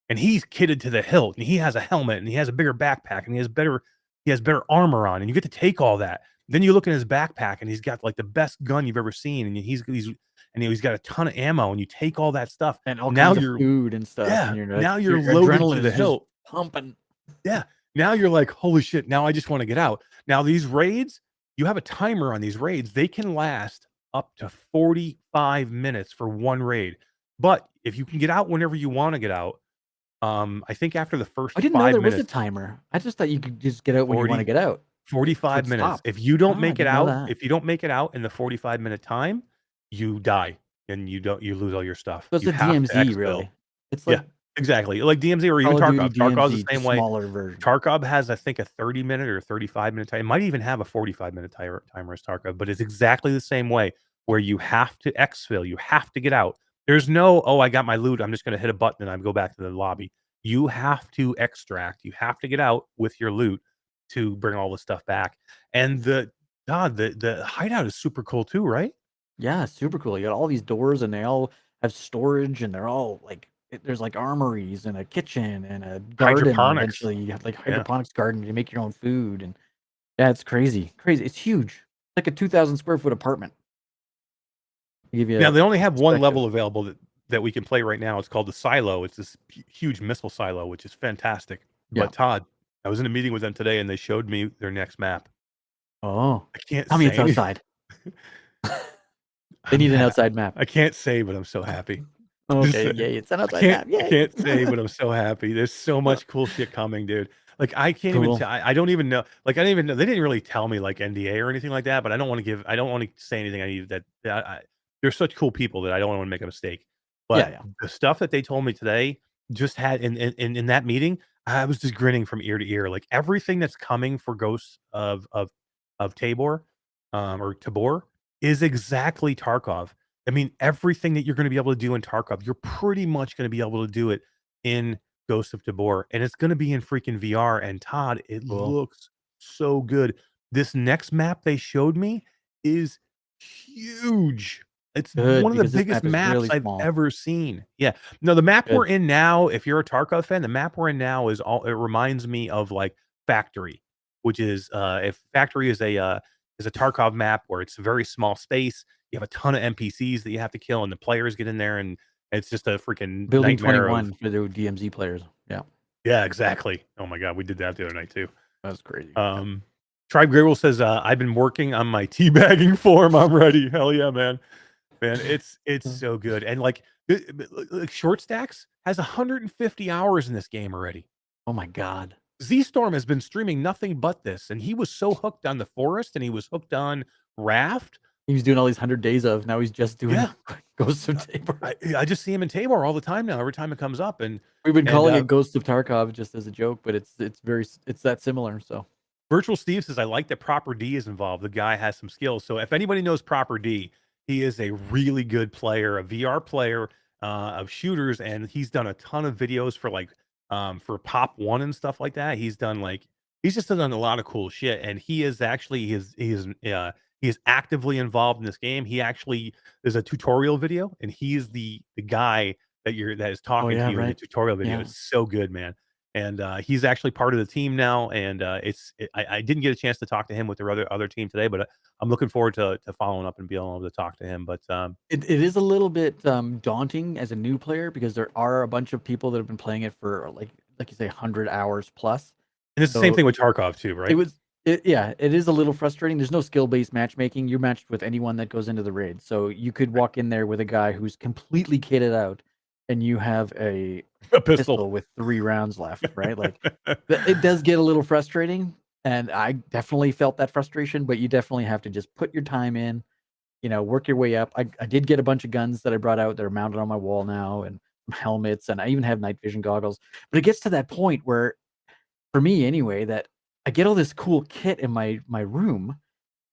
Speaker 1: and he's kitted to the hilt, and he has a helmet, and he has a bigger backpack, and he has better armor on, and you get to take all that. Then you look in his backpack, and he's got like the best gun you've ever seen, and he's got a ton of ammo, and you take all that stuff,
Speaker 2: And all
Speaker 1: now
Speaker 2: kinds
Speaker 1: you're
Speaker 2: of food and stuff.
Speaker 1: yeah,
Speaker 2: And you're
Speaker 1: now
Speaker 2: like,
Speaker 1: you're
Speaker 2: your
Speaker 1: loaded
Speaker 2: adrenaline
Speaker 1: to the
Speaker 2: is just
Speaker 1: hilt.
Speaker 2: pumping.
Speaker 1: Yeah, now you're like, holy shit, now I just want to get out. Now these raids, you have a timer on these raids. They can last up to 45 minutes for one raid. But if you can get out whenever you want to get out, I think after the first
Speaker 2: I didn't know
Speaker 1: 5
Speaker 2: there was a
Speaker 1: minutes,
Speaker 2: timer. I just thought you could just get out when you want to
Speaker 1: 40
Speaker 2: get out.
Speaker 1: 45
Speaker 2: it
Speaker 1: minutes.
Speaker 2: stops.
Speaker 1: If you don't
Speaker 2: Oh, I
Speaker 1: make it
Speaker 2: didn't know
Speaker 1: out,
Speaker 2: that.
Speaker 1: if you don't make it out in the 45-minute time, you die and you lose all your stuff.
Speaker 2: So it's
Speaker 1: You
Speaker 2: a
Speaker 1: have to
Speaker 2: DMZ,
Speaker 1: exfil.
Speaker 2: really. It's
Speaker 1: Yeah,
Speaker 2: like
Speaker 1: exactly. Like DMZ or even
Speaker 2: Call of
Speaker 1: Tarkov.
Speaker 2: Duty
Speaker 1: Tarkov's the
Speaker 2: DMZ,
Speaker 1: same way.
Speaker 2: smaller version.
Speaker 1: Tarkov has, I think, a 30-minute or 35-minute time. It might even have a 45-minute timer as Tarkov, but it's exactly the same way where you have to exfil. You have to get out. There's no, oh, I got my loot, I'm just going to hit a button and I go back to the lobby. You have to extract. You have to get out with your loot to bring all the stuff back. And the hideout is super cool too, right?
Speaker 2: Yeah, super cool. You got all these doors and they all have storage and they're all like there's like armories and a kitchen and a garden.
Speaker 1: Hydroponics.
Speaker 2: Eventually, you have like
Speaker 1: Yeah.
Speaker 2: hydroponics garden. You make your own food and yeah, it's crazy. It's huge. Like a 2,000 square foot apartment. Give you
Speaker 1: Now they only have one
Speaker 2: perspective.
Speaker 1: level available that we can play right now. It's called the Silo. It's this huge missile silo, which is fantastic.
Speaker 2: Yeah.
Speaker 1: But Todd, I was in a meeting with them today, and they showed me their next map.
Speaker 2: Oh,
Speaker 1: I can't
Speaker 2: tell me
Speaker 1: say
Speaker 2: it's
Speaker 1: anything.
Speaker 2: outside. They need an outside map.
Speaker 1: I can't say, but I'm so happy.
Speaker 2: Okay, yay, it's an
Speaker 1: I
Speaker 2: outside map.
Speaker 1: I
Speaker 2: Yay.
Speaker 1: can't say, but I'm so happy. There's so much cool shit coming, dude. Like I can't even.
Speaker 2: Cool.
Speaker 1: I don't even know. Like I don't even know. They didn't really tell me like NDA or anything like that. But I don't want to give. I don't want to say anything. I need that. They're such cool people that I don't want to make a mistake. But
Speaker 2: Yeah.
Speaker 1: the stuff that they told me today just had in that meeting, I was just grinning from ear to ear. Like everything that's coming for Ghosts of Tabor, or Tabor, is exactly Tarkov. I mean, everything that you're going to be able to do in Tarkov, you're pretty much going to be able to do it in Ghost of Tabor, and it's going to be in freaking VR. And Todd, it
Speaker 2: Cool.
Speaker 1: looks so good. This next map they showed me is huge. It's
Speaker 2: Good,
Speaker 1: one of the
Speaker 2: because this
Speaker 1: biggest
Speaker 2: map is
Speaker 1: maps
Speaker 2: really
Speaker 1: I've
Speaker 2: small.
Speaker 1: ever seen. Yeah. No, the map we're
Speaker 2: Good.
Speaker 1: in now, if you're a Tarkov fan, the map we're in now is all. It reminds me of like Factory, which is if Factory is a Tarkov map where it's a very small space. You have a ton of NPCs that you have to kill, and the players get in there, and it's just a freaking
Speaker 2: Building
Speaker 1: nightmare
Speaker 2: 21
Speaker 1: of.
Speaker 2: for the DMZ players. Yeah,
Speaker 1: Yeah, exactly. Oh my god, we did that the other night too.
Speaker 2: that was crazy.
Speaker 1: Tribe Grable says, I've been working on my teabagging form. I'm ready. Hell yeah, man. Man, it's so good. And like Short Stacks has 150 hours in this game already.
Speaker 2: Oh my god.
Speaker 1: Z-Storm has been streaming nothing but this, and he was so hooked on the Forest, and he was hooked on Raft.
Speaker 2: He was doing all these 100 days of. Now he's just doing
Speaker 1: Yeah.
Speaker 2: Ghosts of Tabor.
Speaker 1: I just see him in Tabor all the time now. Every time it comes up, and
Speaker 2: We've been calling it Ghosts of Tarkov just as a joke, but it's that similar. So
Speaker 1: Virtual Steve says, I like that Proper D is involved. The guy has some skills. So if anybody knows Proper D, he is a really good player, a VR player of shooters, and he's done a ton of videos for like for Pop One and stuff like that. He's just done a lot of cool shit, and he is actually he is actively involved in this game. He actually there's a tutorial video, and he is the guy that is talking to you in the tutorial video.
Speaker 2: Yeah.
Speaker 1: It's so good, man. And he's actually part of the team now. And I didn't get a chance to talk to him with the other team today, but I'm looking forward to following up and being able to talk to him. But
Speaker 2: it is a little bit daunting as a new player because there are a bunch of people that have been playing it for like you say 100 hours plus.
Speaker 1: And it's the same thing with Tarkov too, right?
Speaker 2: It is a little frustrating. There's no skill-based matchmaking. You're matched with anyone that goes into the raid. So you could walk in there with a guy who's completely kitted out and you have a pistol with 3 rounds left, right? Like it does get a little frustrating, and I definitely felt that frustration, but you definitely have to just put your time in, work your way up. I did get a bunch of guns that I brought out that are mounted on my wall now, and helmets, and I even have night vision goggles. But it gets to that point where, for me anyway, that I get all this cool kit in my room,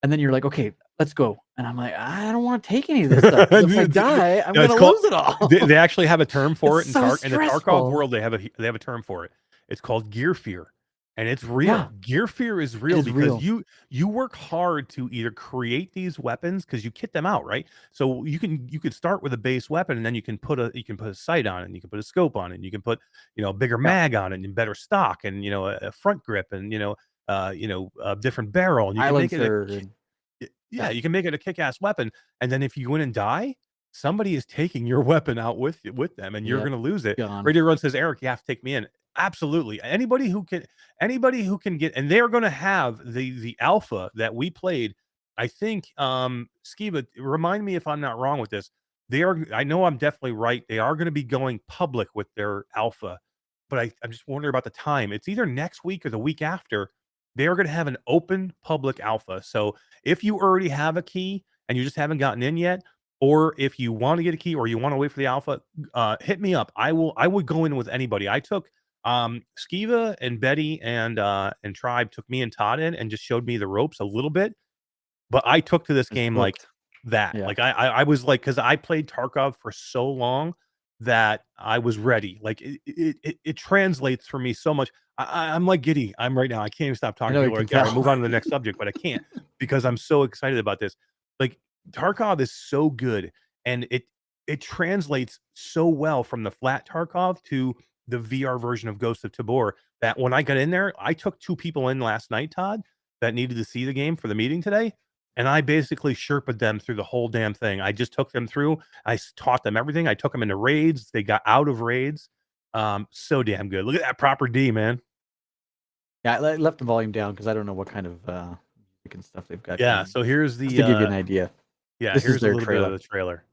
Speaker 2: and then you're like, okay, let's go. And I'm like, I don't want to take any of this stuff. If I die, I'm going to lose it all.
Speaker 1: They actually have a term for it in
Speaker 2: so
Speaker 1: in the Tarkov world. They have a term for it. It's called gear fear, and it's real.
Speaker 2: Yeah.
Speaker 1: Gear fear is real because
Speaker 2: real.
Speaker 1: you work hard to either create these weapons because you kit them out, right? So you could start with a base weapon, and then you can put a sight on it, and you can put a scope on it, and you can put a bigger mag on it, and better stock, and a front grip, and a different barrel, and you can make it. Yeah, you can make it a kick-ass weapon, and then if you win and die, somebody is taking your weapon out with them, and you're gonna lose it.
Speaker 2: Gone.
Speaker 1: Radio Run says, Eric, you have to take me in. Absolutely. Anybody who can get, and they're gonna have the alpha that we played. I think Skiba, remind me if I'm not wrong with this. I know I'm definitely right. They are gonna be going public with their alpha, but I'm just wondering about the time. It's either next week or the week after. They are going to have an open public alpha. So if you already have a key and you just haven't gotten in yet, or if you want to get a key or you want to wait for the alpha, hit me up. I would go in with anybody. I took Skiva and Betty and Tribe took me and Todd in and just showed me the ropes a little bit. But I took to this game like that. Yeah. Like I was like, because I played Tarkov for so long that I was ready. Like it translates for me so much. I'm like giddy. I'm right now. I can't even stop talking. People like, yeah, move on to the next subject, but I can't because I'm so excited about this. Like Tarkov is so good, and it translates so well from the flat Tarkov to the VR version of Ghost of Tabor that when I got in there, I took 2 people in last night, Todd, that needed to see the game for the meeting today, and I basically Sherpa'd them through the whole damn thing. I just took them through. Taught them everything. I took them into raids. They got out of raids. So damn good. Look at that proper D, man.
Speaker 2: Yeah, I left the volume down because I don't know what kind of music and stuff they've got.
Speaker 1: Yeah.
Speaker 2: Going.
Speaker 1: So here's the
Speaker 2: Just to give you an idea.
Speaker 1: yeah.
Speaker 2: This is
Speaker 1: Here's a
Speaker 2: their
Speaker 1: little bit
Speaker 2: trailer.
Speaker 1: of the trailer.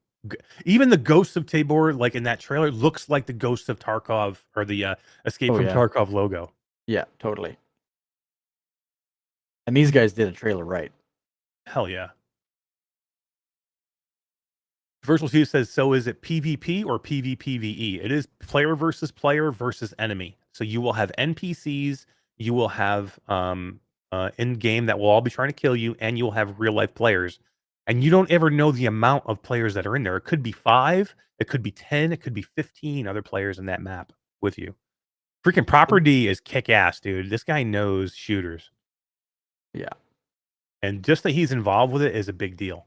Speaker 1: Even the Ghost of Tabor, like in that trailer, looks like the Ghost of Tarkov or the Escape from Tarkov logo.
Speaker 2: Yeah, totally. And these guys did a trailer right.
Speaker 1: Hell yeah. Virtual Steve says, so is it PvP or PvPvE? It is player versus enemy. So you will have NPCs, you will have in game that will all be trying to kill you, and you'll have real life players. And you don't ever know the amount of players that are in there. It could be 5, it could be 10, it could be 15 other players in that map with you. Freaking Proper D is kick ass, dude. This guy knows shooters.
Speaker 2: Yeah.
Speaker 1: And just that he's involved with it is a big deal.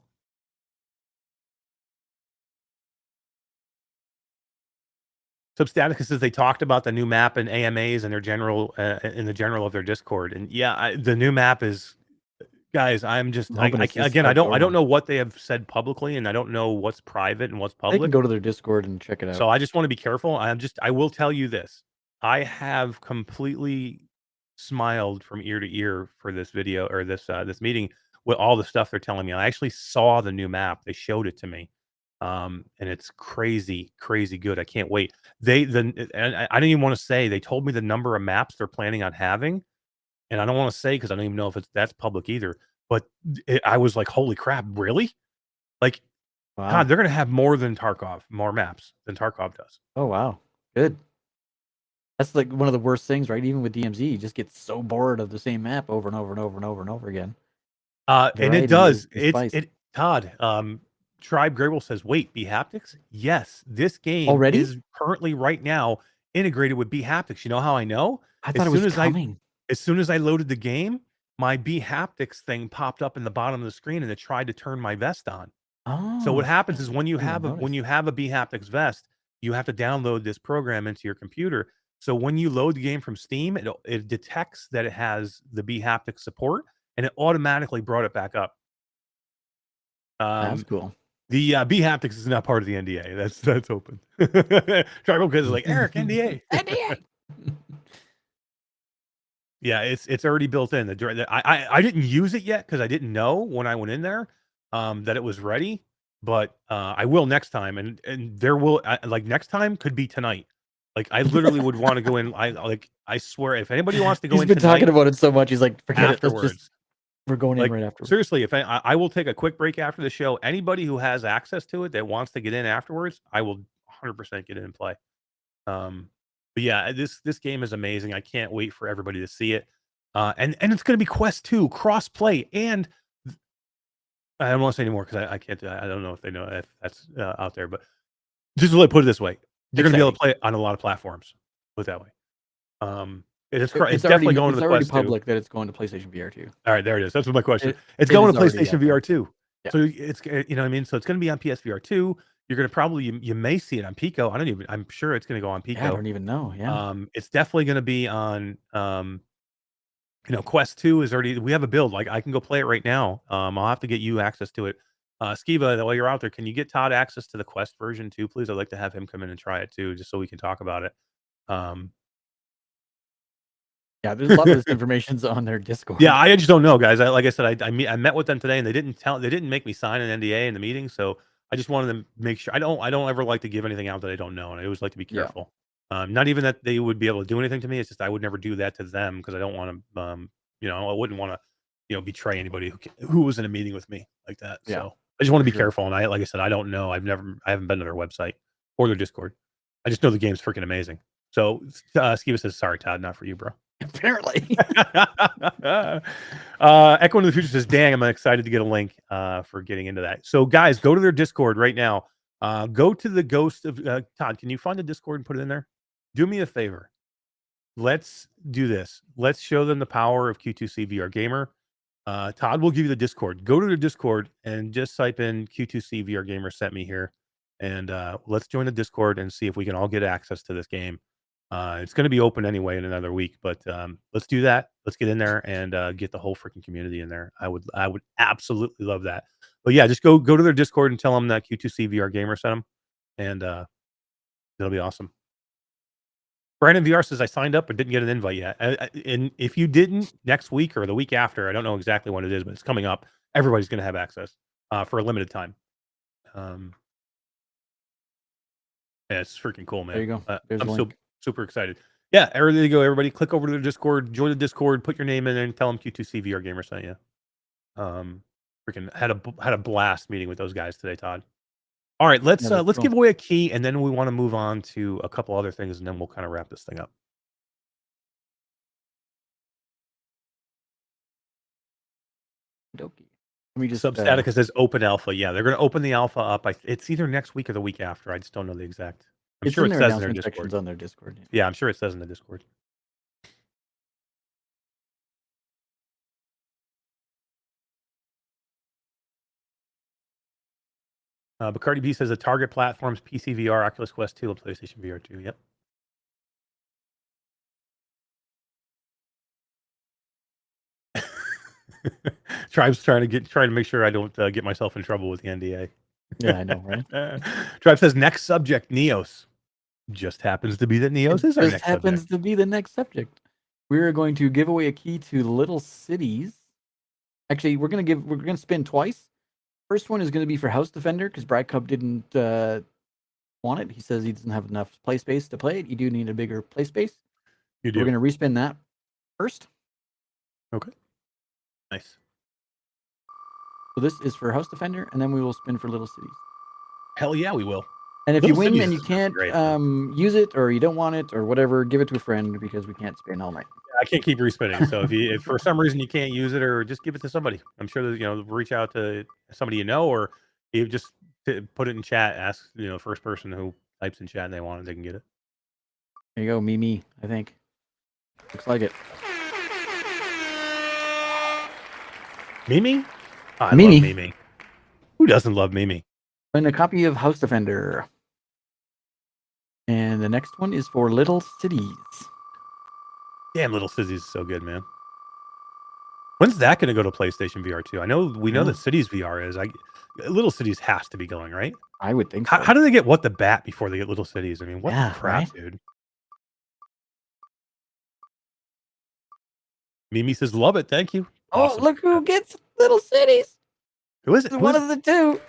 Speaker 1: Substatica says they talked about the new map and AMAs and their general in the general of their Discord. And yeah, the new map is, guys. I'm just again. I don't know what they have said publicly, and I don't know what's private and what's public.
Speaker 2: They can go to their Discord and check it out.
Speaker 1: So I just want to be careful. I will tell you this. I have completely smiled from ear to ear for this video or this meeting with all the stuff they're telling me. I actually saw the new map. They showed it to me. And it's crazy good. I can't wait. And I didn't even want to say, they told me the number of maps they're planning on having, and I don't want to say because I don't even know if that's public either, but I was like, holy crap, really? Like, wow. God, they're gonna have more maps than Tarkov does.
Speaker 2: Oh wow, good. That's like one of the worst things, right? Even with DMZ, you just get so bored of the same map over and over and over and over and over again.
Speaker 1: And it does. Todd, Tribe Grable says, wait, bHaptics? Yes, this game
Speaker 2: already
Speaker 1: is currently right now integrated with bHaptics. You know how I know?
Speaker 2: I thought it was coming.
Speaker 1: As soon as I loaded the game, my bHaptics thing popped up in the bottom of the screen, and it tried to turn my vest on.
Speaker 2: Oh,
Speaker 1: so what happens is when you have a bHaptics vest, you have to download this program into your computer. So when you load the game from Steam, it detects that it has the bHaptics support, and it automatically brought it back up.
Speaker 2: That's cool.
Speaker 1: The bHaptics is not part of the NDA. That's open. Tribal Kids is like, Eric, NDA.
Speaker 3: NDA.
Speaker 1: Yeah, it's already built in. I didn't use it yet because I didn't know when I went in there that it was ready. But I will next time, and there will like next time could be tonight. Like I literally would want to go in. I swear, if anybody wants to go in,
Speaker 2: he's been talking about it so much. He's like, forget
Speaker 1: afterwards.
Speaker 2: It. We're going in right afterwards.
Speaker 1: Seriously, if I will take a quick break after the show. Anybody who has access to it that wants to get in afterwards, I will 100% get in and play. But yeah, this game is amazing. I can't wait for everybody to see it. And it's going to be Quest 2 cross play, and I don't want to say anymore because I can't. I don't know if they know if that's out there, but just to put it this way, you're going to be able to play it on a lot of platforms. Put it that way. It's definitely going to the Quest 2. It's already
Speaker 2: public that it's going to PlayStation VR2.
Speaker 1: All right, there it is. That's my question. It's going to PlayStation VR2.
Speaker 2: Yeah.
Speaker 1: So it's, you know what I mean? So it's going to be on PSVR2. You're going to probably, you may see it on Pico. I'm sure it's going to go on Pico.
Speaker 2: Yeah, I don't even know. Yeah.
Speaker 1: It's definitely going to be on, Quest 2 is already, we have a build. Like I can go play it right now. I'll have to get you access to it. Skiva, while you're out there, can you get Todd access to the Quest version too, please? I'd like to have him come in and try it too, just so we can talk about it.
Speaker 2: Yeah, there's a lot of this information's on their Discord.
Speaker 1: Yeah, I just don't know, guys. Like I said, I met with them today, and they didn't make me sign an NDA in the meeting, so I just wanted to make sure. I don't ever like to give anything out that I don't know, and I always like to be careful. Yeah. Not even that they would be able to do anything to me. It's just I would never do that to them because I don't want to. I wouldn't want to, betray anybody who was in a meeting with me like that. Yeah. So I just want to be careful. And like I said, I don't know. I haven't been to their website or their Discord. I just know the game's freaking amazing. So Skiva says, sorry, Todd, not for you, bro.
Speaker 2: Apparently.
Speaker 1: Echo into the Future says, dang, I'm excited to get a link for getting into that. So guys, go to their Discord right now. Go to the Ghost of Todd. Can you find the Discord and put it in there? Do me a favor. Let's do this. Let's show them the power of Q2C VR Gamer. Todd will give you the Discord. Go to the Discord and just type in Q2C VR Gamer sent me here. And let's join the Discord and see if we can all get access to this game. It's going to be open anyway in another week, but let's do that. Let's get in there and get the whole freaking community in there. I would absolutely love that. But yeah, just go to their Discord and tell them that Q2C VR Gamer sent them, and it'll be awesome. Brandon VR says, I signed up but didn't get an invite yet. And if you didn't, next week or the week after, I don't know exactly when it is, but it's coming up. Everybody's going to have access for a limited time. Yeah, it's freaking cool, man.
Speaker 2: There you go. There's
Speaker 1: I'm
Speaker 2: the
Speaker 1: so
Speaker 2: link.
Speaker 1: super excited. Yeah, there you go, everybody. Click over to the Discord, join the Discord, put your name in there, and tell them Q2C VR Gamer sent you. Freaking had a blast meeting with those guys today, Todd. All right, let's
Speaker 2: Yeah, that's cool.
Speaker 1: give away a key, and then we want to move on to a couple other things, and then we'll kind of wrap this thing up.
Speaker 2: Dokie. Let me just
Speaker 1: Substatica says open alpha. Yeah, they're going to open the alpha up. It's either next week or the week after. I just don't know the exact. I'm
Speaker 2: it's
Speaker 1: sure
Speaker 2: in
Speaker 1: it
Speaker 2: their
Speaker 1: says in their
Speaker 2: announcement
Speaker 1: Discord.
Speaker 2: sections on their Discord.
Speaker 1: Yeah, I'm sure it says in the Discord. Bacardi B says the target platforms PSVR, Oculus Quest 2, and PlayStation VR 2. Yep. Tribe's trying to make sure I don't get myself in trouble with the NDA.
Speaker 2: Yeah, I know, right?
Speaker 1: Tribe says next subject Neos. Just happens to be that Neos is our
Speaker 2: This
Speaker 1: next
Speaker 2: happens
Speaker 1: subject.
Speaker 2: to be the next subject. We're going to give away a key to Little Cities. Actually, we're gonna spin twice. First one is going to be for House Defender because Brad Cup didn't want it. He says he doesn't have enough play space to play it. You do need a bigger play space.
Speaker 1: You do.
Speaker 2: We're going to respin that first.
Speaker 1: Okay. Nice.
Speaker 2: So this is for House Defender, and then we will spin for Little Cities.
Speaker 1: Hell yeah, we will.
Speaker 2: And if
Speaker 1: Little
Speaker 2: you win
Speaker 1: Cities
Speaker 2: and you
Speaker 1: is
Speaker 2: can't
Speaker 1: great,
Speaker 2: use it or you don't want it or whatever, give it to a friend because we can't spin all night.
Speaker 1: I can't keep respinning. So if for some reason you can't use it, or just give it to somebody. I'm sure that reach out to somebody you know, or you just put it in chat. Ask first person who types in chat and they want it, they can get it.
Speaker 2: There you go, Mimi. I think looks like it.
Speaker 1: Mimi? I
Speaker 2: Mimi.
Speaker 1: love Mimi. Who doesn't love Mimi?
Speaker 2: And a copy of House Defender. And the next one is for Little Cities.
Speaker 1: Damn, Little Cities is so good, man. When's that going to go to PlayStation VR 2? We know that Cities VR is. Little Cities has to be going, right?
Speaker 2: I would think so.
Speaker 1: How do they get What the Bat before they get Little Cities? I mean, what the crap,
Speaker 2: right?
Speaker 1: dude? Mimi says, love it. Thank you.
Speaker 2: Oh,
Speaker 1: Awesome.
Speaker 2: look who gets Little Cities.
Speaker 1: Who is it?
Speaker 2: One of the two.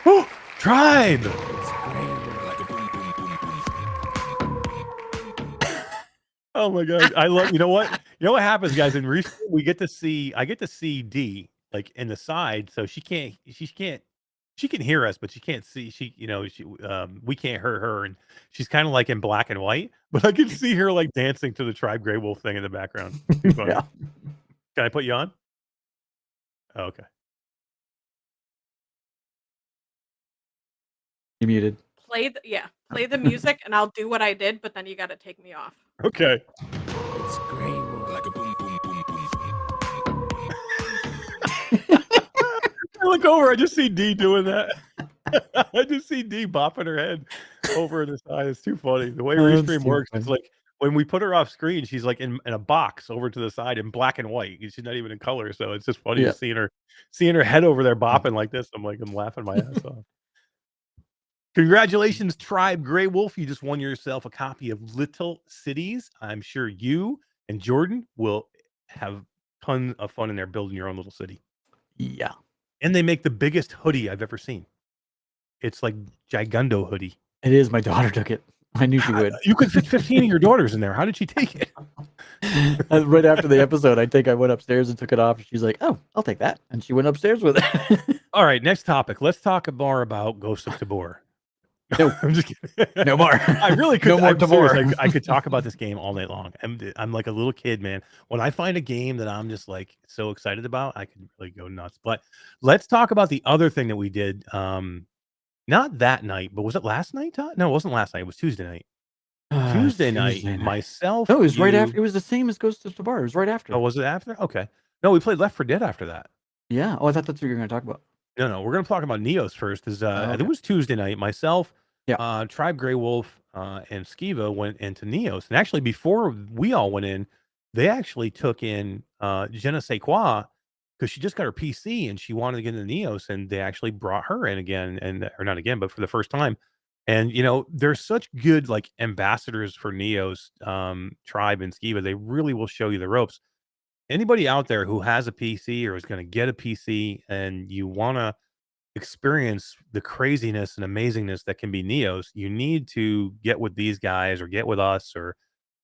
Speaker 1: Oh, Tribe. Oh my god, I love. You know what happens, guys? In recent, I get to see D like in the side, so she can hear us, but she can't see. We can't hear her, and she's kind of like in black and white, but I can see her like dancing to the Tribe Grey Wolf thing in the background.
Speaker 2: Yeah.
Speaker 1: Can I put you on? Oh, okay.
Speaker 2: You muted.
Speaker 3: Play the music, and I'll do what I did, but then you got to take me off.
Speaker 1: Okay.
Speaker 4: It's Grey Wolf. Like a boom, boom, boom, boom.
Speaker 1: I look over, I just see D doing that. I just see D bopping her head over the side. It's too funny. The way Restream works is like when we put her off screen, she's like in a box over to the side in black and white. She's not even in color, so it's just funny just seeing her head over there bopping like this. I'm laughing my ass off. Congratulations, Tribe Grey Wolf. You just won yourself a copy of Little Cities. I'm sure you and Jordan will have tons of fun in there building your own little city.
Speaker 2: Yeah.
Speaker 1: And they make the biggest hoodie I've ever seen. It's like Gigundo hoodie.
Speaker 2: It is. My daughter took it. I knew she would.
Speaker 1: You could fit 15 of your daughters in there. How did she take it?
Speaker 2: Right after the episode, I went upstairs and took it off. And she's like, "Oh, I'll take that." And she went upstairs with it.
Speaker 1: All right, next topic. Let's talk more about Ghost of Tabor.
Speaker 2: No,
Speaker 1: I'm just kidding.
Speaker 2: No more.
Speaker 1: I really could.
Speaker 2: No more
Speaker 1: I'm
Speaker 2: Tabor.
Speaker 1: serious. I could talk about this game all night long. I'm like a little kid, man. When I find a game that I'm just like so excited about, I can really go nuts. But let's talk about the other thing that we did. Not that night, but was it last night, Todd? No, it wasn't last night. It was Tuesday night. Tuesday night. Myself.
Speaker 2: No, it was right after. It was the same as Ghost of Tabor. It was right after.
Speaker 1: Oh, was it after? Okay. No, we played Left 4 Dead after that.
Speaker 2: Yeah. Oh, I thought that's what you were going to talk about.
Speaker 1: No, we're going to talk about Neos first. It was Tuesday night. Myself, Tribe Grey Wolf, and Skiva went into Neos. And actually, before we all went in, they actually took in Je ne sais quoi, because she just got her PC and she wanted to get into Neos, and they actually brought her in again, and or not again, but for the first time. And they're such good like ambassadors for Neos, Tribe and Skiva. They really will show you the ropes. Anybody out there who has a PC or is going to get a PC and you want to experience the craziness and amazingness that can be Neos, you need to get with these guys or get with us or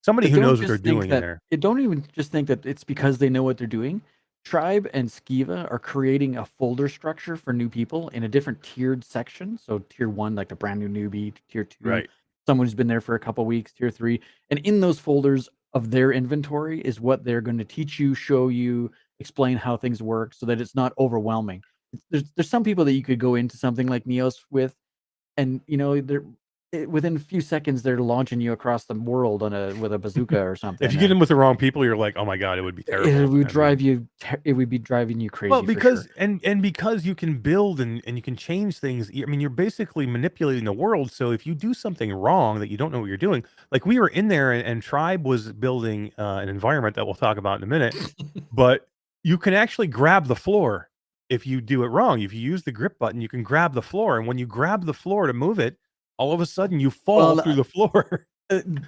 Speaker 1: somebody
Speaker 2: But
Speaker 1: who
Speaker 2: don't
Speaker 1: knows what they're
Speaker 2: just think
Speaker 1: doing in
Speaker 2: that
Speaker 1: there.
Speaker 2: don't even just think that it's because they know what they're doing. Tribe and Skiva are creating a folder structure for new people in a different tiered section. So tier 1, like the brand new newbie, tier 2, someone who's been there for a couple weeks, tier 3. And in those folders of their inventory is what they're going to teach you, show you, explain how things work so that it's not overwhelming. There's some people that you could go into something like Neos with, and they're within a few seconds they're launching you across the world with a bazooka or something.
Speaker 1: If you get in with the wrong people, you're like, oh my god, it would be terrible.
Speaker 2: It would drive you. It would be driving you crazy.
Speaker 1: Well,
Speaker 2: for
Speaker 1: because
Speaker 2: sure.
Speaker 1: and because you can build and you can change things. I mean, you're basically manipulating the world. So if you do something wrong that you don't know what you're doing, like we were in there and Tribe was building an environment that we'll talk about in a minute, but you can actually grab the floor if you do it wrong. If you use the grip button, you can grab the floor, and when you grab the floor to move it, all of a sudden you fall through the floor.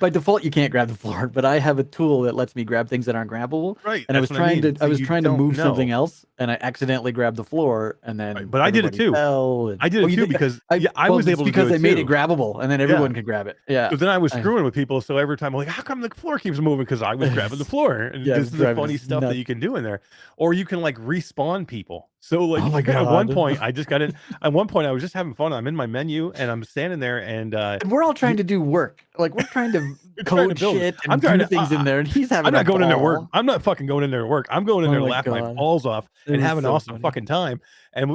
Speaker 2: By default, you can't grab the floor, but I have a tool that lets me grab things that aren't grabbable.
Speaker 1: Right.
Speaker 2: And I was trying to move something
Speaker 1: know.
Speaker 2: else, and I accidentally grabbed the floor, and then
Speaker 1: Right, but I did it too. I did it too because I was able to
Speaker 2: because
Speaker 1: do it
Speaker 2: they made it
Speaker 1: too.
Speaker 2: grabbable, and then everyone could grab it. Yeah.
Speaker 1: So then I was screwing with people. So every time I'm like, how come the floor keeps moving? Because I was grabbing the floor. And
Speaker 2: Yeah,
Speaker 1: this is the funny stuff that you can do in there. Or you can like respawn people. So like
Speaker 2: Oh my
Speaker 1: at one
Speaker 2: God.
Speaker 1: point I just got in. At one point I was just having fun. I'm in my menu and I'm standing there and
Speaker 2: And we're all trying to do work. Like we're trying to
Speaker 1: You're trying to
Speaker 2: code
Speaker 1: build it.
Speaker 2: shit
Speaker 1: I'm
Speaker 2: and
Speaker 1: trying
Speaker 2: do
Speaker 1: to-
Speaker 2: things in there, and he's having
Speaker 1: I'm not
Speaker 2: a
Speaker 1: going in there to work.
Speaker 2: ball.
Speaker 1: I'm not fucking going in there to work. I'm going in there
Speaker 2: Oh
Speaker 1: to
Speaker 2: my
Speaker 1: laugh my
Speaker 2: God.
Speaker 1: balls off
Speaker 2: It
Speaker 1: and
Speaker 2: was
Speaker 1: have an
Speaker 2: so
Speaker 1: awesome
Speaker 2: funny.
Speaker 1: fucking time.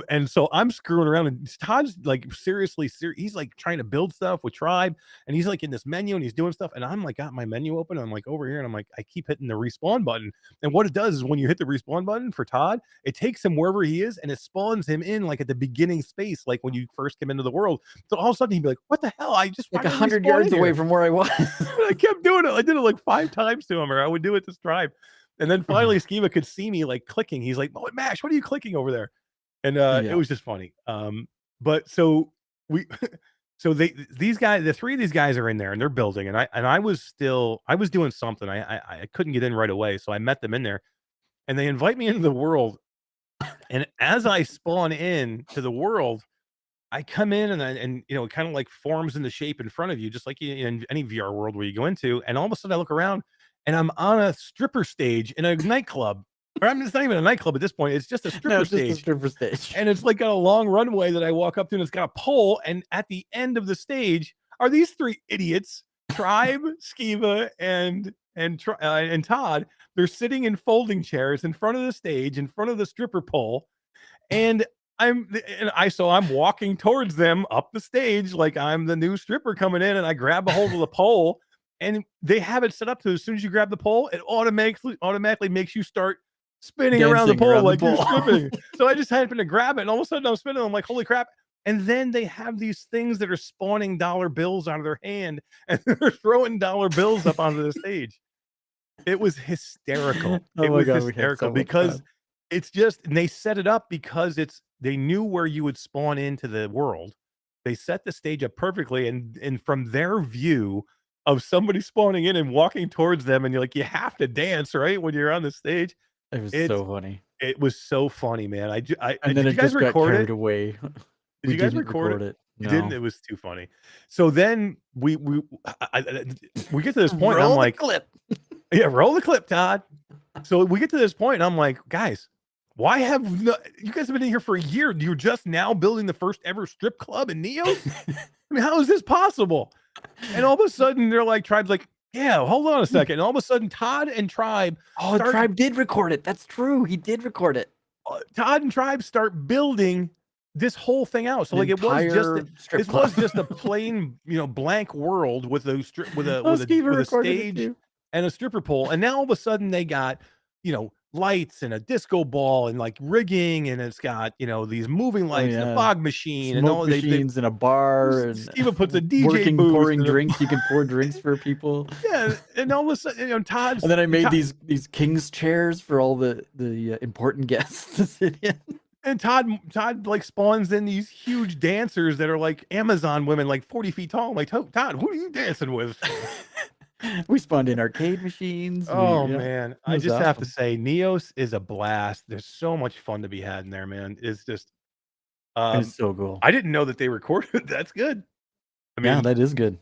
Speaker 1: And so I'm screwing around, and Todd's like seriously, he's like trying to build stuff with Tribe, and he's like in this menu and he's doing stuff, and I'm like got my menu open. And I'm like over here, and I'm like I keep hitting the respawn button, and what it does is when you hit the respawn button for Todd, it takes him wherever he is and it spawns him in like at the beginning space, like when you first come into the world. So all of a sudden he'd be like, "What the hell? I just
Speaker 2: Like
Speaker 1: finally
Speaker 2: 100
Speaker 1: respawned
Speaker 2: yards
Speaker 1: in
Speaker 2: away
Speaker 1: here."
Speaker 2: from where I was.
Speaker 1: I kept doing it. I did it like 5 times to him, or I would do it to Stripe. And then finally Skiva could see me like clicking. He's like, "Oh, Mash, what are you clicking over there?" And
Speaker 2: Yeah.
Speaker 1: it was just funny. But so we so these guys, the 3 of these guys are in there and they're building, and I was doing something. I couldn't get in right away. So I met them in there and they invite me into the world. And as I spawn in to the world, I come in and it kind of like forms in the shape in front of you, just like in any VR world where you go into. And all of a sudden I look around and I'm on a stripper stage in a nightclub. Or it's not even a nightclub at this point. It's just a stripper
Speaker 2: No, it's just
Speaker 1: stage.
Speaker 2: a stripper stage.
Speaker 1: And it's like got a long runway that I walk up to, and it's got a pole. And at the end of the stage are these 3 idiots, Tribe, Skiva, and Todd. They're sitting in folding chairs in front of the stage, in front of the stripper pole. And I'm walking towards them up the stage like I'm the new stripper coming in, and I grab a hold of the pole, and they have it set up to as soon as you grab the pole, it automatically makes you start spinning around the
Speaker 2: Dancing
Speaker 1: pole
Speaker 2: around the
Speaker 1: like you're
Speaker 2: pole.
Speaker 1: stripping. So I just happened to grab it, and all of a sudden I'm spinning. I'm like, holy crap. And then they have these things that are spawning dollar bills out of their hand, and they're throwing dollar bills up onto the stage. It was hysterical.
Speaker 2: Oh
Speaker 1: It
Speaker 2: my
Speaker 1: was
Speaker 2: God, we had
Speaker 1: hysterical
Speaker 2: so much
Speaker 1: because
Speaker 2: fun.
Speaker 1: it's just, and they set it up because they knew where you would spawn into the world. They set the stage up perfectly, and from their view of somebody spawning in and walking towards them, and you're like, you have to dance, right? When you're on the stage.
Speaker 2: It was
Speaker 1: It's
Speaker 2: so funny.
Speaker 1: It was so funny, man.
Speaker 2: And
Speaker 1: did
Speaker 2: then
Speaker 1: you
Speaker 2: it
Speaker 1: guys
Speaker 2: just got
Speaker 1: record
Speaker 2: carried
Speaker 1: it?
Speaker 2: away.
Speaker 1: Did
Speaker 2: We
Speaker 1: you guys
Speaker 2: didn't
Speaker 1: record it?
Speaker 2: No.
Speaker 1: You didn't? It was too funny. So then we get to this point, and I'm
Speaker 2: Roll the
Speaker 1: like,
Speaker 2: clip.
Speaker 1: yeah, roll the clip, Todd. So we get to this point, and I'm like, guys, why have you guys have been in here for a year? You're just now building the first ever strip club in Neos? I mean, how is this possible? And all of a sudden, they're like, Tribe's like, yeah, hold on a second. And all of a sudden, Todd and Tribe,
Speaker 2: Oh, Tribe did record it. That's true. He did record it.
Speaker 1: Todd and Tribe start building this whole thing out. So like it was just a plain, blank world with a stage and a stripper pole. And now all of a sudden they got, lights and a disco ball and like rigging, and it's got these moving lights and a fog machine and
Speaker 2: Smoke
Speaker 1: all
Speaker 2: machines in a bar and
Speaker 1: Steve puts a DJ
Speaker 2: working
Speaker 1: booth
Speaker 2: pouring
Speaker 1: and
Speaker 2: drinks. You can pour drinks for people.
Speaker 1: yeah, and all of a sudden Todd's
Speaker 2: And then I made
Speaker 1: Todd,
Speaker 2: these king's chairs for all the important guests to sit in.
Speaker 1: and Todd like spawns in these huge dancers that are like Amazon women, like 40 feet tall. I'm like, Todd, who are you dancing with?
Speaker 2: We spawned in arcade machines.
Speaker 1: Oh man,
Speaker 2: it
Speaker 1: I
Speaker 2: was
Speaker 1: just have to
Speaker 2: awesome.
Speaker 1: say, Neos is a blast. There's so much fun to be had in there, man. It's just,
Speaker 2: It's so cool.
Speaker 1: I didn't know that they recorded. That's good. I
Speaker 2: Yeah,
Speaker 1: mean,
Speaker 2: that is good.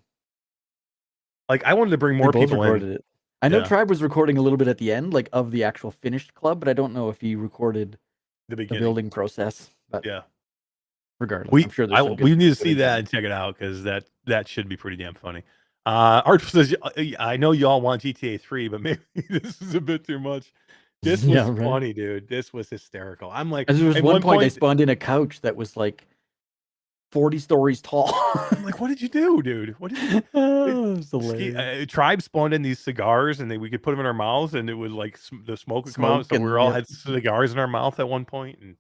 Speaker 1: like I wanted to bring more
Speaker 2: They both
Speaker 1: people
Speaker 2: recorded
Speaker 1: in.
Speaker 2: it. I know
Speaker 1: Yeah.
Speaker 2: Tribe was recording a little bit at the end, like of the actual finished club, but I don't know if he recorded
Speaker 1: The
Speaker 2: the
Speaker 1: beginning.
Speaker 2: building process. But
Speaker 1: Yeah.
Speaker 2: regardless, I'm sure there's some good
Speaker 1: We need to see
Speaker 2: footage
Speaker 1: that
Speaker 2: on
Speaker 1: and check it out because that should be pretty damn funny. Art says, I know y'all want GTA 3, but maybe this is a bit too much. This was
Speaker 2: Yeah, right.
Speaker 1: funny, dude. This was hysterical. I'm like,
Speaker 2: And there was
Speaker 1: at
Speaker 2: one point I spawned in a couch that was like 40 stories tall.
Speaker 1: I'm like, what did you do, dude? What did you
Speaker 2: Oh, it's hilarious.
Speaker 1: Tribe spawned in these cigars, and we could put them in our mouths, and it would like the smoke would come out.
Speaker 2: Smoke
Speaker 1: So we
Speaker 2: and
Speaker 1: all
Speaker 2: yep.
Speaker 1: had cigars in our mouth at one point, and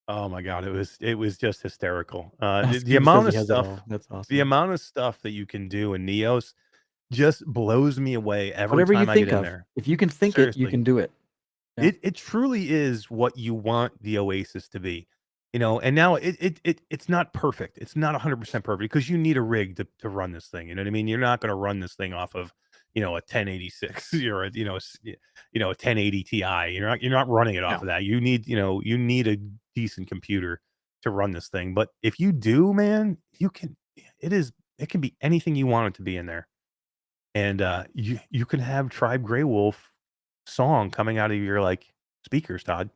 Speaker 1: oh my god, it was just hysterical. The
Speaker 2: Steve
Speaker 1: amount
Speaker 2: says
Speaker 1: of
Speaker 2: he has it
Speaker 1: stuff,
Speaker 2: all. That's awesome.
Speaker 1: the amount of stuff that you can do in Neos just blows me away every
Speaker 2: Whatever you
Speaker 1: time I get
Speaker 2: think
Speaker 1: in
Speaker 2: of,
Speaker 1: there.
Speaker 2: if you can think it, you
Speaker 1: Seriously.
Speaker 2: can do it. Yeah.
Speaker 1: It truly is what you want the Oasis to be, and now it's not perfect. It's not 100% perfect because you need a rig to run this thing. You know what I mean? You're not going to run this thing off of, a 1086 or a 1080 Ti. You're not running it off
Speaker 2: No.
Speaker 1: of that. You need a decent computer to run this thing. But if you do, man, it can be anything you want it to be in there. And you can have Tribe Grey Wolf song coming out of your like speakers, Todd.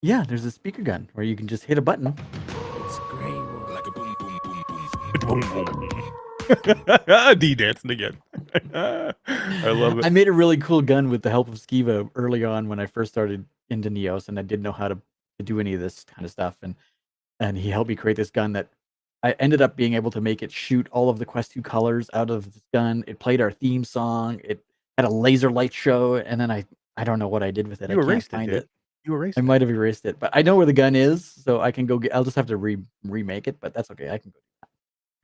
Speaker 2: Yeah, there's a speaker gun where you can just hit a button.
Speaker 4: It's Grey Wolf. Like a boom, boom, boom, boom.
Speaker 1: Boom, boom. D dancing again. I love it.
Speaker 2: I made a really cool gun with the help of Skiva early on when I first started into Neos, and I didn't know how to do any of this kind of stuff. And he helped me create this gun that I ended up being able to make it shoot all of the Quest 2 colors out of this gun. It played our theme song. It had a laser light show, and then I don't know what I did with it.
Speaker 1: You
Speaker 2: I can't
Speaker 1: erased it,
Speaker 2: find
Speaker 1: dude.
Speaker 2: it.
Speaker 1: You erased
Speaker 2: I
Speaker 1: it.
Speaker 2: might have erased it, but I know where the gun is, so I can go get. I'll just have to remake it, but that's okay. I can go.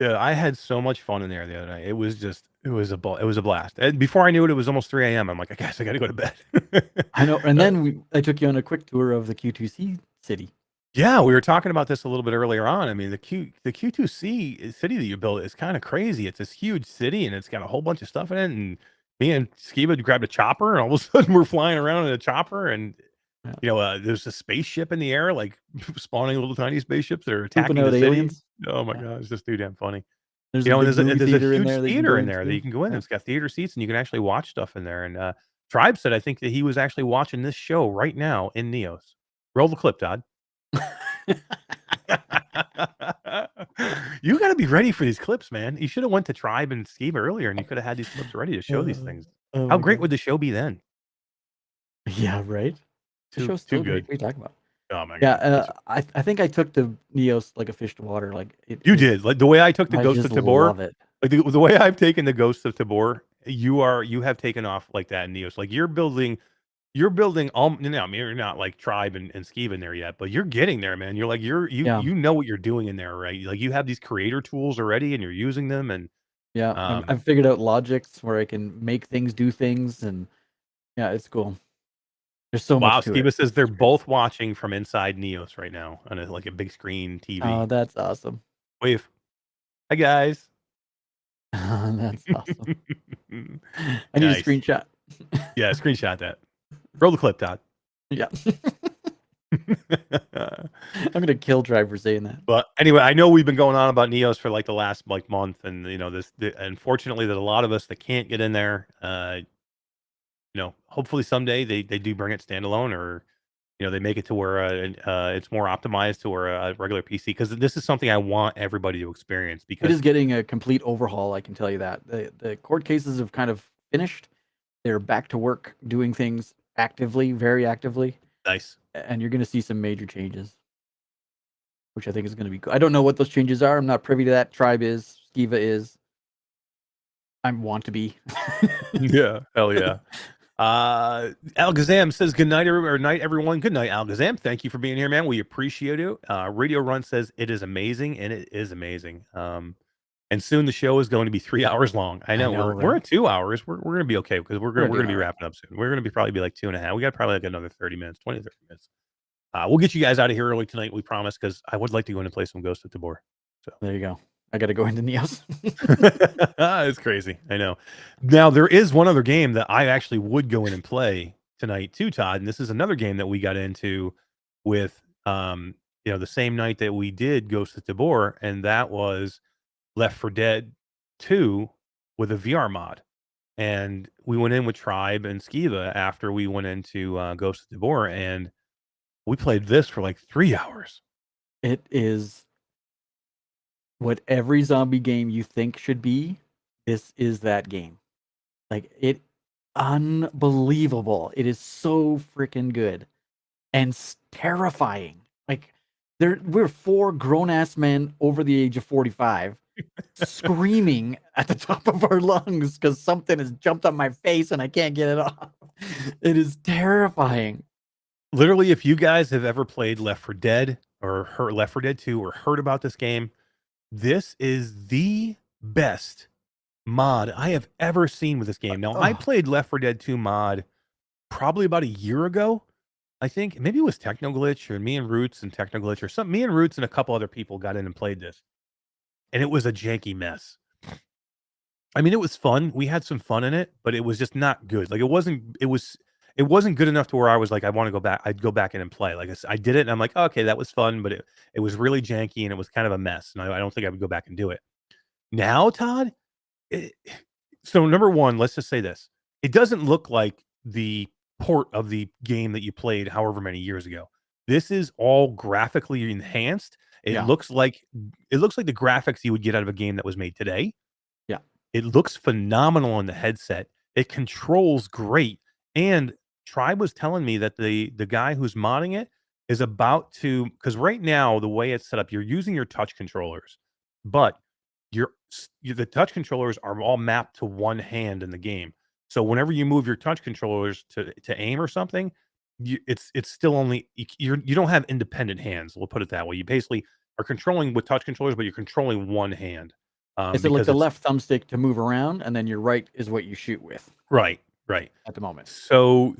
Speaker 1: Yeah, I had so much fun in there the other night. It was a blast. And before I knew it, it was almost 3 a.m. I'm like, I guess I got to go to bed.
Speaker 2: I know. And then I took you on a quick tour of the Q2C city.
Speaker 1: Yeah, we were talking about this a little bit earlier on. I mean, the Q2C city that you built is kind of crazy. It's this huge city, and it's got a whole bunch of stuff in it. And me and Skiba grabbed a chopper, and all of a sudden we're flying around in a chopper, and there's a spaceship in the air, like spawning little tiny spaceships that are attacking
Speaker 2: Pooping out
Speaker 1: the city.
Speaker 2: aliens.
Speaker 1: Oh my god, it's just too damn funny.
Speaker 2: There's
Speaker 1: And
Speaker 2: a
Speaker 1: there's
Speaker 2: big
Speaker 1: a
Speaker 2: movie theater in
Speaker 1: huge
Speaker 2: there.
Speaker 1: theater in there that you can go in.
Speaker 2: Yeah.
Speaker 1: It's got theater seats, and you can actually watch stuff in there. And Tribe said, I think that he was actually watching this show right now in Neos. Roll the clip, Todd. You got to be ready for these clips, man. You should have went to Tribe and Skiba earlier, and you could have had these clips ready to show these things.
Speaker 2: Oh
Speaker 1: How
Speaker 2: my
Speaker 1: great
Speaker 2: God.
Speaker 1: would the show be then?
Speaker 2: Yeah, right. The show's
Speaker 1: Too
Speaker 2: still great.
Speaker 1: good.
Speaker 2: What are you talking about?
Speaker 1: Oh my
Speaker 2: Yeah,
Speaker 1: god!
Speaker 2: I think I took the Neos like a fish to water. Like
Speaker 1: You did, like the way I took the
Speaker 2: I
Speaker 1: Ghost of
Speaker 2: just
Speaker 1: Tabor.
Speaker 2: love it.
Speaker 1: Like the way I've taken the Ghost of Tabor, you have taken off like that in Neos. Like you're building all. No, I mean, you're not like Tribe and Skiva in there yet, but you're getting there, man. You're like
Speaker 2: Yeah.
Speaker 1: you know what you're doing in there, right? Like you have these creator tools already, and you're using them. And
Speaker 2: Yeah, I've figured out logics where I can make things do things, and yeah, it's cool. There's so
Speaker 1: wow,
Speaker 2: much to
Speaker 1: Skiva
Speaker 2: it.
Speaker 1: says they're
Speaker 2: It's great.
Speaker 1: both watching from inside Neos right now on like a big screen TV.
Speaker 2: Oh, that's awesome.
Speaker 1: Wave. Hi guys.
Speaker 2: That's awesome. I need
Speaker 1: Nice.
Speaker 2: a screenshot.
Speaker 1: Yeah, screenshot that. Roll the clip, Todd.
Speaker 2: Yeah. I'm gonna kill Tribe for saying that.
Speaker 1: But anyway, I know we've been going on about Neos for like the last like month, and unfortunately, there's a lot of us that can't get in there. Hopefully someday they do bring it standalone, or they make it to where it's more optimized to where a regular PC, because this is something I want everybody to experience.
Speaker 2: It
Speaker 1: Because
Speaker 2: is getting a complete overhaul, I can tell you that. The court cases have kind of finished. They're back to work doing things actively, very actively,
Speaker 1: nice.
Speaker 2: and you're going to see some major changes, which I think is going to be cool. I don't know what those changes are. I'm not privy to that. Tribe is, Skiva is. I want to be.
Speaker 1: Yeah, hell yeah. Algazam says good night, night, everyone. Good night, Algazam. Thank you for being here, man. We appreciate it. Radio Run says it is amazing, and it is amazing. And soon the show is going to be 3 hours long. I know, we're at 2 hours. We're gonna be okay because we're gonna be wrapping up soon. We're gonna be probably like 2.5. We got probably like another 30 minutes, 20, 30 minutes. We'll get you guys out of here early tonight, we promise, because I would like to go in and play some Ghost of Tabor. So
Speaker 2: there you go. I got to go into Neos.
Speaker 1: It's crazy. I know. Now there is one other game that I actually would go in and play tonight too, Todd. And this is another game that we got into with, the same night that we did Ghost of Tabor, and that was Left 4 Dead 2 with a VR mod. And we went in with Tribe and Skiva after we went into Ghost of Tabor, and we played this for like 3 hours.
Speaker 2: It is what every zombie game you think should be. This is that game. Like, it unbelievable. It is so freaking good and terrifying. Like, we're 4 grown-ass men over the age of 45 screaming at the top of our lungs because something has jumped on my face and I can't get it off. It is terrifying.
Speaker 1: Literally, if you guys have ever played Left 4 Dead or heard Left 4 Dead 2 or heard about this game, this is the best mod I have ever seen with this game. Now, I played Left 4 Dead 2 mod probably about a year ago. I think maybe it was Technoglitch or me and Roots and Technoglitch or something. Me and Roots and a couple other people got in and played this. And it was a janky mess. I mean, it was fun. We had some fun in it, but it was just not good. Like, it wasn't good enough to where I was like, I want to go back. I'd go back in and play. Like, I did it and I'm like, oh, okay, that was fun, but it was really janky and it was kind of a mess. And I don't think I would go back and do it. Now, Todd, so number one, let's just say this. It doesn't look like the port of the game that you played however many years ago. This is all graphically enhanced. It looks like the graphics you would get out of a game that was made today.
Speaker 2: Yeah.
Speaker 1: It looks phenomenal on the headset. It controls great. And Tribe was telling me that the guy who's modding it is about to, because right now the way it's set up, you're using your touch controllers, but the touch controllers are all mapped to one hand in the game. So whenever you move your touch controllers to aim or something, it's still only you don't have independent hands. We'll put it that way. You basically are controlling with touch controllers, but you're controlling one hand.
Speaker 2: Is it like the left thumbstick to move around, and then your right is what you shoot with?
Speaker 1: Right.
Speaker 2: At the moment.
Speaker 1: So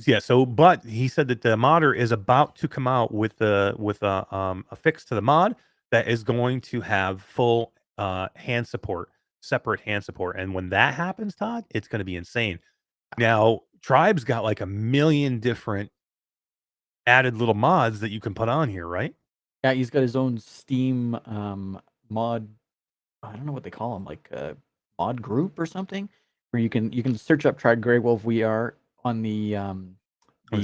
Speaker 1: but he said that the modder is about to come out with a fix to the mod that is going to have full hand support, separate hand support. And when that happens, Todd, it's going to be insane. Now, Tribe's got like 1 million different added little mods that you can put on here, right?
Speaker 2: Yeah, he's got his own Steam mod. I don't know what they call them, like mod group or something, where you can search up Tribe Grey Wolf VR on the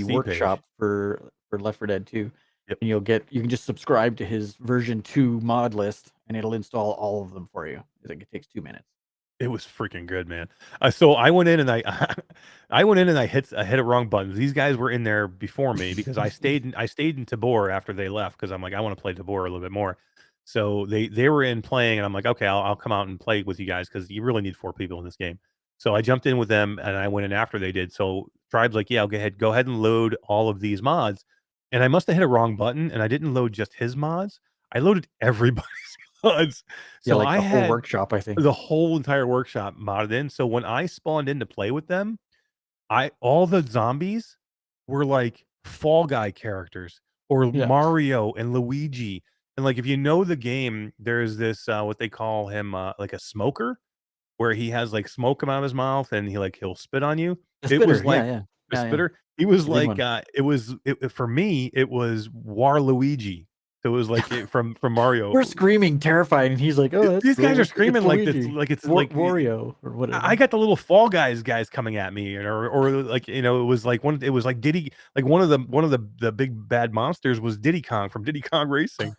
Speaker 2: workshop for Left 4 Dead 2.
Speaker 1: Yep.
Speaker 2: And you can just subscribe to his version 2 mod list, and it'll install all of them for you. It takes 2 minutes.
Speaker 1: It was freaking good, man. So I went in and I hit a wrong button. These guys were in there before me because I stayed in Tabor after they left because I'm like, I want to play Tabor a little bit more. So they were in playing and I'm like, okay, I'll come out and play with you guys because you really need 4 people in this game. So I jumped in with them and I went in after they did. So Tribe's like, yeah, go ahead and load all of these mods. And I must have hit a wrong button and I didn't load just his mods. I loaded everybody's mods. So
Speaker 2: like
Speaker 1: I
Speaker 2: the whole
Speaker 1: had
Speaker 2: workshop, I think.
Speaker 1: the whole entire workshop modded in. So when I spawned in to play with them, all the zombies were like Fall Guy characters or Mario and Luigi. And like, if you know the game, there's this, what they call him, like a smoker, where he has like smoke come out of his mouth and he'll spit on you. It was like a spitter. He was like, for me, it was Waluigi. So it was like from Mario.
Speaker 2: We're screaming, terrified, and he's like, "Oh,
Speaker 1: these guys are screaming like
Speaker 2: Luigi.
Speaker 1: this, like it's like
Speaker 2: Wario or whatever."
Speaker 1: I got the little Fall Guys coming at me, or like it was like it was like Diddy, like one of the big bad monsters was Diddy Kong from Diddy Kong Racing.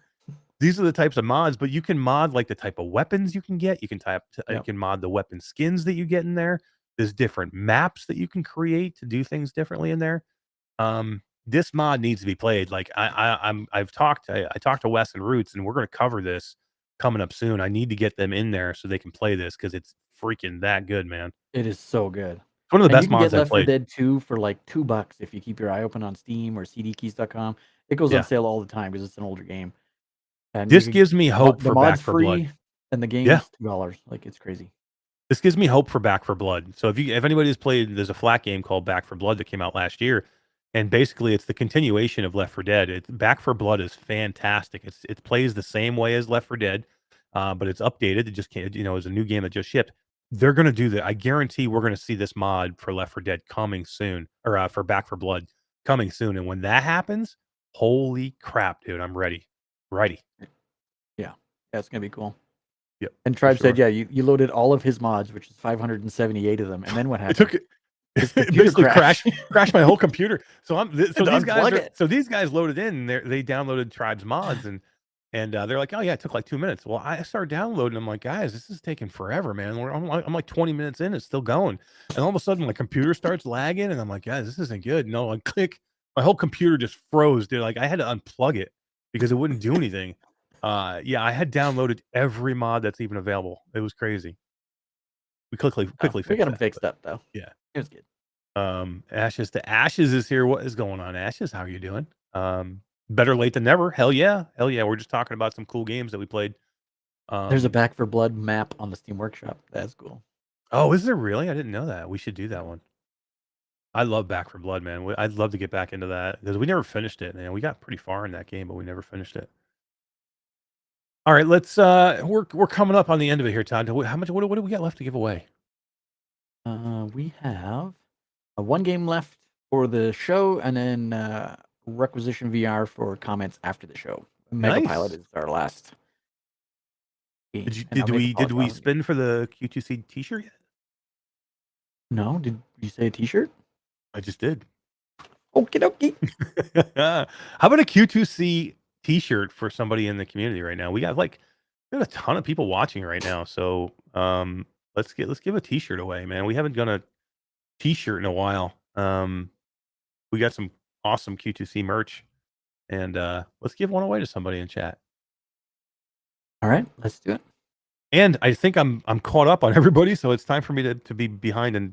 Speaker 1: These are the types of mods, but you can mod like the type of weapons you can get. You can mod the weapon skins that you get in there. There's different maps that you can create to do things differently in there. This mod needs to be played. Like I talked to Wes and Roots, and we're going to cover this coming up soon. I need to get them in there so they can play this because it's freaking that good, man.
Speaker 2: It is so good.
Speaker 1: It's one of the
Speaker 2: And
Speaker 1: best
Speaker 2: you can
Speaker 1: mods
Speaker 2: get
Speaker 1: I
Speaker 2: Left 4
Speaker 1: played.
Speaker 2: Dead 2 for like $2 if you keep your eye open on Steam or cdkeys.com. It goes
Speaker 1: Yeah.
Speaker 2: on sale all the time because it's an older game. And
Speaker 1: This gives me hope
Speaker 2: the
Speaker 1: for
Speaker 2: mod's
Speaker 1: Back 4 Blood.
Speaker 2: free and the
Speaker 1: Yeah.
Speaker 2: game's $2. Like, it's crazy.
Speaker 1: This gives me hope for Back 4 Blood. So if anybody's played, there's a flat game called Back 4 Blood that came out last year, and basically it's the continuation of Left 4 Dead. Back 4 Blood is fantastic. It plays the same way as Left 4 Dead, but it's updated. It just can't, it's a new game that just shipped. They're gonna do that. I guarantee we're gonna see this mod for Left 4 Dead coming soon, or for Back 4 Blood coming soon. And when that happens, holy crap, dude, I'm ready. Ready.
Speaker 2: Yeah, it's gonna be cool.
Speaker 1: Yep.
Speaker 2: And Tribe
Speaker 1: sure.
Speaker 2: said, yeah, you loaded all of his mods, which is 578 of them, and then what happened?
Speaker 1: It
Speaker 2: His
Speaker 1: basically
Speaker 2: crashed.
Speaker 1: crashed my whole computer. So these guys loaded in. They downloaded Tribe's mods and they're like, oh yeah, it took like 2 minutes. Well, I started downloading. I'm like, guys, this is taking forever, man. I'm like 20 minutes in, it's still going. And all of a sudden, my computer starts lagging, and I'm like, guys, this isn't good. No, I click, my whole computer just froze, dude. Like I had to unplug it because it wouldn't do anything. Yeah, I had downloaded every mod that's even available. It was crazy. We quickly
Speaker 2: We
Speaker 1: fixed
Speaker 2: got them
Speaker 1: that,
Speaker 2: fixed
Speaker 1: but
Speaker 2: up though.
Speaker 1: yeah.
Speaker 2: It was good.
Speaker 1: Ashes to Ashes is here. What is going on, Ashes? How are you doing? Better late than never. Hell yeah. We're just talking about some cool games that we played.
Speaker 2: There's a Back 4 Blood map on the Steam Workshop. That's cool.
Speaker 1: Oh, is there really? I didn't know that. We should do that one. I love Back 4 Blood, man. I'd love to get back into that because we never finished it, man. We got pretty far in that game, but we never finished it. All right, let's we're coming up on the end of it here, Todd. How much? What do we got left to give away?
Speaker 2: We have one game left for the show, and then Requisition VR for comments after the show. Mega
Speaker 1: Nice.
Speaker 2: Pilot is our last game.
Speaker 1: Did we spin for the Q2C T-shirt yet?
Speaker 2: No, did you say a T-shirt?
Speaker 1: I just did.
Speaker 2: Okie dokie.
Speaker 1: How about a Q2C T-shirt for somebody in the community right now? We got a ton of people watching right now, so let's give a T-shirt away, man. We haven't done a T-shirt in a while. We got some awesome Q2C merch, and let's give one away to somebody in chat.
Speaker 2: All right, let's do it.
Speaker 1: And I think I'm caught up on everybody, so it's time for me to be behind and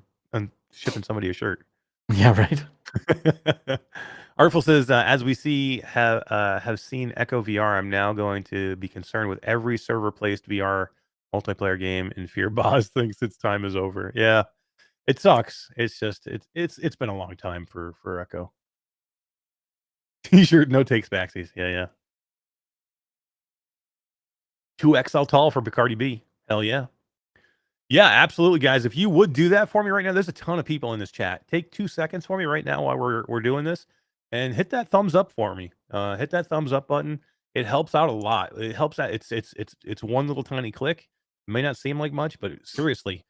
Speaker 1: shipping somebody a shirt.
Speaker 2: Yeah, right.
Speaker 1: Artful says, as we have seen Echo VR, I'm now going to be concerned with every server-placed VR multiplayer game in fear Boz thinks its time is over. Yeah, it sucks. It's just it's been a long time for Echo. T-shirt, no takes backsies. Yeah. 2XL tall for Bacardi B. Hell yeah. Yeah, absolutely, guys. If you would do that for me right now, there's a ton of people in this chat. Take 2 seconds for me right now while we're doing this, and hit that thumbs up for me. Hit that thumbs up button. It helps out a lot. It helps out. It's one little tiny click. It may not seem like much, but seriously,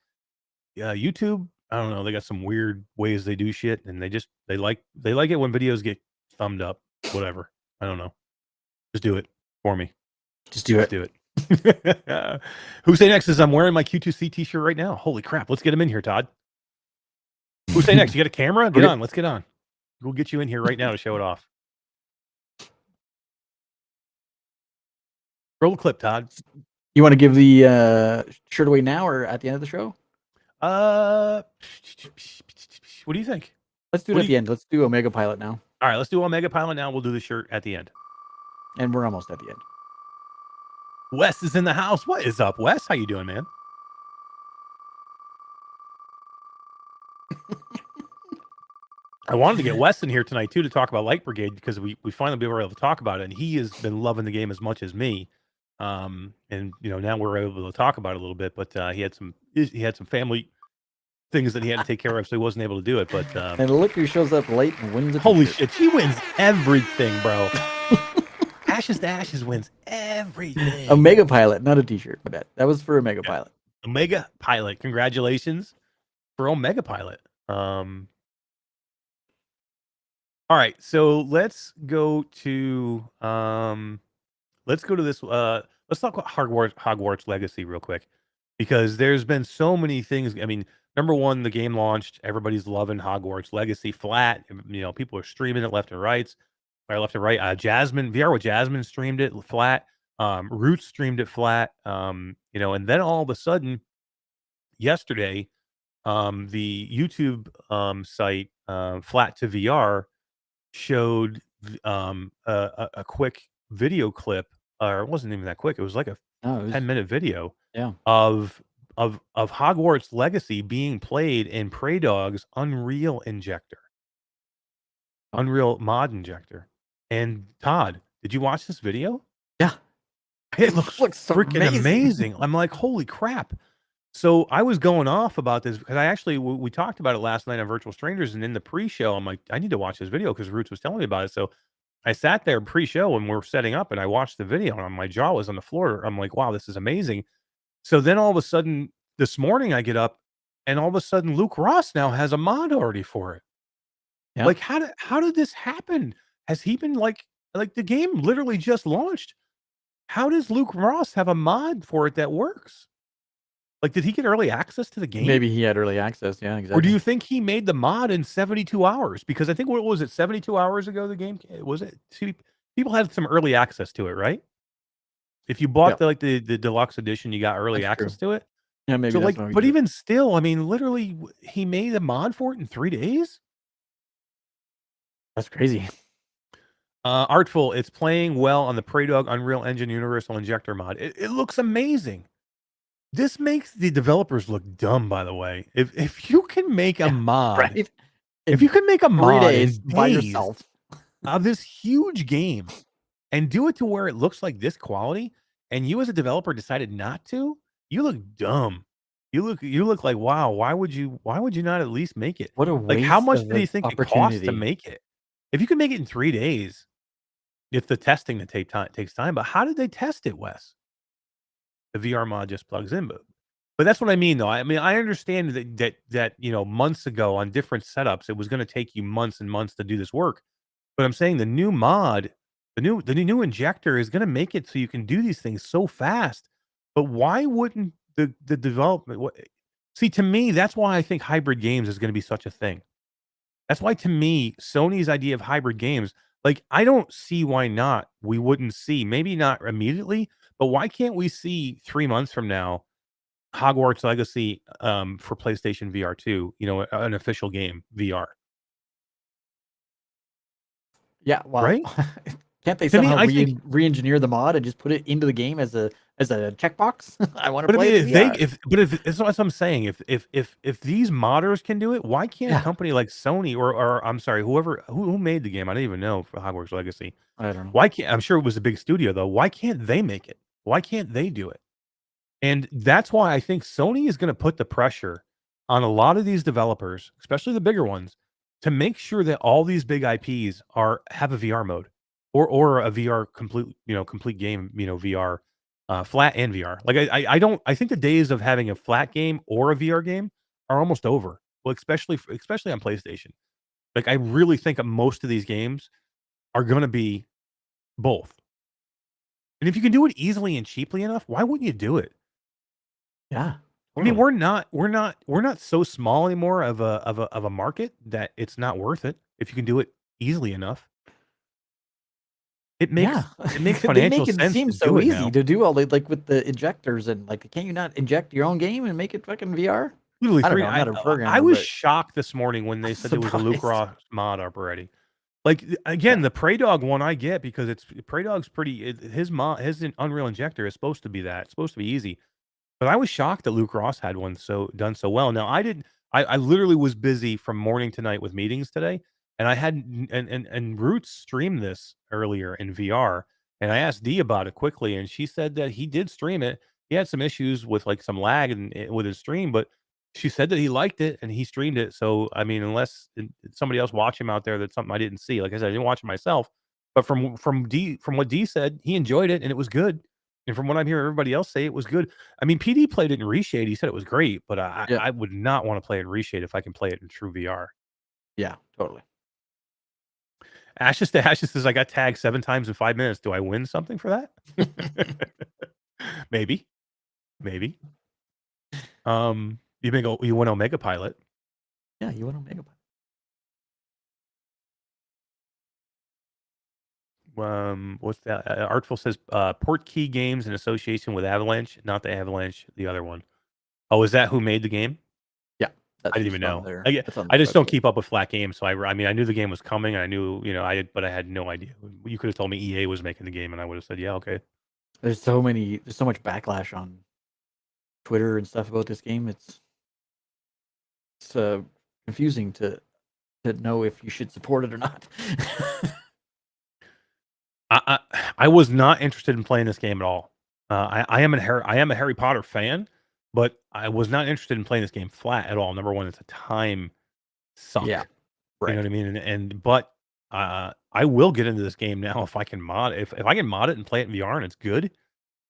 Speaker 1: yeah, YouTube. I don't know. They got some weird ways they do shit, and they like it when videos get thumbed up. Whatever. I don't know. Just do it for me.
Speaker 2: Just do it.
Speaker 1: Do it. Hussein X says, I'm wearing my Q2C T-shirt right now. Holy crap. Let's get him in here, Todd. Hussein X, you got a camera? Get on. Let's get on. We'll get you in here right now to show it off. Roll the clip, Todd.
Speaker 2: You want to give the shirt away now or at the end of the show?
Speaker 1: What do you think?
Speaker 2: Let's do it at the end. Let's do Omega Pilot now.
Speaker 1: All right, let's do Omega Pilot now. We'll do the shirt at the end.
Speaker 2: And we're almost at the end.
Speaker 1: Wes is in the house. What is up, Wes? How you doing, man? I wanted to get Wes in here tonight too to talk about Light Brigade because we finally were able to talk about it, and he has been loving the game as much as me. And now we're able to talk about it a little bit, but he had some family things that he had to take care of, so he wasn't able to do it. But
Speaker 2: and look who shows up late and wins.
Speaker 1: Holy shit, she wins everything, bro. Ashes to Ashes wins everything.
Speaker 2: Omega Pilot, not a T-shirt. That was for Omega Pilot.
Speaker 1: Omega Pilot, congratulations for Omega Pilot. All right, so let's go to this. Let's talk about Hogwarts Legacy real quick, because there's been so many things. I mean, number one, the game launched. Everybody's loving Hogwarts Legacy flat. People are streaming it left and right. Jasmine VR with Jasmine streamed it flat. Roots streamed it flat. And then all of a sudden, yesterday, the YouTube site Flat to VR showed a quick video clip, or it wasn't even that quick. It was like a
Speaker 2: No, it was
Speaker 1: 10-minute video
Speaker 2: yeah.
Speaker 1: of Hogwarts Legacy being played in Prey Dog's Unreal mod injector. And Todd, did you watch this video?
Speaker 2: Yeah.
Speaker 1: It looks freaking
Speaker 2: amazing.
Speaker 1: amazing. I'm like, holy crap. So I was going off about this because I actually we talked about it last night on Virtual Strangers, and in the pre-show, I'm like, I need to watch this video because Roots was telling me about it. So I sat there pre-show and we're setting up, and I watched the video, and my jaw was on the floor. I'm like, wow, this is amazing. So then all of a sudden this morning I get up, and all of a sudden Luke Ross now has a mod already for it.
Speaker 2: Yeah.
Speaker 1: Like, how did this happen? Has he been like the game literally just launched? How does Luke Ross have a mod for it that works? Like, did he get early access to the game?
Speaker 2: Maybe he had early access. Yeah, exactly.
Speaker 1: Or do you think he made the mod in 72 hours? Because I think, what was it, 72 hours ago the game was it? See, people had some early access to it, right? If you bought the deluxe edition, you got early
Speaker 2: That's
Speaker 1: access
Speaker 2: true.
Speaker 1: to it.
Speaker 2: Yeah, maybe
Speaker 1: So
Speaker 2: that's
Speaker 1: like,
Speaker 2: what we
Speaker 1: but
Speaker 2: did.
Speaker 1: even still, I mean, literally, he made a mod for it in 3 days.
Speaker 2: That's crazy.
Speaker 1: Artful, it's playing well on the Prey Dog Unreal Engine Universal Injector mod. It looks amazing. This makes the developers look dumb, by the way. If you can make a mod,
Speaker 2: Right?
Speaker 1: if you can make a
Speaker 2: 3
Speaker 1: mod
Speaker 2: days
Speaker 1: in
Speaker 2: by
Speaker 1: days
Speaker 2: yourself.
Speaker 1: of this huge game and do it to where it looks like this quality, and you as a developer decided not to, you look dumb. You look like, wow, why would you not at least make it?
Speaker 2: What a
Speaker 1: Like,
Speaker 2: waste
Speaker 1: how much
Speaker 2: of
Speaker 1: do you
Speaker 2: an
Speaker 1: think it costs to
Speaker 2: opportunity.
Speaker 1: make it? If you can make it in 3 days, it's the testing that takes time. But how did they test it, Wes? The VR mod just plugs in, but that's what I mean, though. I mean, I understand that months ago on different setups, it was going to take you months and months to do this work. But I'm saying the new mod, the new injector is going to make it so you can do these things so fast. But why wouldn't the development? See, to me, that's why I think hybrid games is going to be such a thing. That's why, to me, Sony's idea of hybrid games, like, I don't see why not. We wouldn't see, maybe not immediately, but why can't we see 3 months from now Hogwarts Legacy for PlayStation VR2? An official game VR,
Speaker 2: Yeah, well,
Speaker 1: right?
Speaker 2: can't they
Speaker 1: To me,
Speaker 2: somehow
Speaker 1: I think.
Speaker 2: re-engineer the mod and just put it into the game as a checkbox? I want to
Speaker 1: But I
Speaker 2: play
Speaker 1: mean,
Speaker 2: it in VR.
Speaker 1: that's what I'm saying. If these modders can do it, why can't a
Speaker 2: Yeah.
Speaker 1: company like Sony or I'm sorry, who made the game? I don't even know for Hogwarts Legacy.
Speaker 2: I don't know.
Speaker 1: Why can't I'm sure it was a big studio though. Why can't they make it? Why can't they do it? And that's why I think Sony is going to put the pressure on a lot of these developers, especially the bigger ones, to make sure that all these big IPs have a VR mode or a VR complete game, VR, flat and VR. Like, I think the days of having a flat game or a VR game are almost over. Well, especially on PlayStation. Like, I really think that most of these games are going to be both. And if you can do it easily and cheaply enough, why wouldn't you do it?
Speaker 2: Yeah.
Speaker 1: I mean,
Speaker 2: totally.
Speaker 1: we're not so small anymore of a market that it's not worth it if you can do it easily enough. It makes
Speaker 2: Yeah. They
Speaker 1: financial
Speaker 2: make it
Speaker 1: sense
Speaker 2: seem
Speaker 1: to
Speaker 2: so
Speaker 1: do it
Speaker 2: easy
Speaker 1: now.
Speaker 2: to do all the, like with the injectors and like, can't you not inject your own game and make it fucking VR?
Speaker 1: Literally
Speaker 2: I don't
Speaker 1: 3
Speaker 2: know. I'm not a
Speaker 1: I
Speaker 2: programmer,
Speaker 1: was
Speaker 2: but
Speaker 1: shocked this morning when they said there was a Luke
Speaker 2: surprised.
Speaker 1: Ross mod up already. Like, again, the Prey Dog one I get because it's Prey Dog's his Unreal Injector is supposed to be that. It's supposed to be easy. But I was shocked that Luke Ross had one done so well. Now, I literally was busy from morning to night with meetings today, and I had and Roots streamed this earlier in VR, and I asked Dee about it quickly, and she said that he did stream it. He had some issues with like some lag with his stream, but she said that he liked it and he streamed it. So I mean, unless somebody else watch him out there, that's something I didn't see. Like I said, I didn't watch it myself, but from what Dee said, he enjoyed it and it was good. And from what I'm hearing everybody else say, it was good. I mean, PD played it in Reshade. He said it was great, but
Speaker 2: Yeah.
Speaker 1: I would not want to play it in Reshade if I can play it in true VR.
Speaker 2: Yeah, totally.
Speaker 1: Ashes to Ashes says I got tagged 7 times in 5 minutes. Do I win something for that? Maybe. You win Omega Pilot.
Speaker 2: Yeah, you want to make a
Speaker 1: What's that? Artful says Portkey Games in association with Avalanche, not the Avalanche, the other one. Oh, is that who made the game?
Speaker 2: Yeah. That's
Speaker 1: I didn't
Speaker 2: just
Speaker 1: even know.
Speaker 2: on there.
Speaker 1: I,
Speaker 2: That's on
Speaker 1: I
Speaker 2: the
Speaker 1: just don't
Speaker 2: website.
Speaker 1: keep up with flat games, so I mean, I knew the game was coming, and I knew, but I had no idea. You could have told me EA was making the game, and I would have said, yeah, okay.
Speaker 2: There's so much backlash on Twitter and stuff about this game. It's confusing to know if you should support it or not.
Speaker 1: I was not interested in playing this game at all. I am a Harry Potter fan, but I was not interested in playing this game flat at all. Number one, it's a time suck.
Speaker 2: Yeah,
Speaker 1: You know
Speaker 2: right.
Speaker 1: what I mean? But I will get into this game now if I can mod. If I can mod it and play it in VR and it's good,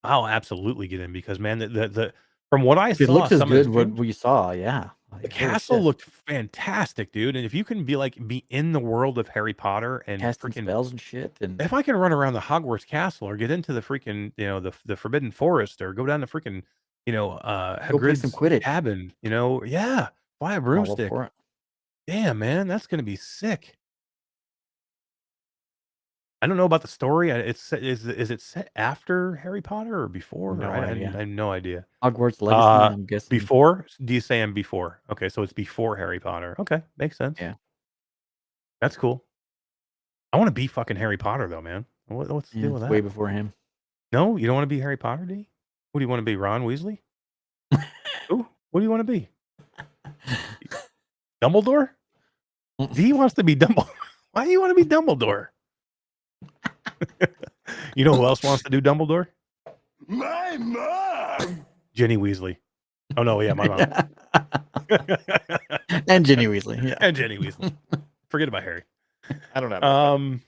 Speaker 1: I'll absolutely get in because man, the from what I
Speaker 2: If it
Speaker 1: saw,
Speaker 2: looks as
Speaker 1: some of the
Speaker 2: good what
Speaker 1: streams,
Speaker 2: we saw, yeah.
Speaker 1: the
Speaker 2: Like, holy
Speaker 1: castle
Speaker 2: shit.
Speaker 1: looked fantastic, dude. And if you can be in the world of Harry Potter and
Speaker 2: Casting
Speaker 1: freaking,
Speaker 2: spells and shit, and
Speaker 1: if I can run around the Hogwarts castle or get into the freaking, the Forbidden Forest or go down to freaking,
Speaker 2: go play some
Speaker 1: Hagrid's
Speaker 2: Quidditch.
Speaker 1: cabin, yeah, fly a
Speaker 2: I'm all up
Speaker 1: broomstick.
Speaker 2: for it.
Speaker 1: Damn, man, that's gonna be sick. I don't know about the story. Is it set after Harry Potter or before?
Speaker 2: No
Speaker 1: I
Speaker 2: idea.
Speaker 1: have no idea.
Speaker 2: Hogwarts Legacy, I'm guessing.
Speaker 1: Before? Do you say I'm before? Okay, so it's before Harry Potter. Okay, makes sense.
Speaker 2: Yeah.
Speaker 1: That's cool. I want to be fucking Harry Potter though, man. What's the
Speaker 2: Yeah,
Speaker 1: deal with
Speaker 2: it's
Speaker 1: that?
Speaker 2: way before him.
Speaker 1: No, you don't want to be Harry Potter, D? What do you want to be, Ron Weasley? Who? What do you want to be? Dumbledore? D wants to be Dumbledore. Why do you want to be Dumbledore? You know who else wants to do Dumbledore?
Speaker 4: My mom!
Speaker 1: Jenny Weasley. Oh no, yeah, my mom.
Speaker 2: And Ginny Weasley. Yeah.
Speaker 1: And Jenny Weasley. Forget about Harry.
Speaker 2: I don't know.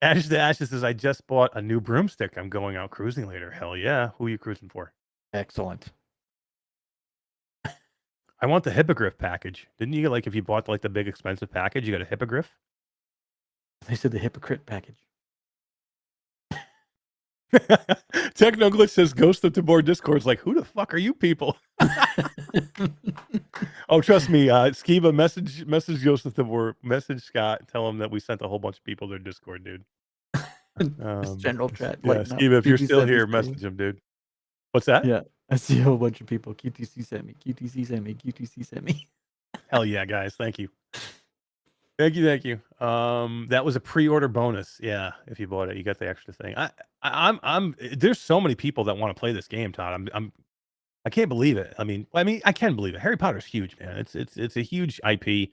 Speaker 1: Ashes to Ashes says, I just bought a new broomstick. I'm going out cruising later. Hell yeah. Who are you cruising for?
Speaker 2: Excellent.
Speaker 1: I want the hippogriff package. Didn't you get, like, if you bought like the big expensive package, you got a hippogriff?
Speaker 2: They said the hypocrite package.
Speaker 1: Techno Glitch says Ghost of Tabor Discord's like, who the fuck are you people? Oh, trust me, Skiva, message Ghost of Tabor, message Scott, tell him that we sent a whole bunch of people their Discord, dude.
Speaker 2: Just general chat.
Speaker 1: Yeah,
Speaker 2: lighten up.
Speaker 1: Skiva, if you're
Speaker 2: QTC
Speaker 1: still
Speaker 2: sent me
Speaker 1: here,
Speaker 2: stream.
Speaker 1: message him, dude. What's that?
Speaker 2: Yeah, I see a whole bunch of people. QTC sent me. QTC sent me. QTC sent me.
Speaker 1: Hell yeah, guys. Thank you. Thank you. That was a pre-order bonus. Yeah, if you bought it, you got the extra thing. I'm there's so many people that want to play this game, Todd. I can't believe it. I mean, I can believe it. Harry Potter's huge, man. It's a huge IP.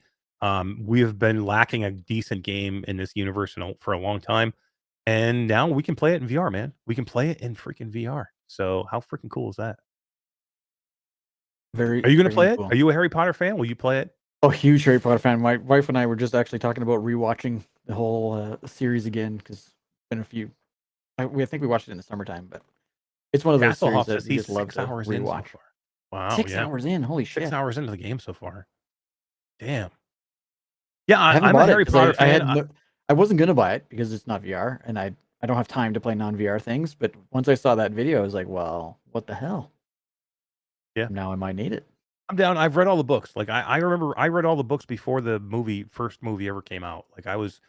Speaker 1: We have been lacking a decent game in this universe for a long time, and now we can play it in VR, man. We can play it in freaking VR. So how freaking cool is that?
Speaker 2: Very.
Speaker 1: Are you going to
Speaker 2: very
Speaker 1: play it?
Speaker 2: cool.
Speaker 1: Are you a Harry Potter fan? Will you play it?
Speaker 2: Oh, huge Harry Potter fan. My wife and I were just actually talking about rewatching the whole series again because it's been a few. I think we watched it in the summertime, but it's one of those series
Speaker 1: Hasselhoff
Speaker 2: that
Speaker 1: says
Speaker 2: we
Speaker 1: he's
Speaker 2: just love
Speaker 1: 6
Speaker 2: to
Speaker 1: hours in so
Speaker 2: rewatch.
Speaker 1: far. Wow,
Speaker 2: 6
Speaker 1: yeah.
Speaker 2: hours in, holy shit!
Speaker 1: 6 hours into the game so far. Damn. Yeah,
Speaker 2: I haven't
Speaker 1: I'm a
Speaker 2: bought
Speaker 1: Harry
Speaker 2: it 'cause
Speaker 1: Potter
Speaker 2: I
Speaker 1: fan.
Speaker 2: I wasn't gonna buy it because it's not VR, and I don't have time to play non-VR things. But once I saw that video, I was like, well, what the hell?
Speaker 1: Yeah.
Speaker 2: Now I might need it.
Speaker 1: I'm down. I've read all the books. Like I remember I read all the books before the first movie ever came out. Like I was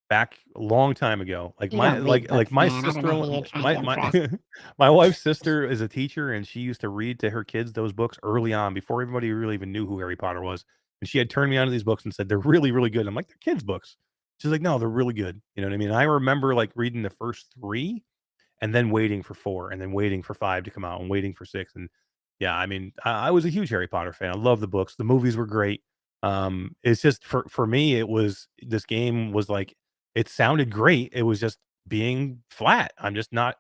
Speaker 1: back a long time ago. Like
Speaker 5: You
Speaker 1: my
Speaker 5: don't read books,
Speaker 1: my
Speaker 5: man. I don't know who
Speaker 1: sister,
Speaker 5: you're trying to impress.
Speaker 1: my wife's sister is a teacher, and she used to read to her kids those books early on before everybody really even knew who Harry Potter was. And she had turned me on to these books and said they're really, really good. I'm like, they're kids' books. She's like, no, they're really good. You know what I mean? I remember like reading the first 3 and then waiting for 4 and then waiting for 5 to come out and waiting for 6. And yeah, I mean, I was a huge Harry Potter fan. I love the books. The movies were great. It's just for me, this game was like, it sounded great. It was just being flat. I'm just not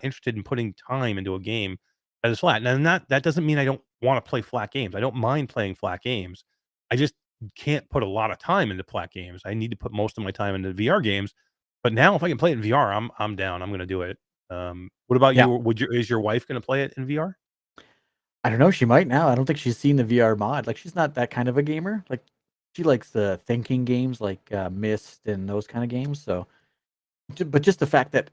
Speaker 1: interested in putting time into a game that is flat. And that doesn't mean I don't want to play flat games. I don't mind playing flat games. I just can't put a lot of time into flat games. I need to put most of my time into VR games. But now if I can play it in VR, I'm down. I'm going to do it. What about
Speaker 2: Yeah.
Speaker 1: you? Is your wife going to play it in VR?
Speaker 2: I don't know. She might now. I don't think she's seen the VR mod. Like she's not that kind of a gamer. Like she likes the thinking games like Myst and those kind of games. So, but just the fact that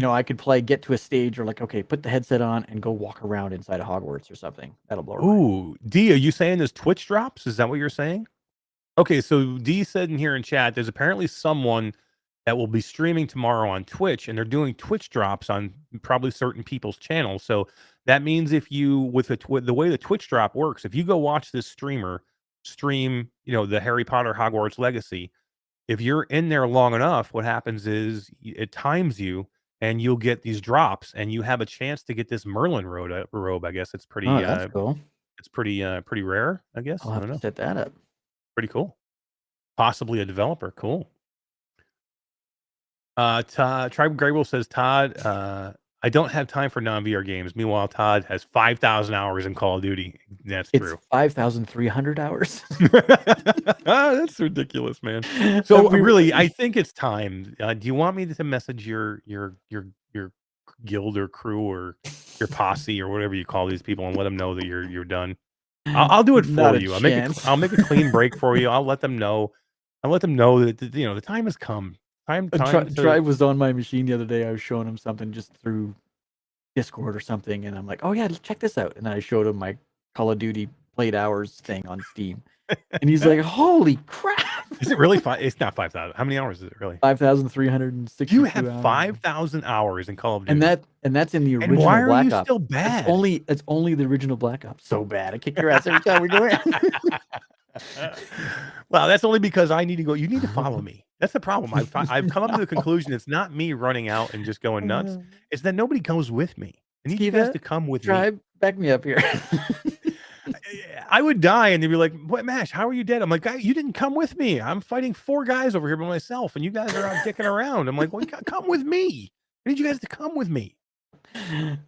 Speaker 2: I could get to a stage or like, okay, put the headset on and go walk around inside of Hogwarts or something. That'll blow her mind.
Speaker 1: Ooh, D, are you saying there's Twitch drops? Is that what you're saying? Okay, so D said in here in chat, there's apparently someone that will be streaming tomorrow on Twitch, and they're doing Twitch drops on probably certain people's channels. So That means if you, with the way the Twitch drop works, if you go watch this streamer stream, the Harry Potter Hogwarts Legacy, if you're in there long enough, what happens is it times you, and you'll get these drops, and you have a chance to get this Merlin robe. I guess it's pretty.
Speaker 2: Oh, that's cool.
Speaker 1: It's pretty rare. I guess.
Speaker 2: I'll
Speaker 1: I
Speaker 2: have
Speaker 1: don't
Speaker 2: to
Speaker 1: know.
Speaker 2: set that up.
Speaker 1: Pretty cool. Possibly a developer. Cool. Tribe Graywolf says, Todd, I don't have time for non-VR games. Meanwhile, Todd has 5,000 hours in Call of Duty. That's true.
Speaker 2: 5,300 hours.
Speaker 1: That's ridiculous, man. So really, I think it's time. Do you want me to message your guild or crew or your posse or whatever you call these people and let them know that you're done? I'll do it for you. I'll make a clean break for you. I'll let them know. I'll let them know that the time has come.
Speaker 2: Tribe was on my machine the other day. I was showing him something just through Discord or something, and I'm like, "Oh yeah, check this out." And I showed him my Call of Duty played hours thing on Steam, and he's like, "Holy crap!"
Speaker 1: Is it really It's not 5,000. How many hours is it really?
Speaker 2: 5,360.
Speaker 1: You have 5,000 hours in Call of Duty,
Speaker 2: and that's in the original.
Speaker 1: And why are
Speaker 2: Black
Speaker 1: you
Speaker 2: Ops.
Speaker 1: still bad?
Speaker 2: It's only the original Black Ops. So bad. I kick your ass every time we go in.
Speaker 1: Well, that's only because I need to go. You need to follow me. That's the problem. I've come up to the conclusion it's not me running out and just going nuts. It's that nobody goes with me. I need you guys to come with
Speaker 2: Tribe, back me up here.
Speaker 1: I would die, and they'd be like, "What, Mash? How are you dead?" I'm like, "You didn't come with me. I'm fighting 4 guys over here by myself, and you guys are out dicking around." I'm like, "Well, come with me. I need you guys to come with me."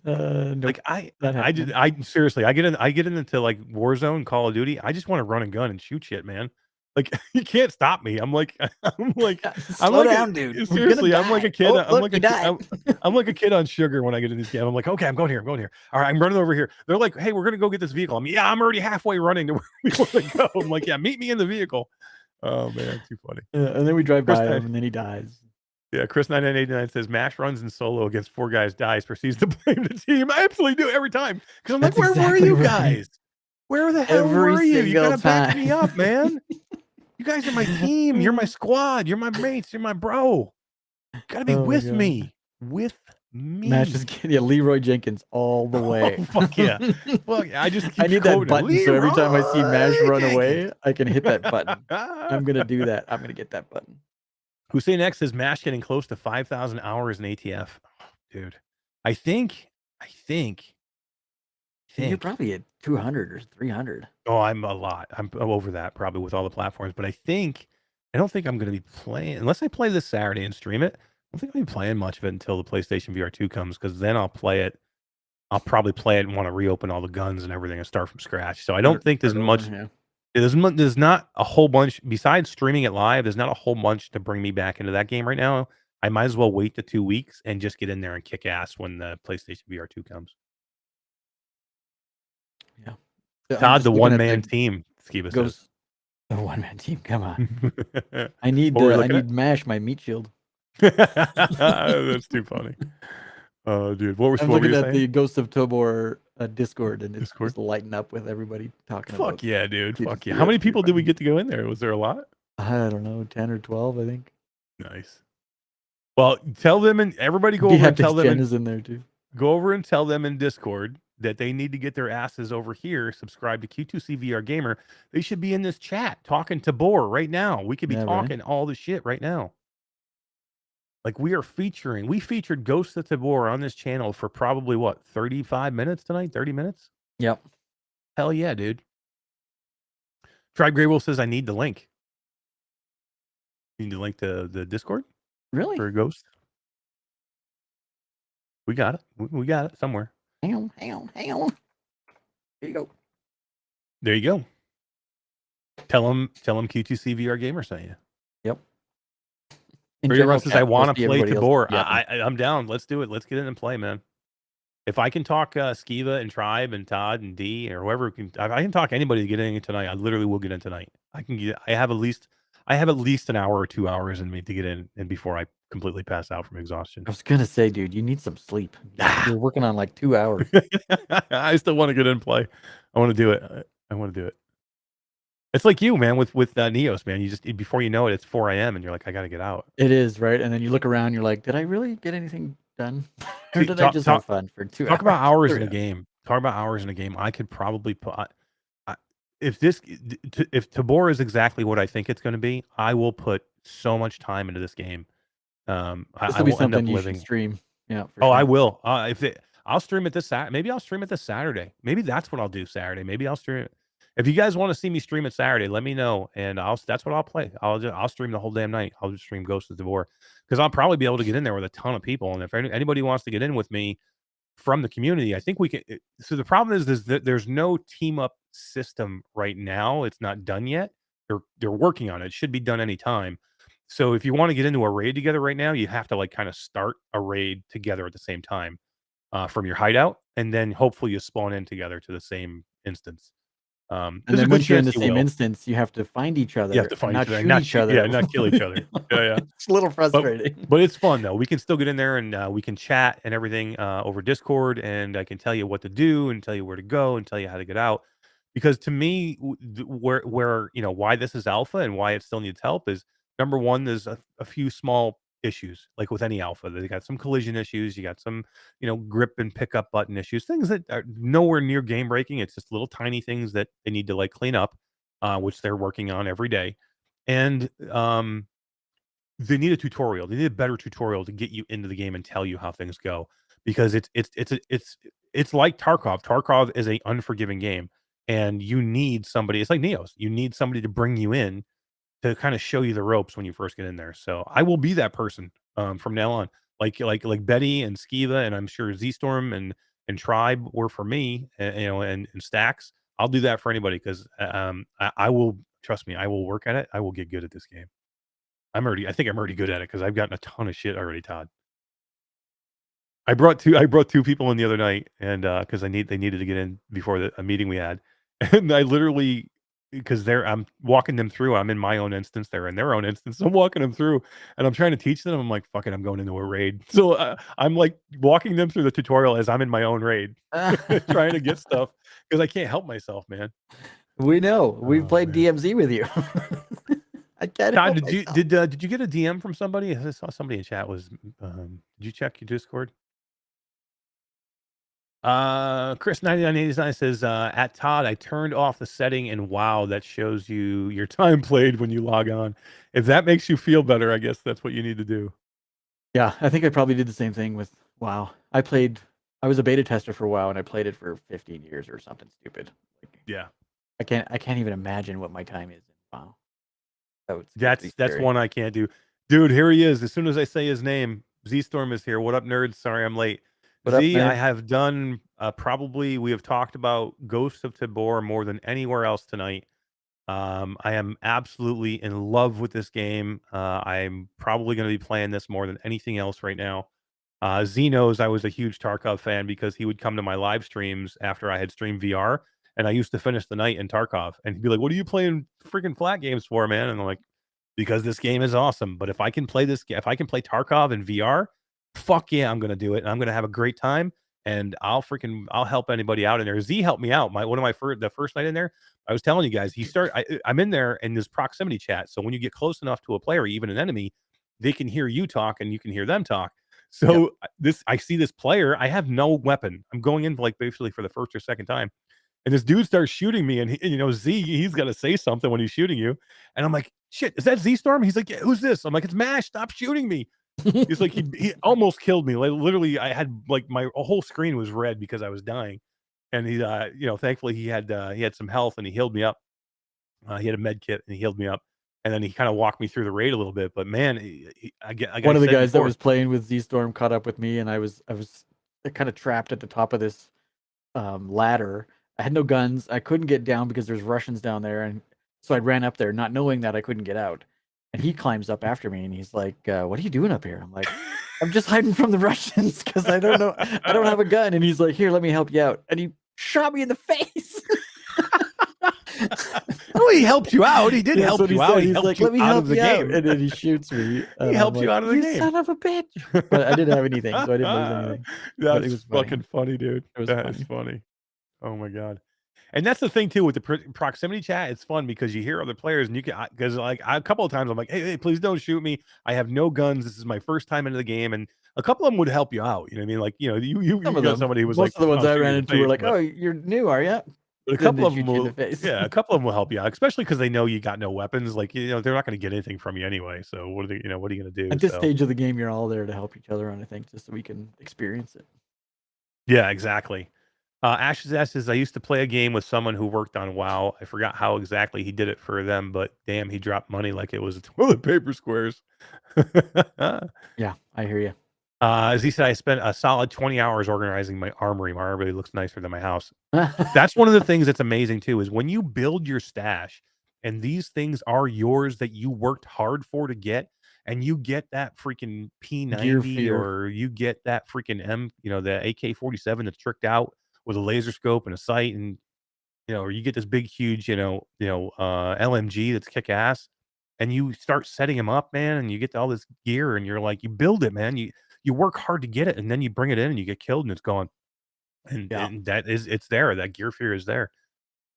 Speaker 2: Nope,
Speaker 1: like I seriously, I get into like Warzone, Call of Duty. I just want to run a gun and shoot shit, man. Like you can't stop me. I'm like
Speaker 2: slow down, dude.
Speaker 1: Seriously, I'm like a kid.
Speaker 2: Oh,
Speaker 1: I'm like a kid on sugar when I get in this game. I'm like, okay, I'm going here. All right, I'm running over here. They're like, hey, we're gonna go get this vehicle. I'm already halfway running to where we want to go. I'm like, yeah, meet me in the vehicle. Oh man, too funny.
Speaker 2: And then we drive by him, and then he dies.
Speaker 1: Yeah, Chris 9989 says Mash runs in solo against 4 guys, dies, proceeds to blame the team. I absolutely do every time because I'm like, where were you guys? Where the hell were you? You gotta back me up, man. You guys are my team. You're my squad. You're my mates. You're my bro. You gotta be with me. With me.
Speaker 2: Mash is getting Leroy Jenkins all the way.
Speaker 1: Oh, fuck yeah. Fuck, I need
Speaker 2: that button so every time I see Mash run away, I can hit that button. I'm gonna do that. I'm gonna get that button.
Speaker 1: Hussein X says Mash getting close to 5,000 hours in ATF. Oh, dude, I think
Speaker 2: you're probably at 200 or 300.
Speaker 1: Oh, I'm a lot. I'm over that probably with all the platforms. But I don't think I'm going to be playing unless I play this Saturday and stream it. I don't think I'll be playing much of it until the PlayStation VR2 comes because then I'll play it. I'll probably play it and want to reopen all the guns and everything and start from scratch. So I don't think there's much. Yeah. There's not a whole bunch besides streaming it live. There's not a whole bunch to bring me back into that game right now. I might as well wait the 2 weeks and just get in there and kick ass when the PlayStation VR2 comes.
Speaker 2: Yeah.
Speaker 1: Todd, the one-man team. Skiba says.
Speaker 2: The one-man team. Come on. I need Mash, my meat shield.
Speaker 1: That's too funny. Oh, dude.
Speaker 2: I'm looking at the Ghost of Tabor Discord, and it's just lighting up with everybody talking about.
Speaker 1: Fuck yeah, dude. Fuck yeah. How many people did we get to go in there? Was there a lot?
Speaker 2: I don't know, 10 or 12, I think.
Speaker 1: Nice. Well, tell them and everybody go over and tell them.
Speaker 2: Jen is in there too.
Speaker 1: Go over and tell them in Discord that they need to get their asses over here, subscribe to Q2C VR Gamer. They should be in this chat talking to Tabor right now. We could be talking all the shit right now. Like we featured Ghost of Tabor on this channel for probably 35 minutes tonight? 30 minutes?
Speaker 2: Yep.
Speaker 1: Hell yeah, dude. Tribe Graywolf says I need the link. You need the link to the Discord?
Speaker 2: Really?
Speaker 1: For Ghost? We got it. We got it somewhere.
Speaker 2: Hang on. Here you go.
Speaker 1: There you go. Tell them Q2C VR Gamer sent you.
Speaker 2: Yep.
Speaker 1: Everyone says I want to play Tabor. I'm down. Let's do it. Let's get in and play, man. If I can talk Skiva and Tribe and Todd and D or whoever I can talk anybody to get in tonight. I literally will get in tonight. I have at least an hour or 2 hours in me to get in and before I completely pass out from exhaustion.
Speaker 2: I was gonna say, dude, you need some sleep. You're working on like 2 hours.
Speaker 1: I still want to get in and play. I want to do it. It's like you, man, with Neos, man. You just before you know it, it's 4 a.m. and you're like, I gotta get out.
Speaker 2: It is, right? And then you look around, you're like, did I really get anything done? Or
Speaker 1: See,
Speaker 2: did I just have fun for 2 hours?
Speaker 1: talk about hours
Speaker 2: 3
Speaker 1: in a
Speaker 2: hours?
Speaker 1: game. Talk about hours in a game. I could probably put if this if Tabor is exactly what I think it's going to be, I will put so much time into this game.
Speaker 2: This
Speaker 1: I
Speaker 2: will be
Speaker 1: will end up
Speaker 2: something you should
Speaker 1: living.
Speaker 2: stream. Yeah, for
Speaker 1: Oh,
Speaker 2: sure.
Speaker 1: I will. I'll stream it this Saturday. Maybe I'll stream it this Saturday. Maybe that's what I'll do Saturday. Maybe I'll stream it. If you guys want to see me stream it Saturday, let me know, and that's what I'll play. I'll stream the whole damn night. I'll just stream Ghost of Tabor because I'll probably be able to get in there with a ton of people. And if anybody wants to get in with me from the community, I think we can. So the problem is that there's no team up system right now. It's not done yet. They're working on it. It should be done anytime. So if you want to get into a raid together right now, you have to like kind of start a raid together at the same time from your hideout, and then hopefully you spawn in together to the same instance.
Speaker 2: And
Speaker 1: There's a
Speaker 2: then
Speaker 1: good
Speaker 2: once you're in the
Speaker 1: chance you
Speaker 2: same
Speaker 1: will.
Speaker 2: instance, you have to find each other
Speaker 1: You have to
Speaker 2: and
Speaker 1: find
Speaker 2: not
Speaker 1: each other,
Speaker 2: shoot
Speaker 1: not
Speaker 2: each other.
Speaker 1: not kill each other. Yeah.
Speaker 2: It's a little frustrating.
Speaker 1: But it's fun though. We can still get in there and we can chat and everything over Discord, and I can tell you what to do and tell you where to go and tell you how to get out. Because to me, where why this is alpha and why it still needs help is number one. There's a few small issues like with any alpha. They got some collision issues. You got some grip and pickup button issues. Things that are nowhere near game breaking. It's just little tiny things that they need to like clean up, which they're working on every day. And they need a tutorial. They need a better tutorial to get you into the game and tell you how things go, because it's like Tarkov. Tarkov is a unforgiving game, and you need somebody. It's like Neos. You need somebody to bring you in to kind of show you the ropes when you first get in there. So I will be that person from now on. Like Betty and Skiva, and I'm sure Z Storm and Tribe were for me, and Stacks. I'll do that for anybody because I will, trust me. I will work at it. I will get good at this game. I think I'm already good at it because I've gotten a ton of shit already, Todd. I brought two people in the other night, and because they needed to get in before a meeting we had, and I literally, because I'm walking them through. I'm in my own instance, they're in their own instance. I'm walking them through, and I'm trying to teach them. I'm like, fuck it, I'm going into a raid. So I'm like walking them through the tutorial as I'm in my own raid, trying to get stuff because I can't help myself, man.
Speaker 2: We know. We've played
Speaker 1: man.
Speaker 2: DMZ with you. I can't
Speaker 1: Todd,
Speaker 2: help
Speaker 1: did you get a DM from somebody? I saw somebody in chat was. Did you check your Discord? Chris 9989 says, at Todd, I turned off the setting and wow, that shows you your time played when you log on. If that makes you feel better, I guess that's what you need to do.
Speaker 2: Yeah, I think I probably did the same thing with WoW. I was a beta tester for WoW, and I played it for 15 years or something stupid.
Speaker 1: Yeah.
Speaker 2: I can't even imagine what my time is in WoW.
Speaker 1: That's one I can't do. Dude, here he is. As soon as I say his name, Z Storm is here. What up, nerds? Sorry I'm late.
Speaker 2: What up,
Speaker 1: Z, I
Speaker 2: nerd?
Speaker 1: have done we have talked about Ghost of Tabor more than anywhere else tonight. I am absolutely in love with this game. I'm probably going to be playing this more than anything else right now. Z knows I was a huge Tarkov fan because he would come to my live streams after I had streamed VR, and I used to finish the night in Tarkov, and he'd be like, "What are you playing freaking flat games for, man?" And I'm like, "Because this game is awesome. But if I can play if I can play Tarkov in VR, fuck yeah, I'm gonna do it. And I'm gonna have a great time, and I'll help anybody out in there." Z helped me out. The first night in there, I was telling you guys, I'm in there in this proximity chat. So when you get close enough to a player, even an enemy, they can hear you talk and you can hear them talk. So I see this player. I have no weapon. I'm going in like basically for the first or second time. And this dude starts shooting me, and Z, he's got to say something when he's shooting you. And I'm like, shit, is that Z Storm? He's like, yeah, who's this? I'm like, it's Mash. Stop shooting me. He's like, he almost killed me. Like, literally, I had like my whole screen was red because I was dying. And he, thankfully he had some health and he healed me up. He had a med kit and he healed me up. And then he kind of walked me through the raid a little bit. But man,
Speaker 2: One of the guys that was playing with Z Storm caught up with me, and I was kind of trapped at the top of this ladder. I had no guns. I couldn't get down because there's Russians down there, and so I ran up there, not knowing that I couldn't get out. And he climbs up after me, and he's like, "What are you doing up here?" I'm like, "I'm just hiding from the Russians because I don't know. I don't have a gun." And he's like, "Here, let me help you out." And he shot me in the face.
Speaker 1: Oh, he helped you out. He did help you out.
Speaker 2: He's like, "Let me help you out," and then he shoots me.
Speaker 1: He helped you out of the game.
Speaker 2: You son of a bitch! But I didn't have anything, so I didn't lose anything.
Speaker 1: That's fucking funny, dude. That is funny. Oh my god. And that's the thing too with the proximity chat. It's fun because you hear other players, and you can because a couple of times I'm like, hey, please don't shoot me. I have no guns. This is my first time into the game, and a couple of them would help you out. You know what I mean? Like you
Speaker 2: Some of
Speaker 1: got
Speaker 2: them.
Speaker 1: somebody who was
Speaker 2: Most
Speaker 1: like,
Speaker 2: of the ones
Speaker 1: "I'll
Speaker 2: I
Speaker 1: shoot you
Speaker 2: ran
Speaker 1: in the
Speaker 2: into were
Speaker 1: face,"
Speaker 2: like,
Speaker 1: but-
Speaker 2: "Oh, you're new, are you?"
Speaker 1: But a
Speaker 2: Then
Speaker 1: couple
Speaker 2: they
Speaker 1: of them
Speaker 2: shoot you in
Speaker 1: will,
Speaker 2: the face.
Speaker 1: yeah, a couple of them will help you out, especially because they know you got no weapons. Like they're not going to get anything from you anyway. So what are they? What are you going to do?
Speaker 2: At this
Speaker 1: So,
Speaker 2: stage of the game, you're all there to help each other, and I think just so we can experience it.
Speaker 1: yeah, exactly. Ashes says I used to play a game with someone who worked on WoW. I forgot how exactly he did it for them, but damn, he dropped money like it was toilet paper squares.
Speaker 2: Yeah, I hear you.
Speaker 1: As he said, I spent a solid 20 hours organizing my armory. My armory looks nicer than my house. That's one of the things that's amazing too, is when you build your stash and these things are yours that you worked hard for to get, and you get that freaking
Speaker 2: Gear
Speaker 1: P90
Speaker 2: fear.
Speaker 1: or you get that freaking the AK-47 that's tricked out with a laser scope and a sight, and or you get this big, huge, LMG that's kick ass, and you start setting them up, man, and you get all this gear, and you're like, you build it, man. You work hard to get it, and then you bring it in, and you get killed, and it's gone. And,
Speaker 2: Yeah.
Speaker 1: and it's there. That gear fear is there.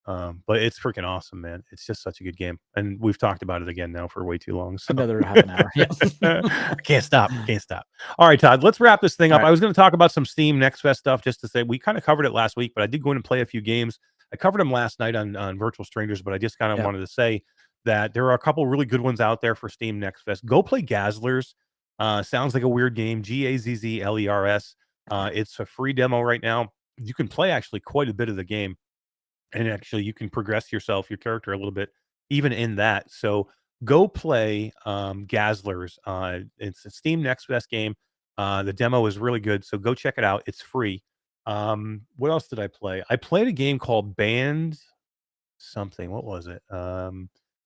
Speaker 1: But it's freaking awesome, man. It's just such a good game, and we've talked about it again now for way too long. So
Speaker 2: Another half an hour. Yes.
Speaker 1: I can't stop. Can't stop. All right, Todd, let's wrap this thing up.
Speaker 2: All right.
Speaker 1: I was going to talk about some Steam Next Fest stuff just to say we kind of covered it last week, but I did go in and play a few games. I covered them last night on Virtual Strangers, but I just kind of wanted to say that there are a couple really good ones out there for Steam Next Fest. Go play Gazzlers. Sounds like a weird game. Gazzlers. It's a free demo right now. You can play actually quite a bit of the game, and actually you can progress your character a little bit even in that. So go play Gazzlers. It's a Steam Next Fest game. The demo is really good, so go check it out. It's free. What else did I play? I played a game called Band something. What was it?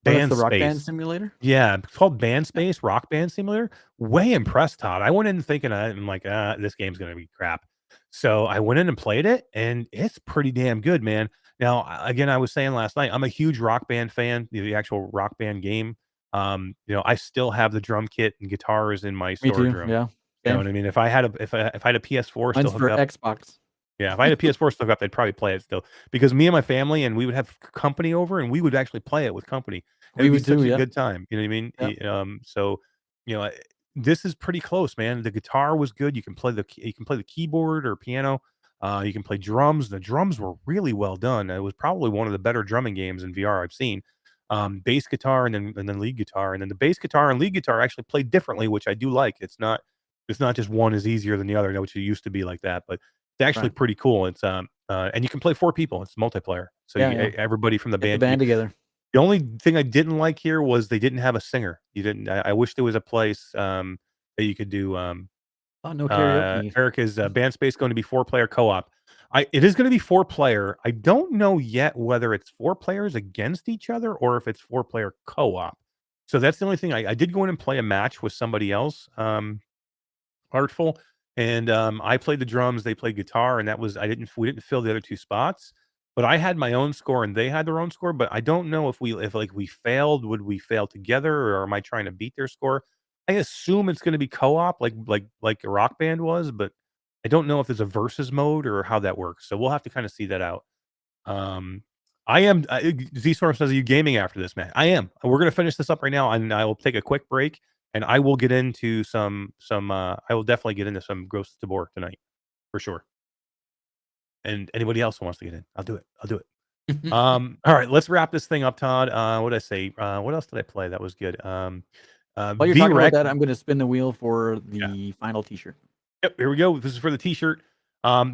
Speaker 2: That's
Speaker 1: Band
Speaker 2: the Rock Band
Speaker 1: Space.
Speaker 2: Simulator?
Speaker 1: Yeah, it's called Band Space, Rock Band Simulator. Way impressed, Todd. I went in thinking, I'm like, this game's going to be crap. So I went in and played it, and it's pretty damn good, man. Now, again, I was saying last night, I'm a huge Rock Band fan, the actual Rock Band game. I still have the drum kit and guitars in my
Speaker 2: Me
Speaker 1: storage
Speaker 2: too.
Speaker 1: room.
Speaker 2: Yeah.
Speaker 1: You know
Speaker 2: Same.
Speaker 1: what I mean? If I had a PS4
Speaker 2: Mine's
Speaker 1: still
Speaker 2: for
Speaker 1: hooked up,
Speaker 2: Xbox.
Speaker 1: yeah, if I had a PS4 stuck up, I'd probably play it still, because me and my family, and we would have company over, and we would actually play it with company. It
Speaker 2: We
Speaker 1: would be
Speaker 2: would
Speaker 1: such
Speaker 2: too,
Speaker 1: a
Speaker 2: yeah.
Speaker 1: good time. You know what I mean?
Speaker 2: Yeah.
Speaker 1: So, this is pretty close, man. The guitar was good. You can play the keyboard or piano. You can play drums. The drums were really well done. It was probably one of the better drumming games in VR I've seen. Bass guitar and then lead guitar, and then the bass guitar and lead guitar actually play differently, which I do like. It's not just one is easier than the other, which it used to be like that, but it's actually
Speaker 2: Right.
Speaker 1: pretty cool. It's and you can play 4 people. It's multiplayer, so
Speaker 2: Yeah.
Speaker 1: everybody from the
Speaker 2: Get the
Speaker 1: band.
Speaker 2: band together.
Speaker 1: The only thing I didn't like here was they didn't have a singer. You didn't. I wish there was a place that you could do.
Speaker 2: Oh, no karaoke.
Speaker 1: Eric, is Band Space going to be 4-player co-op? It is going to be 4-player. I don't know yet whether it's 4 players against each other or if it's 4-player co-op. So that's the only thing. I did go in and play a match with somebody else, Artful, and I played the drums. They played guitar, and we didn't fill the other 2 spots. But I had my own score, and they had their own score. But I don't know if we failed, would we fail together, or am I trying to beat their score? I assume it's going to be co-op, like a Rock Band was, but I don't know if there's a versus mode or how that works. So we'll have to kind of see that out. I am. Z-Storm says, "Are you gaming after this, man?" I am. We're going to finish this up right now, and I will take a quick break, and I will get into some. I will definitely get into some Ghost of Tabor tonight, for sure. And anybody else who wants to get in, I'll do it. All right, let's wrap this thing up, Todd. What did I say? What else did I play that was good?
Speaker 2: While you're talking about that, I'm going to spin the wheel for the final T-shirt.
Speaker 1: Yep, here we go. This is for the T-shirt.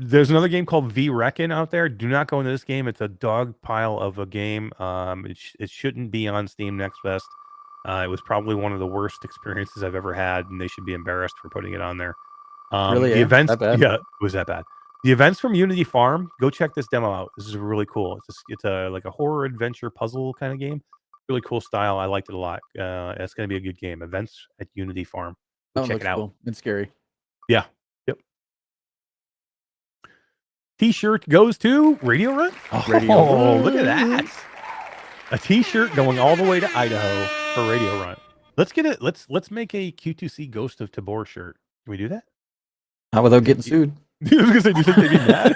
Speaker 1: There's another game called V-Reckon out there. Do not go into this game. It's a dog pile of a game. It shouldn't be on Steam Next Fest. It was probably one of the worst experiences I've ever had, and they should be embarrassed for putting it on there.
Speaker 2: Really?
Speaker 1: The events,
Speaker 2: that bad?
Speaker 1: yeah, it was that bad. The events from Unity Farm, go check this demo out. This is really cool. It's a like a horror adventure puzzle kind of game. Really cool style. I liked it a lot. It's going to be a good game. Events at Unity Farm. Go check it out.
Speaker 2: Cool. It's scary.
Speaker 1: Yeah. Yep. T-shirt goes to Radio Run. Oh, look at that. A T-shirt going all the way to Idaho for Radio Run. Let's get it. Let's make a Q2C Ghost of Tabor shirt. Can we do that?
Speaker 2: How without getting sued?
Speaker 1: I was gonna say, do you think they'd be mad?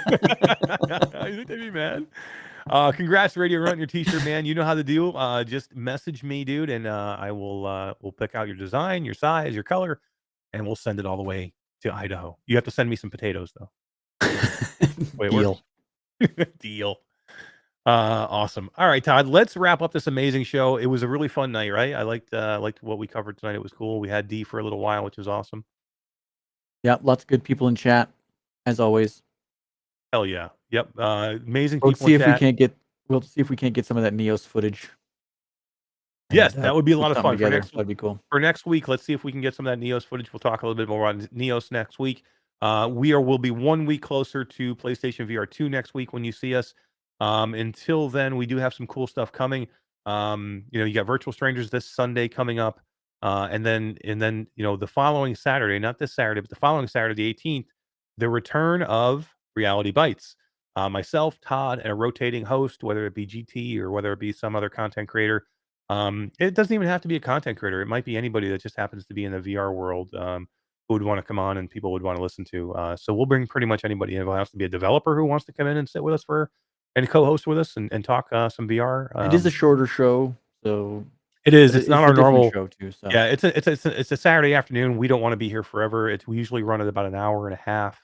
Speaker 1: You think they'd be mad? Congrats, Radio Runt, your t-shirt, man. You know how to do. Just message me, dude, and I will we'll pick out your design, your size, your color, and we'll send it all the way to Idaho. You have to send me some potatoes though. Wait,
Speaker 2: Deal.
Speaker 1: Deal. Awesome. All right, Todd, let's wrap up this amazing show. It was a really fun night, right? I liked what we covered tonight. It was cool. We had D for a little while, which was awesome.
Speaker 2: Yeah, lots of good people in chat, as always.
Speaker 1: Hell yeah. Yep. Amazing
Speaker 2: We'll
Speaker 1: people
Speaker 2: see
Speaker 1: in
Speaker 2: if we
Speaker 1: chat.
Speaker 2: can't get. We'll see if we can't get some of that Neos footage.
Speaker 1: Yes,
Speaker 2: And,
Speaker 1: that would be a
Speaker 2: put
Speaker 1: lot of
Speaker 2: something
Speaker 1: fun for
Speaker 2: together.
Speaker 1: next
Speaker 2: That'd be cool.
Speaker 1: for next week. Let's see if we can get some of that Neos footage. We'll talk a little bit more on Neos next week. We'll be 1 week closer to PlayStation VR2 next week when you see us. Until then, we do have some cool stuff coming. You got Virtual Strangers this Sunday coming up. And then the following Saturday, not this Saturday, but the following Saturday, the 18th, the return of Reality Bytes. Myself, Todd, and a rotating host, whether it be GT or whether it be some other content creator. It doesn't even have to be a content creator. It might be anybody that just happens to be in the VR world who would want to come on and people would want to listen to. So we'll bring pretty much anybody in. It has to be a developer who wants to come in and sit with us and co-host with us and talk some VR.
Speaker 2: It is a shorter show, so
Speaker 1: it is.
Speaker 2: but
Speaker 1: It's not
Speaker 2: a
Speaker 1: our
Speaker 2: different
Speaker 1: normal
Speaker 2: show too. So
Speaker 1: Yeah, it's a Saturday afternoon. We don't want to be here forever. We usually run at about an hour and a half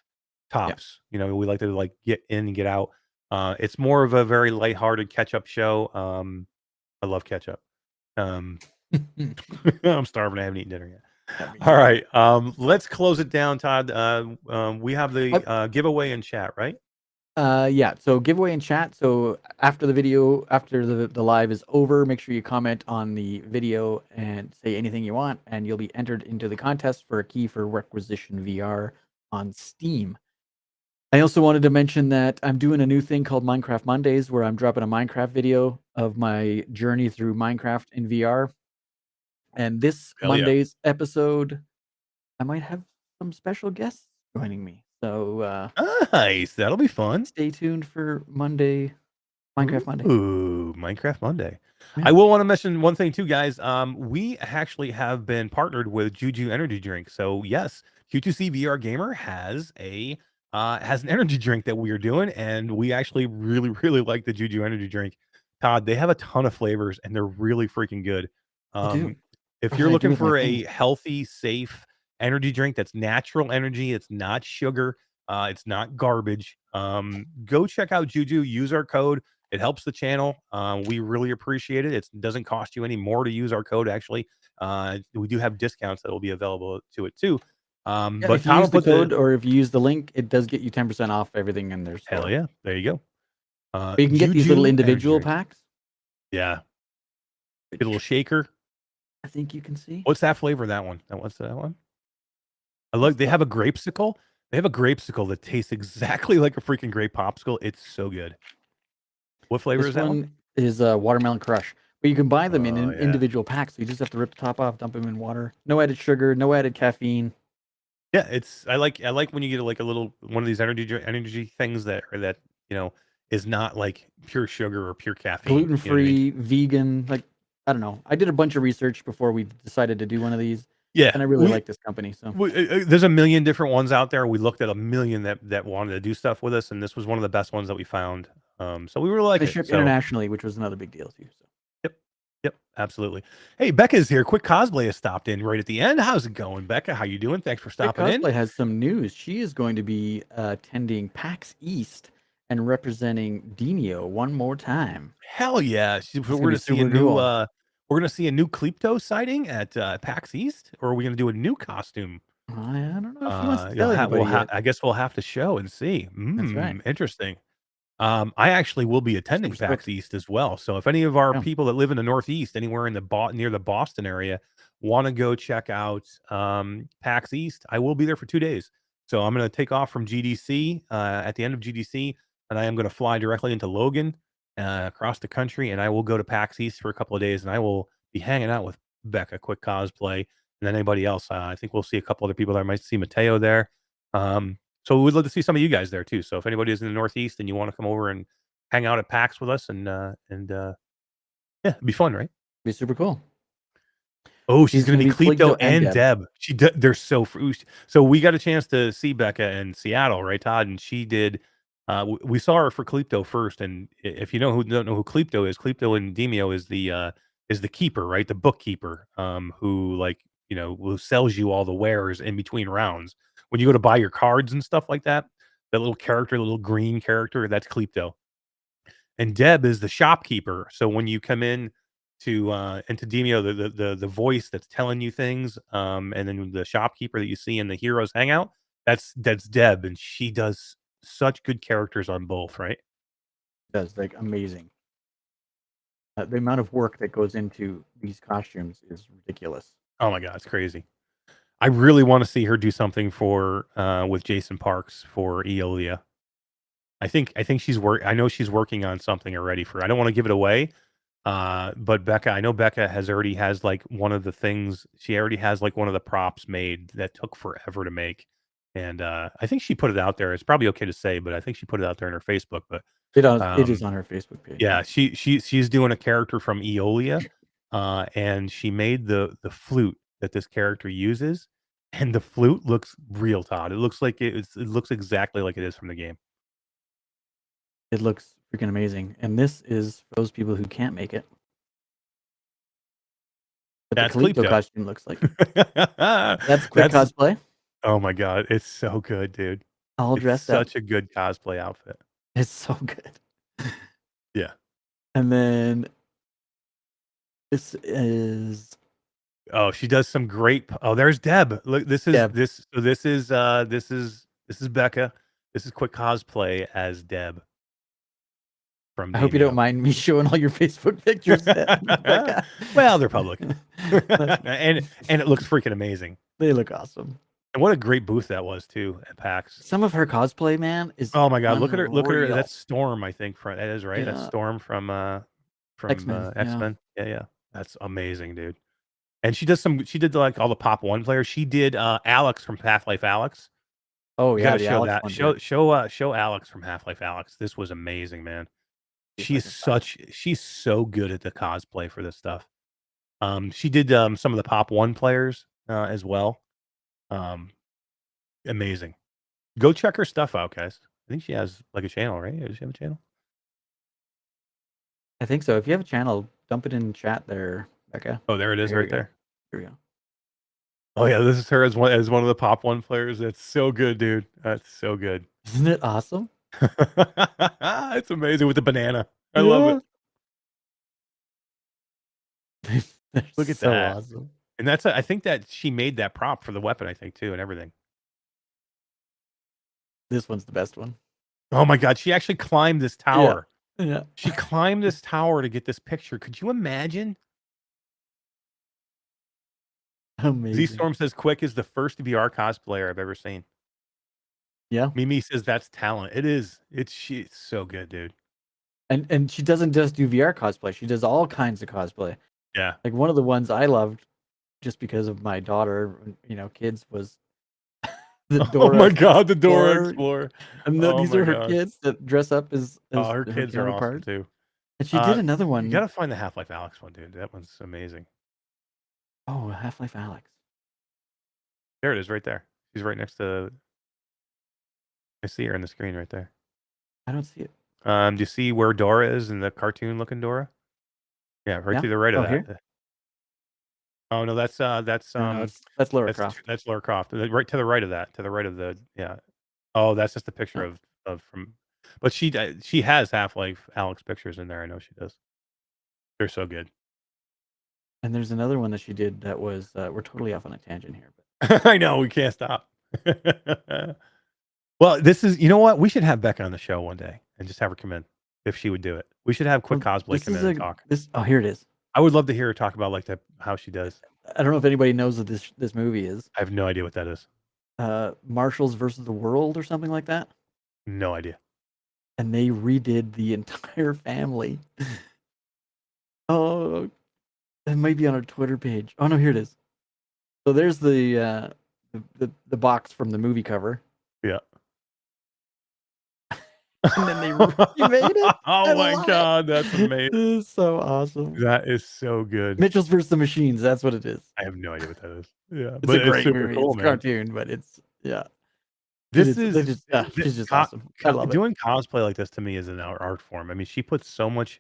Speaker 1: tops. We like to get in and get out. It's more of a very lighthearted catch-up show. I love catch-up. I'm starving. I haven't eaten dinner yet. All right. Let's close it down, Todd. We have the giveaway in chat, right?
Speaker 2: Yeah, so giveaway in chat. So after the video, after the live is over, make sure you comment on the video and say anything you want, and you'll be entered into the contest for a key for Requisition VR on Steam. I also wanted to mention that I'm doing a new thing called Minecraft Mondays, where I'm dropping a Minecraft video of my journey through Minecraft in VR. And this
Speaker 1: Hell yeah.
Speaker 2: Monday's episode, I might have some special guests joining me. So
Speaker 1: Nice. That'll be fun.
Speaker 2: stay tuned for Monday, Minecraft Monday.
Speaker 1: Ooh, Minecraft Monday.
Speaker 2: Yeah.
Speaker 1: I will want to mention one thing too, guys. We actually have been partnered with Juju Energy Drink. So yes, Q2C VR Gamer has an energy drink that we are doing, and we actually really, really like the Juju Energy Drink. Todd, they have a ton of flavors, and they're really freaking good.
Speaker 2: do.
Speaker 1: If
Speaker 2: What
Speaker 1: you're
Speaker 2: did I do
Speaker 1: looking
Speaker 2: with my
Speaker 1: for a
Speaker 2: thing?
Speaker 1: healthy, safe energy drink that's natural energy, it's not sugar, it's not garbage, go check out Juju. Use our code. It helps the channel. We really appreciate it. It doesn't cost you any more to use our code, actually. We do have discounts that will be available to it too.
Speaker 2: Yeah,
Speaker 1: But
Speaker 2: if you
Speaker 1: Todd
Speaker 2: use
Speaker 1: will
Speaker 2: the
Speaker 1: put
Speaker 2: code or if you use the link, it does get you 10% off everything in their store.
Speaker 1: Hell yeah, there you go.
Speaker 2: But you can get these
Speaker 1: Juju
Speaker 2: little
Speaker 1: energy
Speaker 2: individual
Speaker 1: drink.
Speaker 2: packs.
Speaker 1: Yeah,
Speaker 2: which
Speaker 1: get a little shaker.
Speaker 2: I think you can see.
Speaker 1: What's that flavor? That one. What's that one? I
Speaker 2: What's
Speaker 1: look. They have a grapesicle. They have a grapesicle that tastes exactly like a freaking grape popsicle. It's so good. What flavor
Speaker 2: This
Speaker 1: is that one?
Speaker 2: one is Watermelon Crush. But you can buy them in
Speaker 1: Oh, yeah.
Speaker 2: individual packs. So you just have to rip the top off, dump them in water. No added sugar, no added caffeine.
Speaker 1: Yeah, I like when you get like a little one of these energy things that is not like pure sugar or pure caffeine.
Speaker 2: Gluten free, vegan. Like, I don't know. I did a bunch of research before we decided to do one of these.
Speaker 1: Yeah,
Speaker 2: And I really like this company. So
Speaker 1: there's a million different ones out there. We looked at a million that wanted to do stuff with us, and this was one of the best ones that we found. So we really like
Speaker 2: they
Speaker 1: it.
Speaker 2: ship
Speaker 1: So,
Speaker 2: internationally, which was another big deal too. So
Speaker 1: yep, absolutely. Hey, Becca's here. Quick Cosplay has stopped in right at the end. How's it going, Becca? How you doing? Thanks for
Speaker 2: Quick
Speaker 1: stopping in.
Speaker 2: Cosplay has some news. She is going to be attending PAX East and representing Dinio one more time.
Speaker 1: Hell yeah! We're
Speaker 2: gonna
Speaker 1: going
Speaker 2: be
Speaker 1: to see a
Speaker 2: super
Speaker 1: new.
Speaker 2: cool.
Speaker 1: We're going to see a new Klepto sighting at PAX East, or are we going to do a new costume?
Speaker 2: I don't know if she wants to tell anybody yet.
Speaker 1: I guess we'll have to show and see.
Speaker 2: That's right.
Speaker 1: Interesting. I actually will be attending
Speaker 2: Super
Speaker 1: PAX
Speaker 2: stoked.
Speaker 1: East as well. So if any of our
Speaker 2: Yeah.
Speaker 1: people that live in the Northeast, anywhere in near the Boston area, want to go check out PAX East, I will be there for 2 days. So I'm going to take off from GDC at the end of GDC, and I am going to fly directly into Logan across the country, and I will go to PAX East for a couple of days, and I will be hanging out with Becca, Quick Cosplay, and then anybody else. I think we'll see a couple other people there. I might see Mateo there. So we would love to see some of you guys there too. So if anybody is in the Northeast and you want to come over and hang out at PAX with us, and yeah, it'd be fun, right?
Speaker 2: Be super cool.
Speaker 1: Oh, she's going to be Clepto
Speaker 2: Clepto
Speaker 1: and
Speaker 2: and
Speaker 1: Deb. They're so so we got a chance to see Becca in Seattle, right, Todd? And she did We saw her for Calypto first, and if you don't know who Calypto is, Calypto in Demio is the keeper, right? The bookkeeper, who who sells you all the wares in between rounds. When you go to buy your cards and stuff like that, that little character, the little green character, that's Calypto. And Deb is the shopkeeper. So when you come in to into Demio, the voice that's telling you things, and then the shopkeeper that you see in the Heroes Hangout, that's Deb, and she does such good characters on both, right?
Speaker 2: Does like amazing. The amount of work that goes into these costumes is ridiculous.
Speaker 1: Oh my god, it's crazy. I really want to see her do something for with Jason Parks for Eolia. I think I know she's working on something already for. I don't want to give it away. But Becca, I know Becca has like one of the things. She already has like one of the props made that took forever to make. And I think she put it out there. It's probably okay to say, but I think she put it out there in her Facebook. But
Speaker 2: It is on her Facebook page.
Speaker 1: yeah, she's doing a character from Eolia, and she made the flute that this character uses, and the flute looks real, Todd. It looks like it looks exactly like it is from the game.
Speaker 2: It looks freaking amazing. And this is for those people who can't make it. What
Speaker 1: That's
Speaker 2: the Calypto
Speaker 1: Calypto.
Speaker 2: costume looks like. That's quick cosplay.
Speaker 1: Oh my god, it's so good, dude.
Speaker 2: All
Speaker 1: It's
Speaker 2: dressed up.
Speaker 1: such a good cosplay outfit.
Speaker 2: It's so good.
Speaker 1: Yeah.
Speaker 2: And then this is
Speaker 1: Oh, she does some great. Oh, there's Deb. Look, this is
Speaker 2: Deb.
Speaker 1: this. So this is Becca. This is quick cosplay as Deb. From
Speaker 2: I hope you don't
Speaker 1: Demio.
Speaker 2: mind me showing all your Facebook pictures. Becca.
Speaker 1: Well, they're public, and it looks freaking amazing.
Speaker 2: They look awesome.
Speaker 1: And what a great booth that was too at PAX.
Speaker 2: Some of her cosplay, man, is
Speaker 1: Oh my god, look at her! Look at her!
Speaker 2: unreal.
Speaker 1: That's Storm, I think. That is right. That's
Speaker 2: Yeah.
Speaker 1: Storm from
Speaker 2: X-Men, yeah.
Speaker 1: X-Men. Yeah. That's amazing, dude. And she did like all the Pop 1 players. She did Alex from Half-Life Alex.
Speaker 2: Oh
Speaker 1: You
Speaker 2: yeah,
Speaker 1: gotta
Speaker 2: the
Speaker 1: show
Speaker 2: Alex
Speaker 1: that.
Speaker 2: one,
Speaker 1: Show Alex from Half-Life Alex. This was amazing, man.
Speaker 2: See if I can find
Speaker 1: She's so good at the cosplay for this stuff. She did some of the Pop 1 players as well. Amazing. Go check her stuff out, guys. I think she has like a channel, right? Does she have a channel?
Speaker 2: I think so. If you have a channel, dump it in chat there, Becca.
Speaker 1: Oh, there it is,
Speaker 2: Here we
Speaker 1: right
Speaker 2: go.
Speaker 1: there.
Speaker 2: Here we go.
Speaker 1: Oh yeah, this is her as one of the Pop 1 players. That's so good, dude. That's so good.
Speaker 2: Isn't it awesome?
Speaker 1: It's amazing with the banana. I love
Speaker 2: it.
Speaker 1: Look at
Speaker 2: so
Speaker 1: that.
Speaker 2: awesome.
Speaker 1: And that's I think that she made that prop for the weapon, I think, too, and everything.
Speaker 2: This one's the best one.
Speaker 1: Oh my god, she actually climbed this tower.
Speaker 2: Yeah.
Speaker 1: She climbed this tower to get this picture. Could you imagine?
Speaker 2: Amazing.
Speaker 1: Z-Storm says Quick is the first VR cosplayer I've ever seen.
Speaker 2: Yeah.
Speaker 1: Mimi says that's talent. It is. She's so good, dude.
Speaker 2: And she doesn't just do VR cosplay. She does all kinds of cosplay.
Speaker 1: Yeah.
Speaker 2: Like one of the ones I loved just because of my daughter, kids was the Dora.
Speaker 1: Oh my god, the Dora
Speaker 2: Explorer.
Speaker 1: Explorer.
Speaker 2: And
Speaker 1: Oh
Speaker 2: these
Speaker 1: my
Speaker 2: are her
Speaker 1: God.
Speaker 2: kids that dress up as
Speaker 1: Oh, her kids are awesome
Speaker 2: counterpart.
Speaker 1: too.
Speaker 2: And she did another one.
Speaker 1: You gotta find the Half-Life Alex one, dude. That one's amazing.
Speaker 2: Oh, Half-Life Alex.
Speaker 1: There it is, right there. She's right next to. I see her on the screen right there.
Speaker 2: I don't see it.
Speaker 1: Do you see where Dora is in the cartoon-looking Dora? Yeah, right
Speaker 2: Yeah.
Speaker 1: to the right of that.
Speaker 2: Here?
Speaker 1: Oh no, that's
Speaker 2: No, that's Lara Croft.
Speaker 1: That's Lara Croft. Right to the right of that. To the right of the Oh, that's just a picture of from. But she has Half-Life Alex pictures in there. I know she does. They're so good.
Speaker 2: And there's another one that she did that was we're totally off on a tangent here, but
Speaker 1: I know we can't stop. Well, this is you know what we should have Becca on the show one day and just have her come in if she would do it. We should have Quick Cosplay come in and talk.
Speaker 2: Here it is.
Speaker 1: I would love to hear her talk about like how she does.
Speaker 2: I don't know if anybody knows what this movie is.
Speaker 1: I have no idea what that is.
Speaker 2: Marshals versus the World or something like that.
Speaker 1: No idea.
Speaker 2: And they redid the entire family. Oh, it might be on our Twitter page. Oh no, here it is. So there's the box from the movie cover.
Speaker 1: Yeah.
Speaker 2: And then they remade it.
Speaker 1: Oh my god, that's amazing.
Speaker 2: This is so awesome.
Speaker 1: That is so good.
Speaker 2: Mitchell's versus the Machines. That's what it is.
Speaker 1: I have no idea what that is. Yeah,
Speaker 2: It's a great movie.
Speaker 1: Cool,
Speaker 2: It's a cartoon, but it's
Speaker 1: This is
Speaker 2: she's just awesome. I love it.
Speaker 1: doing cosplay like this to me is an art form. I mean, she puts so much.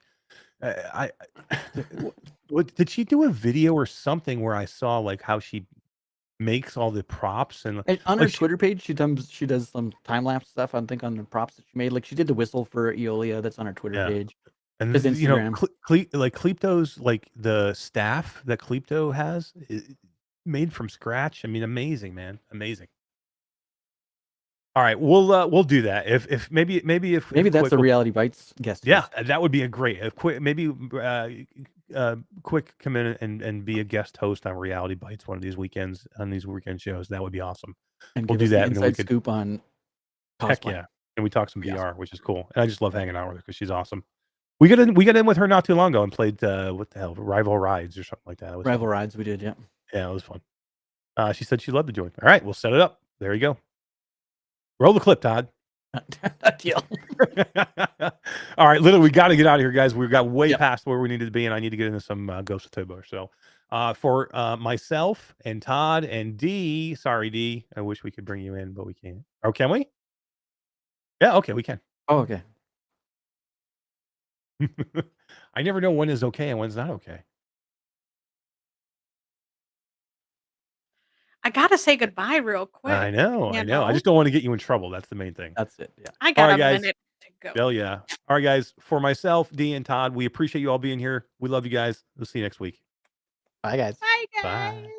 Speaker 1: What did she do a video or something where I saw like how she makes all the props and
Speaker 2: And on her
Speaker 1: like
Speaker 2: Twitter page, she does some time lapse stuff. I think on the props that she made, like she did the whistle for Eolia. That's on her Twitter
Speaker 1: Yeah.
Speaker 2: page.
Speaker 1: and
Speaker 2: His
Speaker 1: you know
Speaker 2: Instagram.
Speaker 1: like Klepto's like the staff that Klepto has made from scratch. I mean, amazing, man, amazing. All right, we'll do that if maybe if
Speaker 2: Maybe that's
Speaker 1: Quick
Speaker 2: the
Speaker 1: will-
Speaker 2: Reality Bites guest.
Speaker 1: Yeah,
Speaker 2: host.
Speaker 1: that would be a great. If Quick maybe Quick come in and be a guest host on Reality Bites one of these weekends on these weekend shows. That would be awesome.
Speaker 2: And
Speaker 1: we'll
Speaker 2: give
Speaker 1: do
Speaker 2: us
Speaker 1: that,
Speaker 2: the
Speaker 1: and then we
Speaker 2: inside
Speaker 1: could
Speaker 2: scoop on cosplay.
Speaker 1: heck yeah, and we talk some
Speaker 2: Be
Speaker 1: VR, which is cool. And I just love hanging out with her because she's awesome. We got in with her not too long ago and played what the hell, Rival Rides or something like that. It was
Speaker 2: Rival
Speaker 1: fun.
Speaker 2: Rides, we did, yeah.
Speaker 1: Yeah, it was fun. She said she'd love to join. All right, we'll set it up. There you go. Roll the clip, Todd.
Speaker 2: Deal.
Speaker 1: All right, literally, we got to get out of here, guys. We got way
Speaker 2: Yep.
Speaker 1: past where we needed to be, and I need to get into some Ghost of Tabor. So, for myself and Todd and D, sorry, D, I wish we could bring you in, but we can't. Oh, can we? Yeah, okay, we can.
Speaker 2: Oh, okay.
Speaker 1: I never know when is okay and when's not okay.
Speaker 3: I gotta say goodbye real quick.
Speaker 1: I know.
Speaker 3: you
Speaker 1: I
Speaker 3: know?
Speaker 1: just don't want to get you in trouble. That's the main thing.
Speaker 2: That's it. Yeah.
Speaker 3: I got
Speaker 1: right,
Speaker 3: a
Speaker 1: guys.
Speaker 3: minute to go.
Speaker 1: Hell yeah. All right, guys. For myself, D, and Todd, we appreciate you all being here. We love you guys. We'll see you next week.
Speaker 2: Bye, guys.
Speaker 3: Bye, guys.
Speaker 1: Bye.